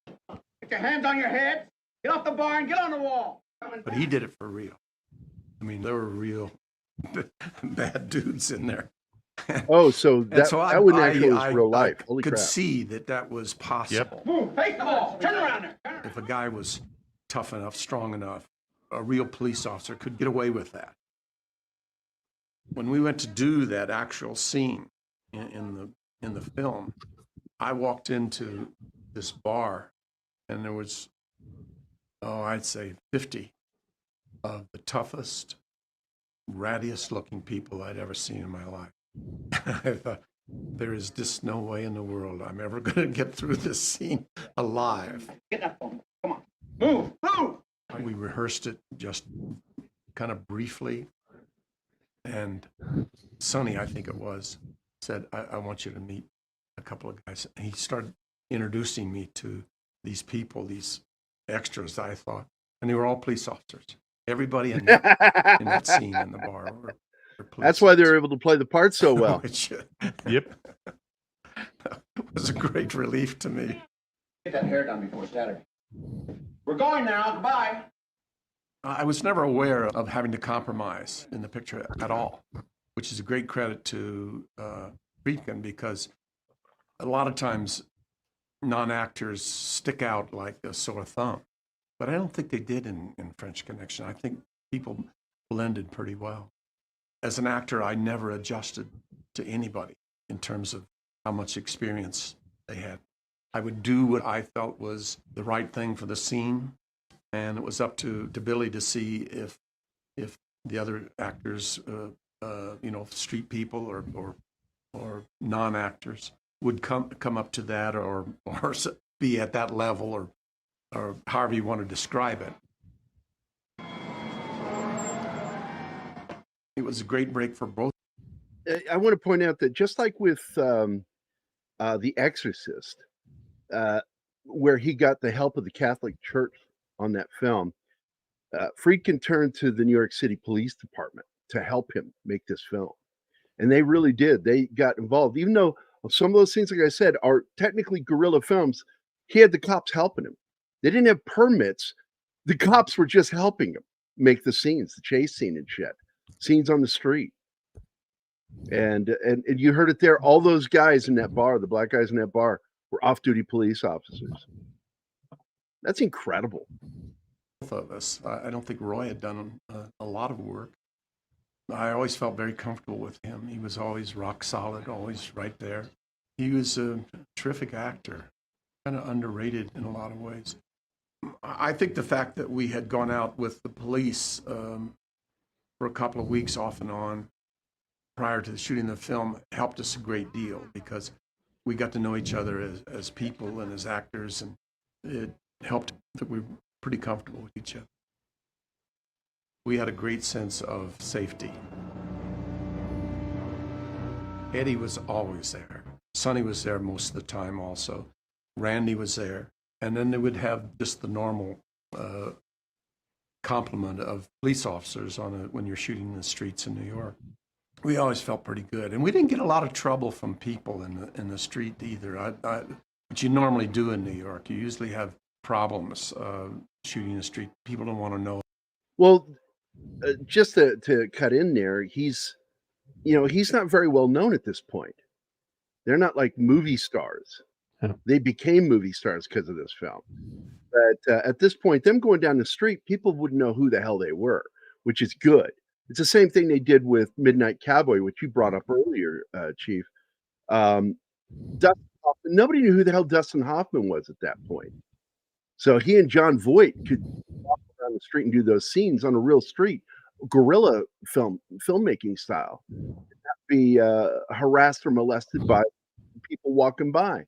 Get your hands on your head. Get off the bar and get on the wall. But he did it for real. I mean, there were real bad dudes in there. Oh, so that wouldn't actually was real life. I Holy could crap. see that was possible. Move, face the wall. Turn around there. If a guy was tough enough, strong enough, a real police officer could get away with that. When we went to do that actual scene in the film, I walked into this bar and there was, I'd say 50 of the toughest, rattiest looking people I'd ever seen in my life. I thought, there is just no way in the world I'm ever going to get through this scene alive. Get that phone. Come on. Move. Move. We rehearsed it just kind of briefly. And Sonny, I think it was, said, I want you to meet a couple of guys. And he started introducing me to these people, these extras, I thought. And they were all police officers. Everybody in that scene in the bar were police. That's why they were able to play the part so well. Yep. It was a great relief to me. Get that hair done before Saturday. We're going now. Goodbye. I was never aware of having to compromise in the picture at all. which is a great credit to Friedkin, because a lot of times non-actors stick out like a sore thumb. But I don't think they did in French Connection. I think people blended pretty well. As an actor, I never adjusted to anybody in terms of how much experience they had. I would do what I felt was the right thing for the scene, and it was up to Billy to see if the other actors, street people or non-actors, would come up to that or be at that level or however you want to describe it. It was a great break for both. I want to point out that just like with The Exorcist, where he got the help of the Catholic Church on that film, Friedkin turned to the New York City Police Department to help him make this film. And they really did. They got involved. Even though some of those things, like I said, are technically guerrilla films, he had the cops helping him. They didn't have permits. The cops were just helping him make the scenes, the chase scene and shit, scenes on the street. And you heard it there. All those guys in that bar, the black guys in that bar, were off-duty police officers. That's incredible. Both of us. I don't think Roy had done a lot of work. I always felt very comfortable with him. He was always rock solid, always right there. He was a terrific actor, kind of underrated in a lot of ways. I think the fact that we had gone out with the police for a couple of weeks off and on prior to shooting the film helped us a great deal, because we got to know each other as people and as actors, and it helped that we were pretty comfortable with each other. We had a great sense of safety. Eddie was always there. Sonny was there most of the time also. Randy was there. And then they would have just the normal complement of police officers when you're shooting in the streets in New York. We always felt pretty good. And we didn't get a lot of trouble from people in the street either. What you normally do in New York, you usually have problems shooting in the street. People don't want to know. Well, just to cut in there, he's not very well known at this point. They're not like movie stars. Yeah. They became movie stars because of this film. But at this point, them going down the street, people wouldn't know who the hell they were, which is good. It's the same thing they did with Midnight Cowboy, which you brought up earlier, Chief. Dustin Hoffman, nobody knew who the hell Dustin Hoffman was at that point. So he and John Voight could walk around the street and do those scenes on a real street, guerrilla filmmaking style, and not be harassed or molested by people walking by.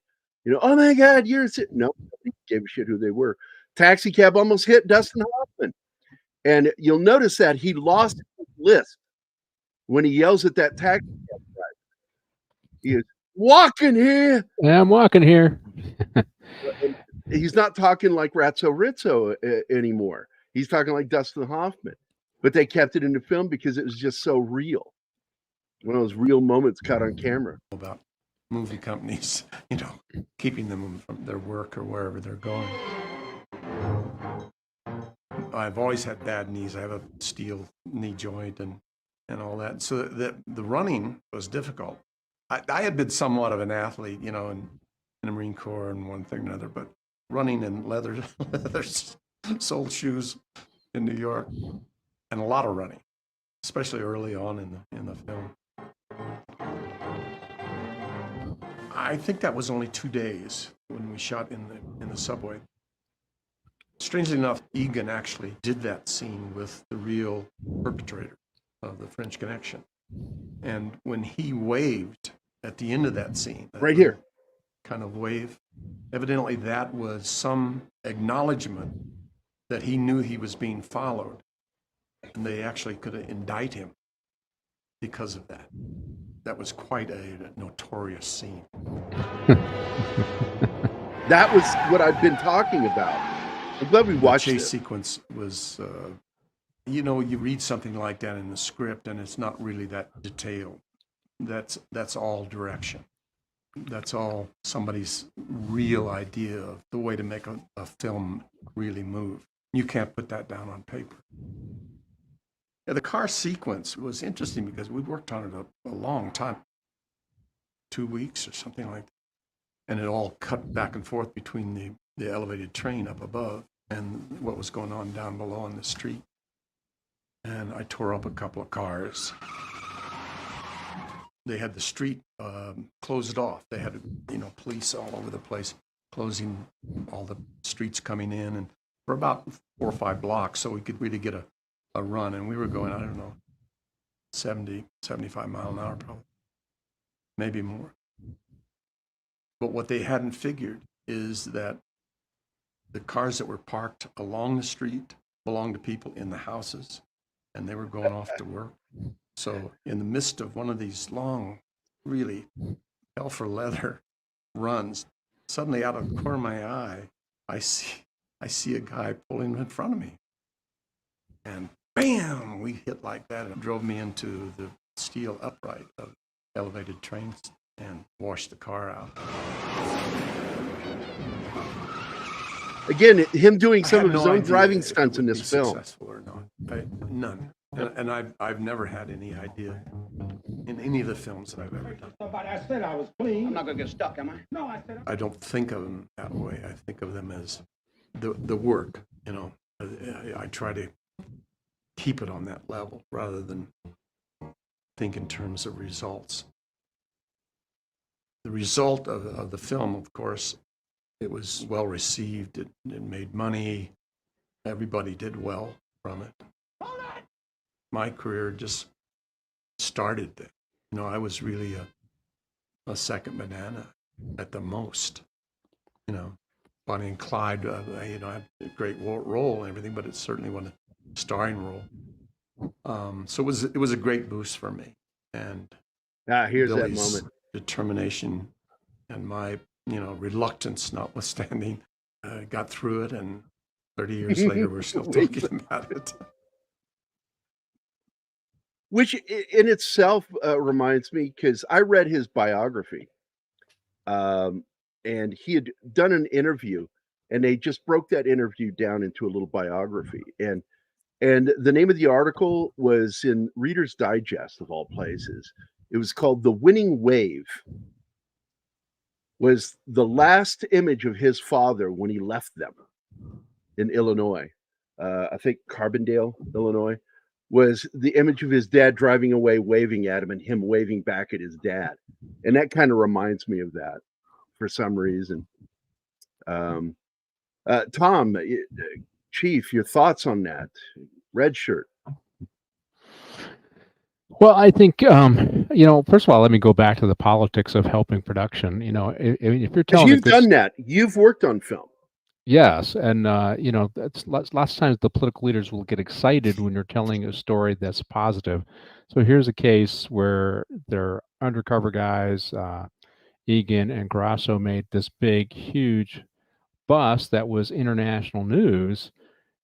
Oh my God, you're sitting. No, nobody gave a shit who they were. Taxi cab almost hit Dustin Hoffman. And you'll notice that he lost his list when he yells at that taxi cab driver. He is walking here. Yeah, I'm walking here. He's not talking like Ratso Rizzo anymore. He's talking like Dustin Hoffman. But they kept it in the film because it was just so real. One of those real moments caught on camera. About movie companies, keeping them from their work or wherever they're going. I've always had bad knees. I have a steel knee joint and all that. So the running was difficult. I had been somewhat of an athlete, in the Marine Corps and one thing or another, but running in leather soled shoes in New York, and a lot of running, especially early on in the film. I think that was only 2 days when we shot in the subway. Strangely enough, Egan actually did that scene with the real perpetrator of the French Connection. And when he waved at the end of that scene, right here, kind of wave, evidently that was some acknowledgement that he knew he was being followed. And they actually could indict him because of that. That was quite a notorious scene. That was what I've been talking about. I'm glad we watched the chase it. sequence was, you read something like that in the script and it's not really that detailed. That's all direction. That's all somebody's real idea of the way to make a film really move. You can't put that down on paper. Yeah, the car sequence was interesting because we worked on it a long time, 2 weeks or something like that. And it all cut back and forth between the elevated train up above and what was going on down below on the street. And I tore up a couple of cars. They had the street closed off. They had, police all over the place, closing all the streets coming in, and for about 4 or 5 blocks, so we could really get a run. And we were going, I don't know, 70, 75 mile an hour probably, maybe more. But what they hadn't figured is that the cars that were parked along the street belonged to people in the houses, and they were going off to work. So in the midst of one of these long, really hell for leather runs, suddenly out of the corner of my eye, I see a guy pulling in front of me. And bam, we hit like that, and it drove me into the steel upright of elevated trains and washed the car out. Again, him doing some of his own driving stunts in this film. Successful or not? None. And I've never had any idea in any of the films that I've ever done. I said I was clean. I'm not gonna get stuck, am I? No, I said. I don't think of them that way. I think of them as the work. I try to keep it on that level rather than think in terms of results. The result of the film, of course, it was well received. It made money. Everybody did well from it. My career just started then. I was really a second banana at the most. Bonnie and Clyde, I had a great role and everything, but it certainly wasn't a starring role. So it was a great boost for me. And here's Billy's that moment. Determination and my reluctance notwithstanding, got through it, and 30 years later we're still talking about it. Which in itself reminds me, because I read his biography, and he had done an interview, and they just broke that interview down into a little biography. And the name of the article was in Reader's Digest, of all places. It was called "The Winning Wave." Was the last image of his father when he left them in Illinois, I think Carbondale, Illinois, was the image of his dad driving away, waving at him, and him waving back at his dad. And that kind of reminds me of that for some reason. Tom, Chief, your thoughts on that? Red shirt. Well, I think, first of all, let me go back to the politics of helping production. If you're telling you've done that, you've worked on film. Yes, and that's lots of times the political leaders will get excited when you're telling a story that's positive. So here's a case where their undercover guys, Egan and Grasso, made this big, huge bust that was international news,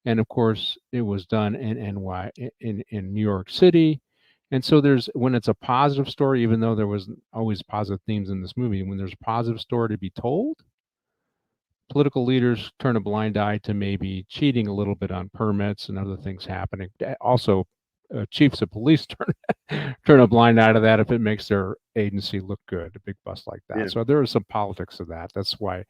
and of course it was done in New York City. And so when it's a positive story, even though there was always positive themes in this movie, when there's a positive story to be told, political leaders turn a blind eye to maybe cheating a little bit on permits and other things happening. Also, chiefs of police turn a blind eye to that if it makes their agency look good, a big bust like that. Yeah. So there is some politics to that. That's why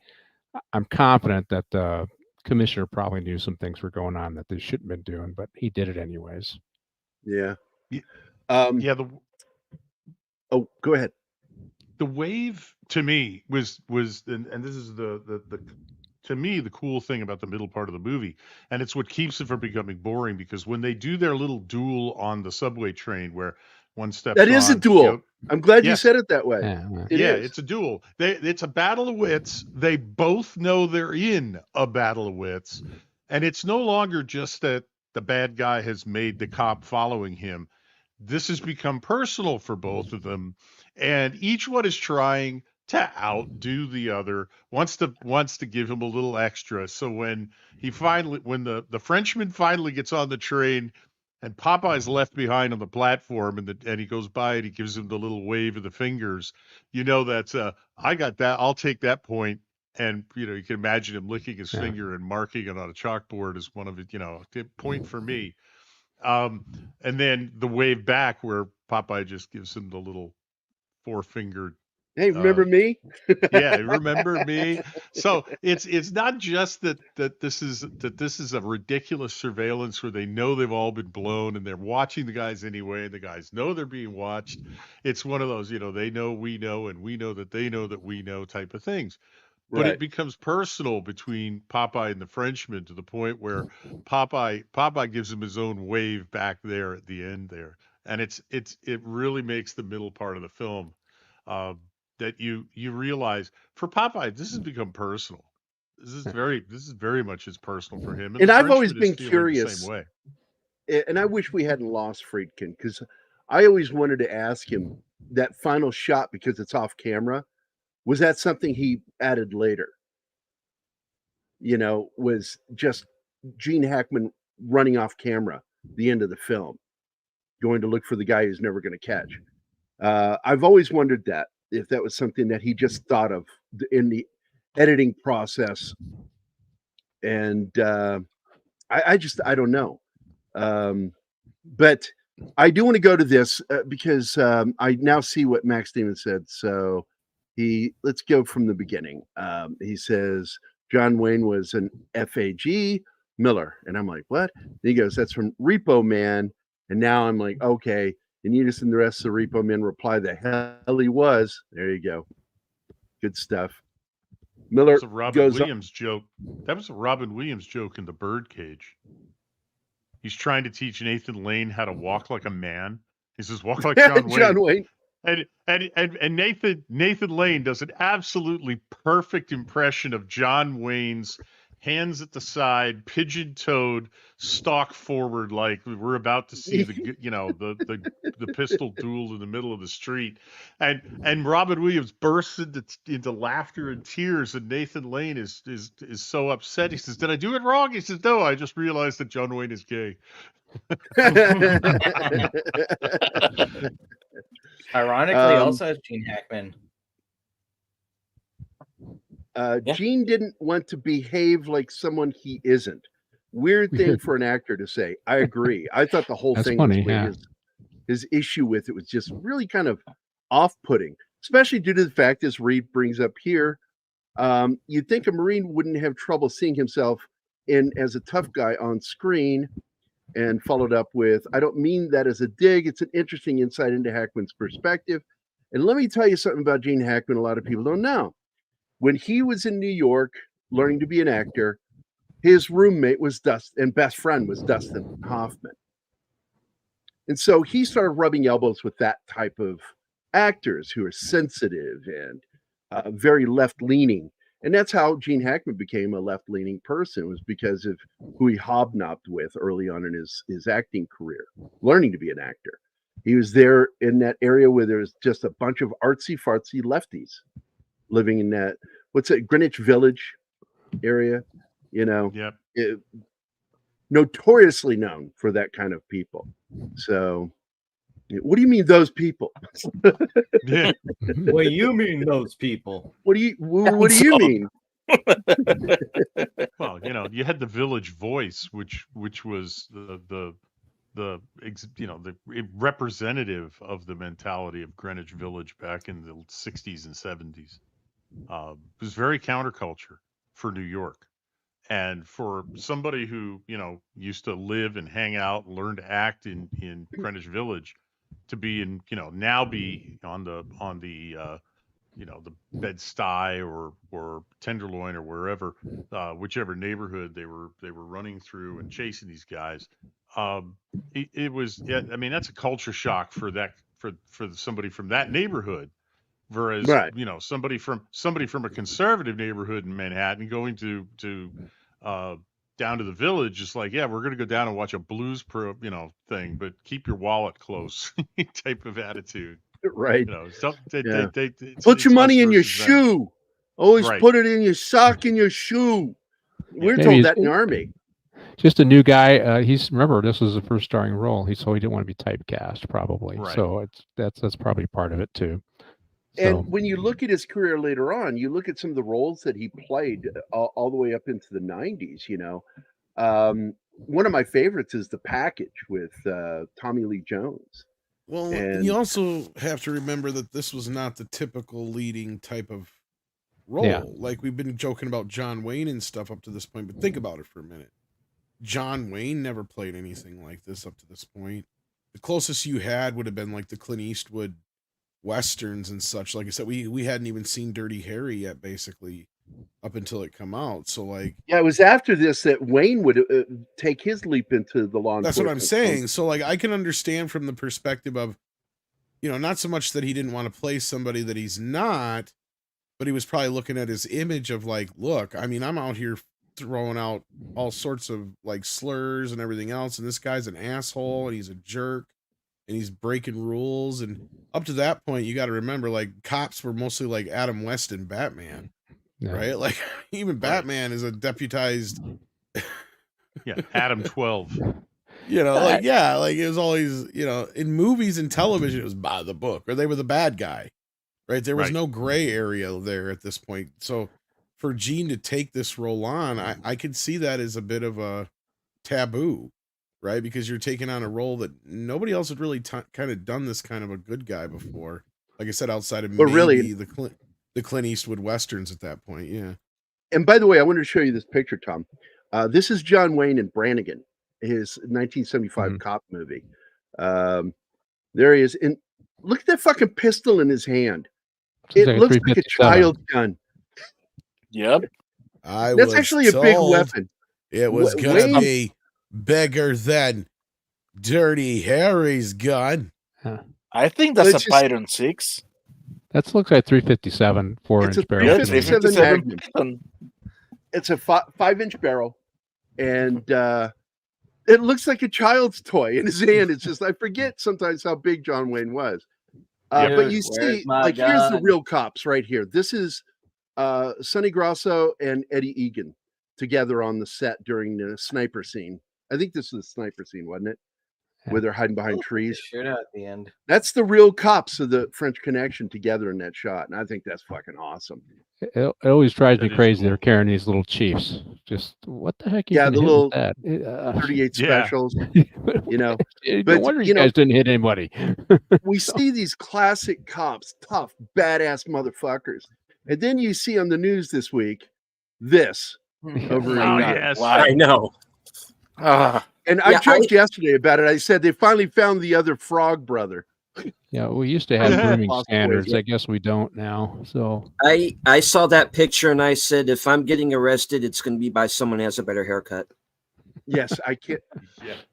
I'm confident that the commissioner probably knew some things were going on that they shouldn't have been doing, but he did it anyways. Yeah. Oh, go ahead. The wave to me was and this is the to me the cool thing about the middle part of the movie, and it's what keeps it from becoming boring, because when they do their little duel on the subway train where one steps that is a duel. I'm glad you said it that way. It's a duel. It's a battle of wits. They both know they're in a battle of wits, and it's no longer just that the bad guy has made the cop following him. This has become personal for both of them, and each one is trying to outdo the other, wants to give him a little extra. So when the Frenchman finally gets on the train and Popeye's left behind on the platform, and he goes by and he gives him the little wave of the fingers, that's I got that, I'll take that point. And you can imagine him licking his finger and marking it on a chalkboard as one of it, point for me. And then the wave back where Popeye just gives him the little four-fingered. Hey, remember me? Yeah, remember me. So it's not just that this is a ridiculous surveillance where they know they've all been blown and they're watching the guys anyway, and the guys know they're being watched. It's one of those, they know we know, and we know that they know that we know type of things. But Right. it becomes personal between Popeye and the Frenchman to the point where Popeye gives him his own wave back there at the end there, and it really makes the middle part of the film. That you realize for Popeye, this has become personal. This is very much as personal for him. And the I've always Frenchman is been feeling the curious, same way. and I wish we hadn't lost Friedkin, because I always wanted to ask him that final shot, because it's off camera. Was that something he added later? Was just Gene Hackman running off camera, the end of the film, going to look for the guy who's never going to catch. I've always wondered that, if that was something that he just thought of in the editing process. And I don't know. But I do want to go to this because I now see what Max Damon said. So let's go from the beginning. He says John Wayne was an FAG Miller. And I'm like, what? And he goes, that's from Repo Man. And now I'm like, okay. And Eunice and the rest of the Repo Men reply, the hell he was. There you go. Good stuff. Miller That was a Robin Williams joke. That was a Robin Williams joke in The Birdcage. He's trying to teach Nathan Lane how to walk like a man. He says, walk like John Wayne. John Wayne. And Nathan Lane does an absolutely perfect impression of John Wayne's hands at the side, pigeon-toed, stalk forward, like we're about to see the pistol duel in the middle of the street, and Robin Williams bursts into laughter and tears, and Nathan Lane is so upset. He says, "Did I do it wrong?" He says, "No, I just realized that John Wayne is gay." Ironically, also has Gene Hackman. Gene didn't want to behave like someone he isn't. Weird thing for an actor to say. I agree. I thought the whole thing funny, was yeah. his issue with it was just really kind of off-putting, especially due to the fact, as Reed brings up here, you'd think a Marine wouldn't have trouble seeing himself in as a tough guy on screen, and followed up with, I don't mean that as a dig. It's an interesting insight into Hackman's perspective. And let me tell you something about Gene Hackman a lot of people don't know. When he was in New York learning to be an actor, his roommate was and best friend was Dustin Hoffman. And so he started rubbing elbows with that type of actors who are sensitive and very left-leaning. And that's how Gene Hackman became a left-leaning person. It was because of who he hobnobbed with early on in his acting career, learning to be an actor. He was there in that area where there was just a bunch of artsy-fartsy lefties living in that, Greenwich Village area, Yep. Notoriously known for that kind of people. So, what do you mean those people? Yeah. What do you mean those people? What do you mean? Well, you had the Village Voice, which was the representative of the mentality of Greenwich Village back in the 60s and 70s. It was very counterculture for New York. And for somebody who, used to live and hang out and learn to act in Greenwich Village, to be now be on the the Bed-Stuy or Tenderloin or wherever, whichever neighborhood they were running through and chasing these guys. It was, that's a culture shock for somebody from that neighborhood. Whereas, Right. somebody from a conservative neighborhood in Manhattan going to down to the Village is like, yeah, we're going to go down and watch a blues thing, but keep your wallet close type of attitude. Right. Put your money in your shoe. Always put it in your sock in your shoe. We're told that in the Army. Just a new guy. Remember, this was the first starring role. He didn't want to be typecast, probably. Right. So that's probably part of it too. And when you look at his career later on, you look at some of the roles that he played all the way up into the 90s, one of my favorites is The Package with Tommy Lee Jones. Well, And you also have to remember that this was not the typical leading type of role. Yeah. Like we've been joking about John Wayne and stuff up to this point, but think about it for a minute. John Wayne never played anything like this up to this point. The closest you had would have been like the Clint Eastwood westerns and such. Like I said, we hadn't even seen Dirty Harry yet, basically, up until it come out. So like, yeah, it was after this that Wayne would take his leap into the law enforcement. that's what I'm saying. So like, I can understand from the perspective of, you know, not so much that he didn't want to play somebody that he's not, but he was probably looking at his image of like, look, I mean, I'm out here throwing out all sorts of like slurs and everything else, and this guy's an asshole and he's a jerk and he's breaking rules. And up to that point, you got to remember, like, cops were mostly like Adam West and Batman, right? Like even Batman is a deputized Adam 12. You know, like, yeah, like it was always, you know, in movies and television, it was by the book, or they were the bad guy, right? There was no gray area there at this point. So for Gene to take this role on, I could see that as a bit of a taboo, right? Because you're taking on a role that nobody else had really kind of done this kind of a good guy before. Like I said, outside of maybe really, the Clint Eastwood westerns at that point, yeah. And by the way, I wanted to show you this picture, Tom. This is John Wayne in Brannigan, his 1975 cop movie. There he is. And look at that fucking pistol in his hand. It looks like a child's gun. Yep. That's actually a big weapon. It was going to be bigger than Dirty Harry's gun. I think that's a Patron 6. That looks like 357 4-inch barrel. It's a 357 Magnum. It's a 5-inch barrel, and it looks like a child's toy in his hand. It's just, I forget sometimes how big John Wayne was. But you see, like, here's the real cops right here. This is Sonny Grosso and Eddie Egan together on the set during the sniper scene. I think this was the sniper scene, wasn't it? Where they're hiding behind trees. Shootout at the end. That's the real cops of the French Connection together in that shot, and I think that's fucking awesome. It always drives me crazy. They're carrying these little chiefs. Just what the heck? Yeah, the little that? 38 specials. You know, no wonder you guys didn't hit anybody. We see these classic cops, tough, badass motherfuckers, and then you see on the news this week this over in I know. And I joked yesterday about it. I said they finally found the other frog brother. Yeah, we used to have grooming standards. I guess we don't now. So I saw that picture and I said, if I'm getting arrested, it's going to be by someone who has a better haircut. Yes, I can't.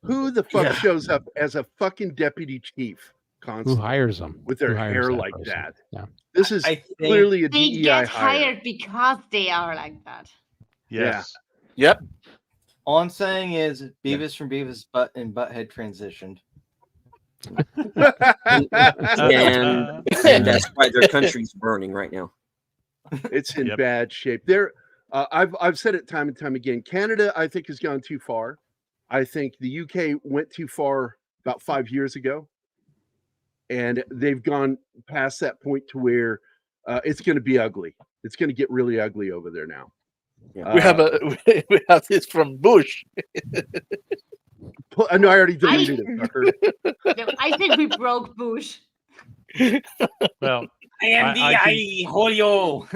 Who the fuck shows up as a fucking deputy chief constantly? Who hires them with their hair that like person? that? Yeah. This is clearly a They DEI get hire. hired because they are like that. Yes. Yep. All I'm saying is Beavis from Beavis and Butthead transitioned. and that's why their country's burning right now. It's in bad shape. I've said it time and time again. Canada, I think, has gone too far. I think the UK went too far about 5 years ago, and they've gone past that point to where it's going to be ugly. It's going to get really ugly over there now. We have this from Bush. No, I already deleted it, sucker. No, I think we broke Bush. Well, I am the Julio.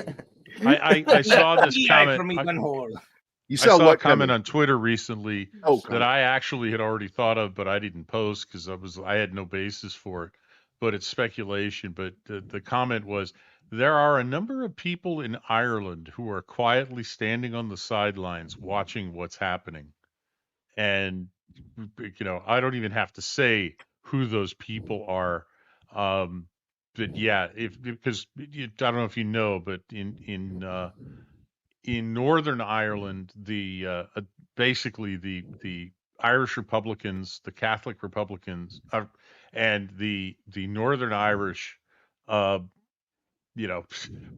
I saw this comment. You I saw what a comment on Twitter recently that I actually had already thought of, but I didn't post because I had no basis for it. But it's speculation. But the comment was, there are a number of people in Ireland who are quietly standing on the sidelines watching what's happening. And, you know, I don't even have to say who those people are. But yeah, because I don't know if you know, but in Northern Ireland, basically the Irish Republicans, the Catholic Republicans, and the Northern Irish,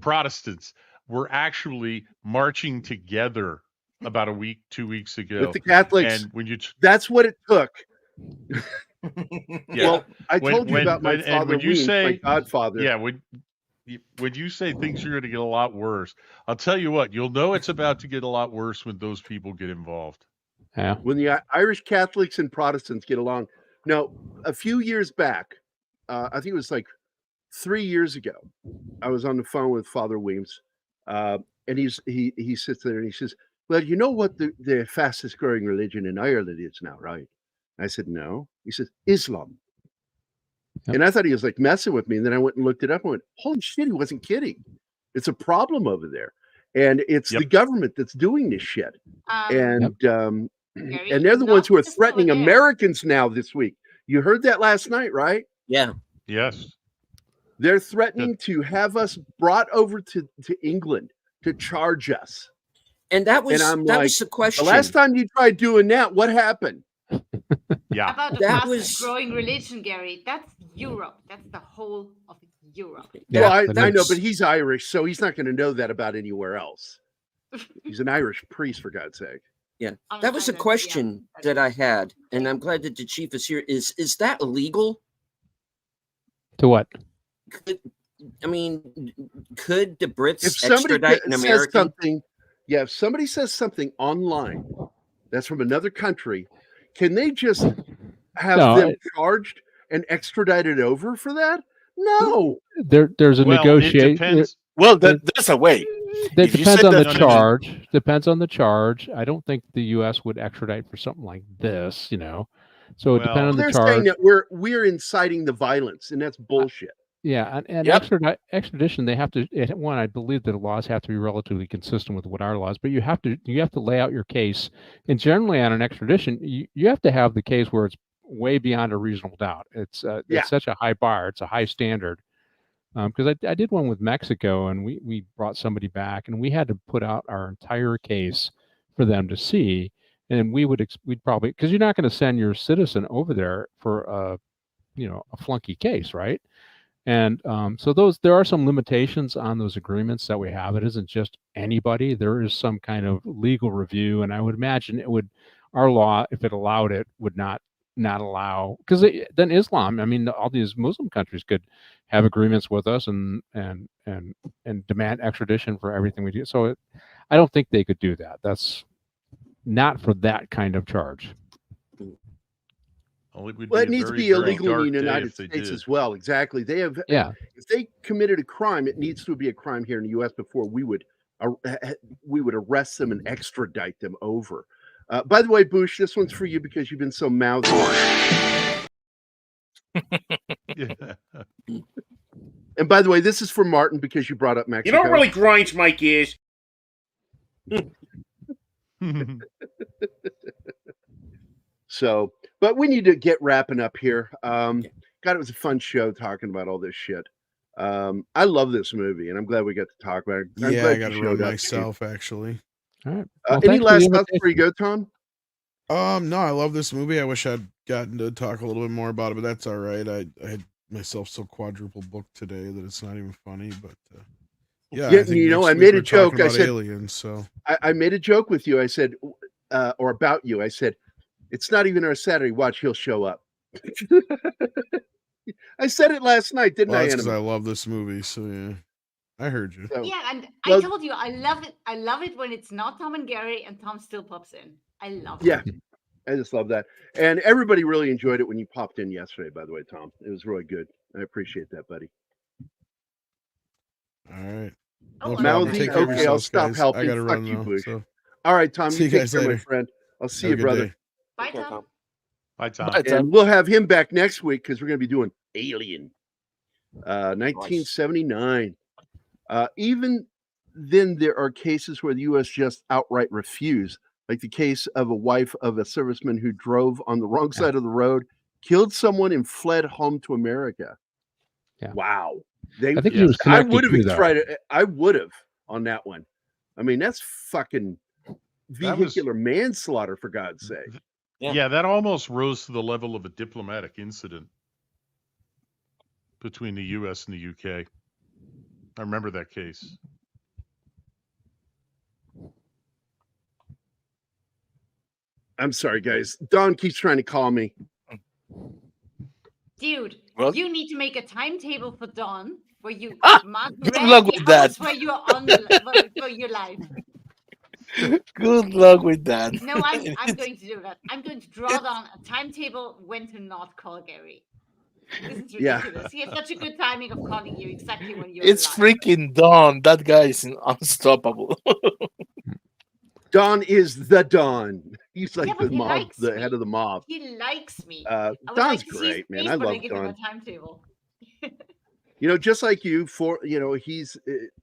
Protestants were actually marching together about 2 weeks ago with the Catholics. And when that's what it took. Yeah. Well, I told you about my father, my godfather. Yeah, when you say things are going to get a lot worse, I'll tell you what, you'll know it's about to get a lot worse when those people get involved. Yeah. When the Irish Catholics and Protestants get along. No, a few years back, I think it was like 3 years ago, I was on the phone with Father Weems, and he sits there and he says, "Well, you know what the fastest growing religion in Ireland is now, right?" I said, "No." He says, "Islam." Yep. And I thought he was like messing with me. And then I went and looked it up and went, "Holy shit, he wasn't kidding. It's a problem over there. And it's the government that's doing this shit." And they're the ones who are threatening Americans now this week. You heard that last night, right? Yeah. Yes. They're threatening to have us brought over to England to charge us. And that was I'm that like, was the question. The last time you tried doing that, what happened? Yeah. About the That fastest growing religion, Gary. That's Europe. That's the whole of Europe. Yeah, well, I know, but he's Irish, so he's not going to know that about anywhere else. He's an Irish priest, for God's sake. Yeah, that was a question that I had, and I'm glad that the chief is here. Is that illegal? To what? I mean, could the Brits If somebody extradite an says American? something, yeah, if somebody says something online that's from another country, can they just have them charged and extradited over for that? No. There's a negotiation. Well, there's a way. It depends on the charge. Depends on the charge. I don't think the U.S. would extradite for something like this, you know. So it depends on the they're charge. saying that we're inciting the violence, and that's bullshit. Yeah, and extradition, they have to. One, I believe that the laws have to be relatively consistent with what our laws, but you have to lay out your case. And generally, on an extradition, you have to have the case where it's way beyond a reasonable doubt. It's such a high bar. It's a high standard. Because I did one with Mexico, and we brought somebody back, and we had to put out our entire case for them to see, and we'd probably, because you're not going to send your citizen over there for a flunky case, right? And so there are some limitations on those agreements that we have. It isn't just anybody. There is some kind of legal review, and I would imagine our law, if it allowed it, would not allow, because then Islam, I mean, all these Muslim countries could have agreements with us and demand extradition for everything we do. So I don't think they could do that. That's not for that kind of charge. Well, it needs to be illegal in the United States as well. Exactly. They have. Yeah. If they committed a crime, it needs to be a crime here in the U.S. before we would arrest them and extradite them over. By the way, Bush, this one's for you because you've been so mouthy. And by the way, this is for Martin because you brought up Mexico. You don't really grinds my gears. So, but we need to get wrapping up here. God, it was a fun show talking about all this shit. I love this movie, and I'm glad we got to talk about it. I'm glad I got to run myself, actually. All right. Any last thoughts before you go, Tom? No, I love this movie. I wish I'd gotten to talk a little bit more about it, but that's all right. I had myself so quadruple booked today that it's not even funny. But yeah, I made a joke. I said, aliens, so I made a joke with you. I said, or about you. I said, it's not even our Saturday. Watch, he'll show up. I said it last night, didn't I? Because I love this movie. So yeah, I heard you. So, yeah, and I told you I love it. I love it when it's not Tom and Gary and Tom still pops in. I love it. Yeah, I just love that. And everybody really enjoyed it when you popped in yesterday, by the way, Tom. It was really good. I appreciate that, buddy. All right. Mouthy, okay, I'll stop helping. I gotta Fuck run you, now, Bush. So. All right, Tom, See you you take guys care, my later. friend. I'll see Have you, a good brother. day. Bye, Tom. Bye, Tom. And we'll have him back next week because we're going to be doing Alien, 1979. Even then, there are cases where the U.S. just outright refused, like the case of a wife of a serviceman who drove on the wrong side of the road, killed someone, and fled home to America. Yeah. Wow. I think he was I connected would have too, though. tried it. I would have on that one. I mean, that's fucking vehicular manslaughter, for God's sake. Yeah, that almost rose to the level of a diplomatic incident between the U.S. and the U.K. I remember that case. I'm sorry, guys. Don keeps trying to call me. Dude, you need to make a timetable for Dawn where you mark good luck with that. where you're on where you're live. Good luck with that. No, I'm going to do that. I'm going to draw down a timetable when to not call Gary. This is ridiculous. He has such a good timing of calling you exactly when you're It's alive. freaking Don. That guy is unstoppable. Don is the Don. He's like but the he mob, likes the me. head of the mob. He likes me. Don's great, man. I love Give him Don. a timetable. Just like you, he's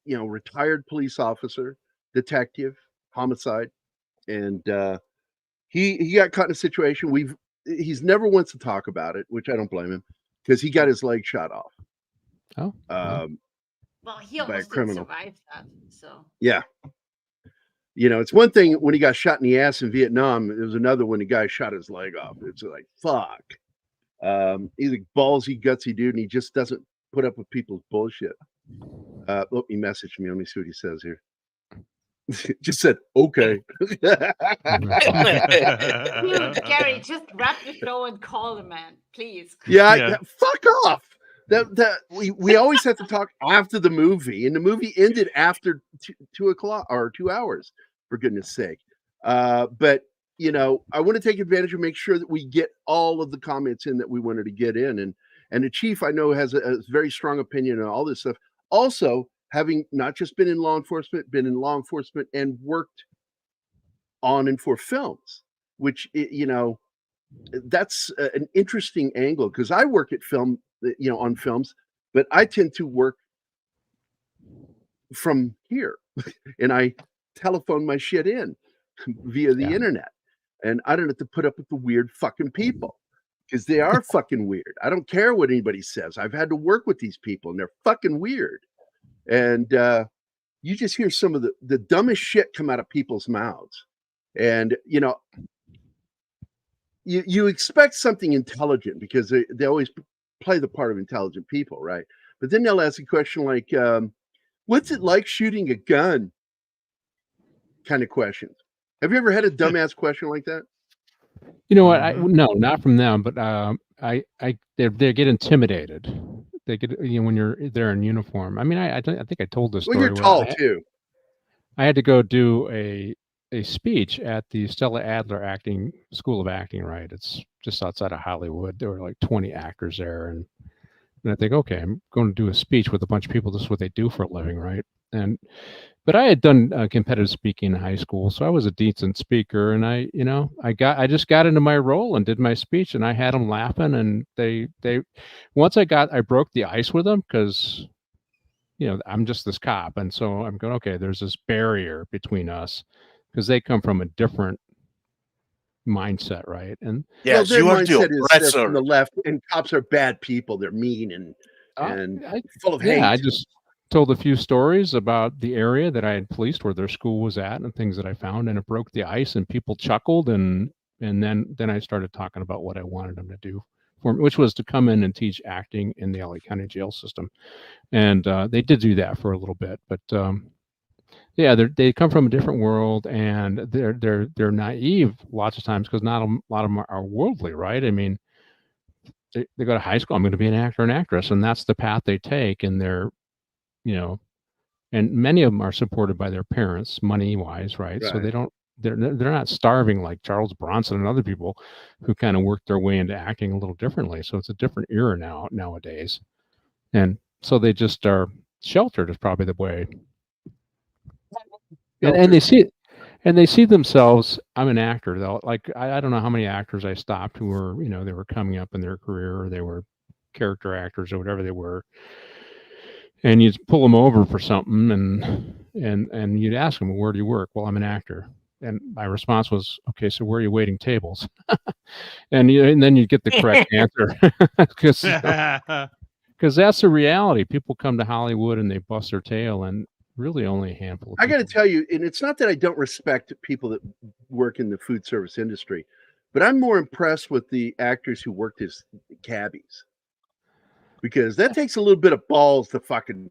retired police officer, detective, homicide, and he got caught in a situation. He's never wants to talk about it, which I don't blame him, because he got his leg shot off. Oh. Well, he almost didn't survive that. So yeah. It's one thing when he got shot in the ass in Vietnam. It was another when the guy shot his leg off. It's like, fuck. He's a ballsy, gutsy dude, and he just doesn't put up with people's bullshit. He messaged me. Let me see what he says here. Just said, okay. Dude, Gary, just wrap the show and call him, man. Please. Yeah. Fuck off. We always have to talk after the movie, and the movie ended after 2 o'clock or 2 hours, for goodness sake. But I want to take advantage and make sure that we get all of the comments in that we wanted to get in, and the chief I know has a very strong opinion on all this stuff. Also, having not just been in law enforcement, and worked on and for films, which that's an interesting angle, because I work at film. On films, but I tend to work from here and I telephone my shit in via the internet, and I don't have to put up with the weird fucking people, because they are fucking weird. I don't care what anybody says. I've had to work with these people, and they're fucking weird. And you just hear some of the dumbest shit come out of people's mouths, and you expect something intelligent, because they always play the part of intelligent people, right? But then they'll ask a question like, what's it like shooting a gun? Kind of questions. Have you ever had a dumbass question like that? You know what? No, not from them, but they get intimidated. They get when they're in uniform. I mean, I think I told this story. Well, you're tall too. I had to go do a speech at the Stella Adler School of Acting, right? It's just outside of Hollywood. There were like 20 actors there. And I think, okay, I'm going to do a speech with a bunch of people. This is what they do for a living, right? But I had done competitive speaking in high school, so I was a decent speaker. And I just got into my role and did my speech, and I had them laughing. And once I broke the ice with them, because I'm just this cop, and so I'm going, okay, there's this barrier between us, because they come from a different mindset, right? And their mindset is they're from the left, and cops are bad people. They're mean and full of hate. Yeah, I just told a few stories about the area that I had policed, where their school was at, and things that I found, and it broke the ice, and people chuckled, and then I started talking about what I wanted them to do for me, which was to come in and teach acting in the LA County jail system. And they did do that for a little bit, but yeah, they come from a different world, and they're naive lots of times, because not a lot of them are worldly, right? I mean, they go to high school. I'm going to be an actor and actress, and that's the path they take, and they're, and many of them are supported by their parents, money wise, right? So they're not starving like Charles Bronson and other people who kind of worked their way into acting a little differently. So it's a different era nowadays, and so they just are sheltered is probably the way. And they see themselves. I'm an actor. Though, like I don't know how many actors I stopped who were, they were coming up in their career, or they were character actors or whatever they were. And you'd pull them over for something, and you'd ask them, well, where do you work? Well, I'm an actor. And my response was, okay, so where are you waiting tables? and then you get the correct answer, because that's the reality. People come to Hollywood and they bust their tail, and really only a handful of I got to tell you, and it's not that I don't respect people that work in the food service industry, but I'm more impressed with the actors who worked as cabbies, because that takes a little bit of balls to fucking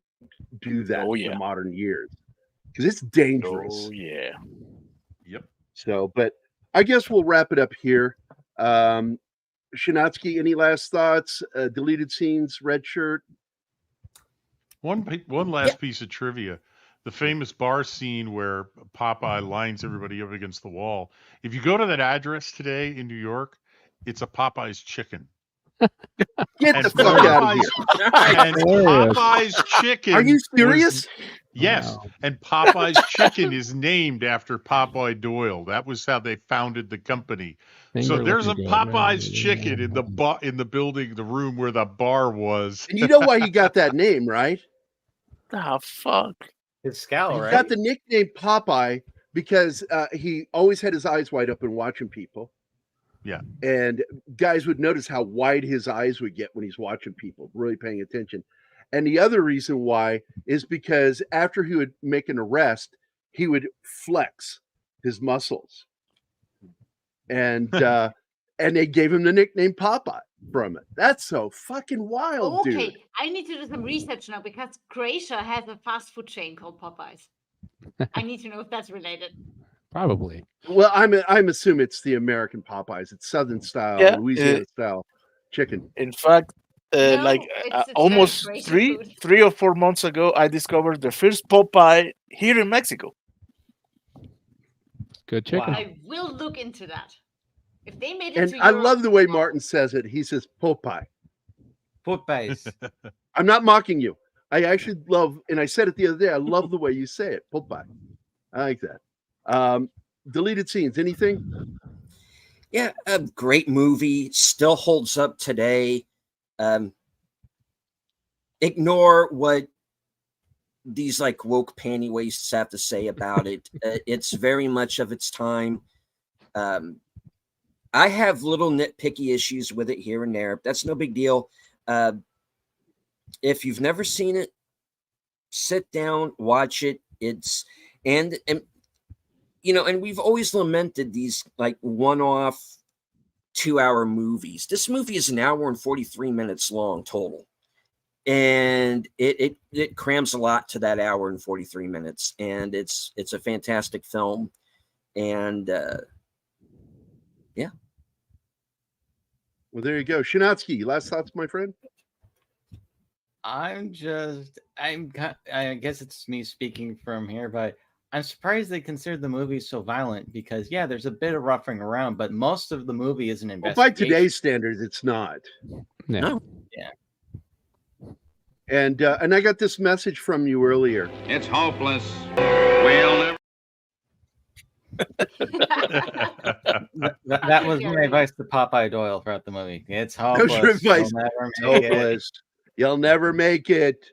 do that in modern years, because it's dangerous. Oh yeah. Yep. So, but I guess we'll wrap it up here. Shinatsky, any last thoughts? Deleted scenes, red shirt. One last piece of trivia. the famous bar scene where Popeye lines everybody up against the wall. If you go to that address today in New York, it's a Popeye's chicken. Get the fuck out of here. And Popeye's chicken. Are you serious? Yes. Wow. And Popeye's chicken is named after Popeye Doyle. That was how they founded the company. So there's a Popeye's chicken in the building, the room where the bar was. And you know why he got that name, right? The fuck? His scowl, He right? got the nickname Popeye because he always had his eyes wide open watching people. Yeah. And guys would notice how wide his eyes would get when he's watching people, really paying attention. And the other reason why is because after he would make an arrest, he would flex his muscles. And and they gave him the nickname Popeye from it. That's so fucking wild, Okay, dude. I need to do some research now because Croatia has a fast food chain called Popeyes. I need to know if that's related. Probably. Well, I'm assuming it's the American Popeyes. It's Southern style, Yeah, Louisiana style chicken. In fact, No, it's almost very Croatian food. 3 or 4 months ago, I discovered the first Popeye here in Mexico. Good chicken. I will look into that. If they made it And to I Europe, love the way Martin says it. He says Popeye. Popeyes. I'm not mocking you. I actually love, and I said it the other day, I love the way you say it. Popeye. I like that. Deleted scenes, anything? Yeah, a great movie, still holds up today. Ignore what these like woke panty wastes have to say about it. It's very much of its time. I have little nitpicky issues with it here and there. That's no big deal. If you've never seen it, sit down, watch it. And you know, and we've always lamented these like one-off 2-hour movies. This movie is 1 hour and 43 minutes long total. And it crams a lot to that 1 hour and 43 minutes. And it's a fantastic film. And yeah. Well, there you go. Shinatsky, last thoughts, my friend? I guess it's me speaking from here, but I'm surprised they considered the movie so violent because, yeah, there's a bit of roughing around, but most of the movie is an Well, investigation. by today's standards, it's not. No. Yeah. And I got this message from you earlier. It's hopeless. We'll never. That was my advice to Popeye Doyle throughout the movie. It's That was hopeless. your advice. You'll never It's make it. hopeless. You'll never make it.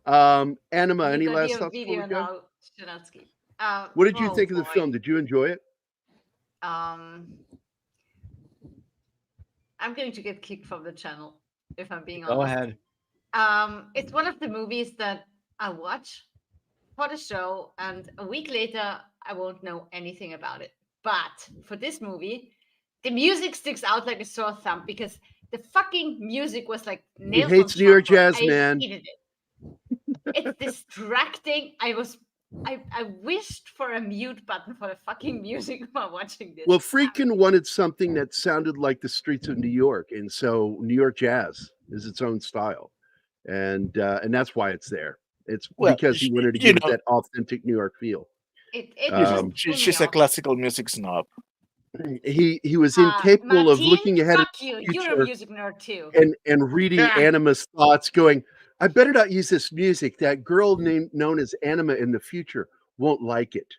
Anima, any You're gonna last be a thoughts? before video we go? now, Shinatsky. What did you Oh, think of the boy. film? Did you enjoy it? I'm going to get kicked from the channel if I'm being Go honest. ahead. It's one of the movies that I watch for the show, and a week later I won't know anything about it. But for this movie, the music sticks out like a sore thumb because the fucking music was like He nails hates on New York chalkboard. jazz, I man. hated it. It's distracting. I wished for a mute button for the fucking music while watching this. Well, Friedkin wanted something that sounded like the streets of New York, and so New York jazz is its own style, and that's why it's there. It's Well, because he wanted to you give it know- that authentic New York feel. She's a classical music snob. He was incapable of Martin, looking ahead of fuck you. the You're a future music nerd too. and reading Anima's thoughts, going, I better not use this music. That girl known as Anima in the future won't like it.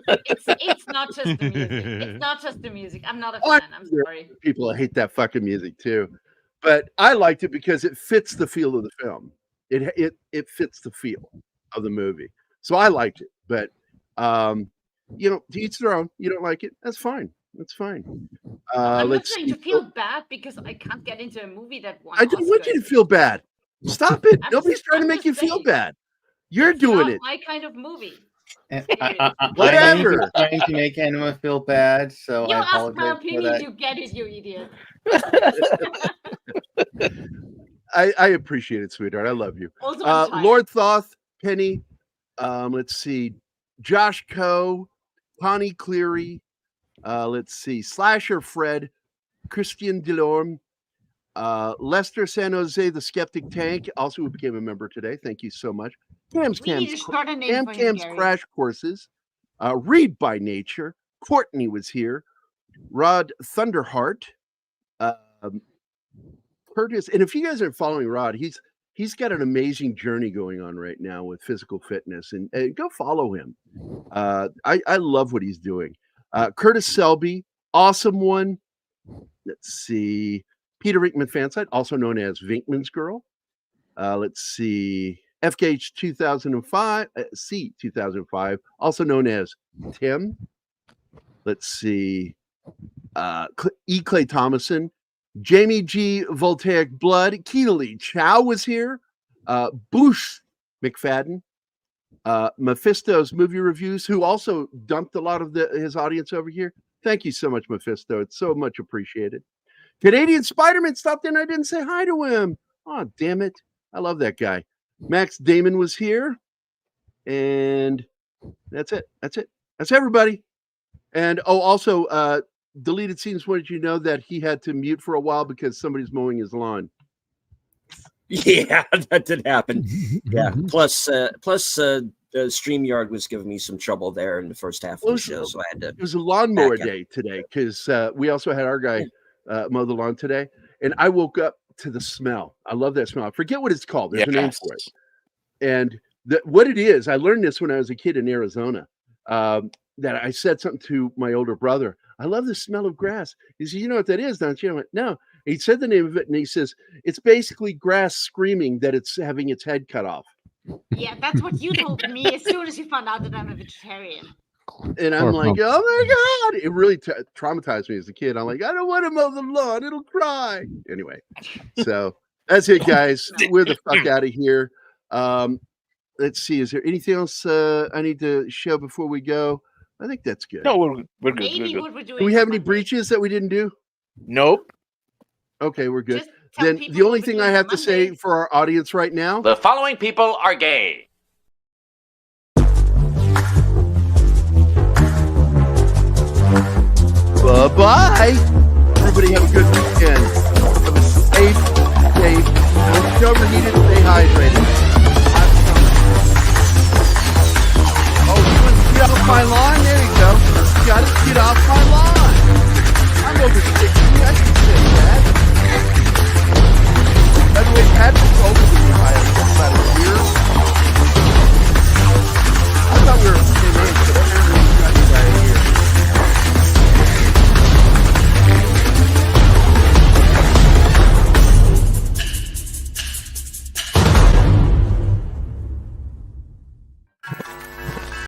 It's not just the music. It's not just the music. I'm not a Oh, fan. I'm there are sorry. people that hate that fucking music too, but I liked it because it fits the feel of the film. It fits the feel of the movie, so I liked it. But you know, to each their own. You don't like it, that's fine. That's fine. I'm not Let's trying see. to feel bad because I can't get into a movie that won. I don't want you to feel bad. Stop it. Nobody's trying to I'm make you just feel saying. bad. You're doing Not it. my kind of movie. Whatever. I'm trying to make Anima feel bad, so You I asked my apologize for opinion. that. You get it, you idiot. I appreciate it, sweetheart. I love you. Also, I'm tired. Lord Thoth, Penny, let's see, Josh Coe, Connie Cleary, let's see, Slasher Fred, Christian Delorme, Lester San Jose, the Skeptic Tank, also who became a member today. Thank you so much. Cam's We need to start a name for him, Cam's Gary. Crash Courses, Read by Nature. Courtney was here. Rod Thunderheart, Curtis, and if you guys are following Rod, he's got an amazing journey going on right now with physical fitness, and go follow him. I love what he's doing. Curtis Selby, awesome one. Let's see, Peter Rinkman Fanside, also known as Vinkman's Girl. Let's see, FKH 2005, C 2005, also known as Tim. Let's see, E. Clay Thomason, Jamie G. Voltaic Blood, Keely Chow was here, Boosh McFadden, Mephisto's Movie Reviews, who also dumped a lot of his audience over here. Thank you so much, Mephisto. It's so much appreciated. Canadian Spider-Man stopped in. I didn't say hi to him. Oh, damn it. I love that guy. Max Damon was here. And that's it. That's everybody. And also, deleted scenes wanted you to know that he had to mute for a while because somebody's mowing his lawn. Yeah, that did happen. Yeah. Plus, StreamYard was giving me some trouble there in the first half of the show, so I had to. It was a lawnmower day today because we also had our guy mow the lawn today, and I woke up to the smell. I love that smell. I forget what it's called. There's a name for it. And what it is, I learned this when I was a kid in Arizona. That I said something to my older brother. I love the smell of grass. He said, "You know what that is, don't you?" I went, "No." He said the name of it, and he says, "It's basically grass screaming that it's having its head cut off." Yeah, that's what you told me as soon as you found out that I'm a vegetarian. And I'm like, "Oh my God." It really traumatized me as a kid. I'm like, "I don't want to mow the lawn. It'll cry." Anyway, so that's it, guys. We're the fuck out of here. Let's see. Is there anything else I need to show before we go? I think that's good. No, we're good. Maybe we're what good. we're doing. Do we have any breaches that we didn't do? Nope. Okay, we're good. Just tell Then people the only what we're thing I doing have on to say for our audience right now. The following people are gay. Bye-bye. Everybody have a good weekend. Have a safe. Don't get overheated. Stay hydrated. Oh, you want to get off my lawn? There you go. You got to get off my lawn.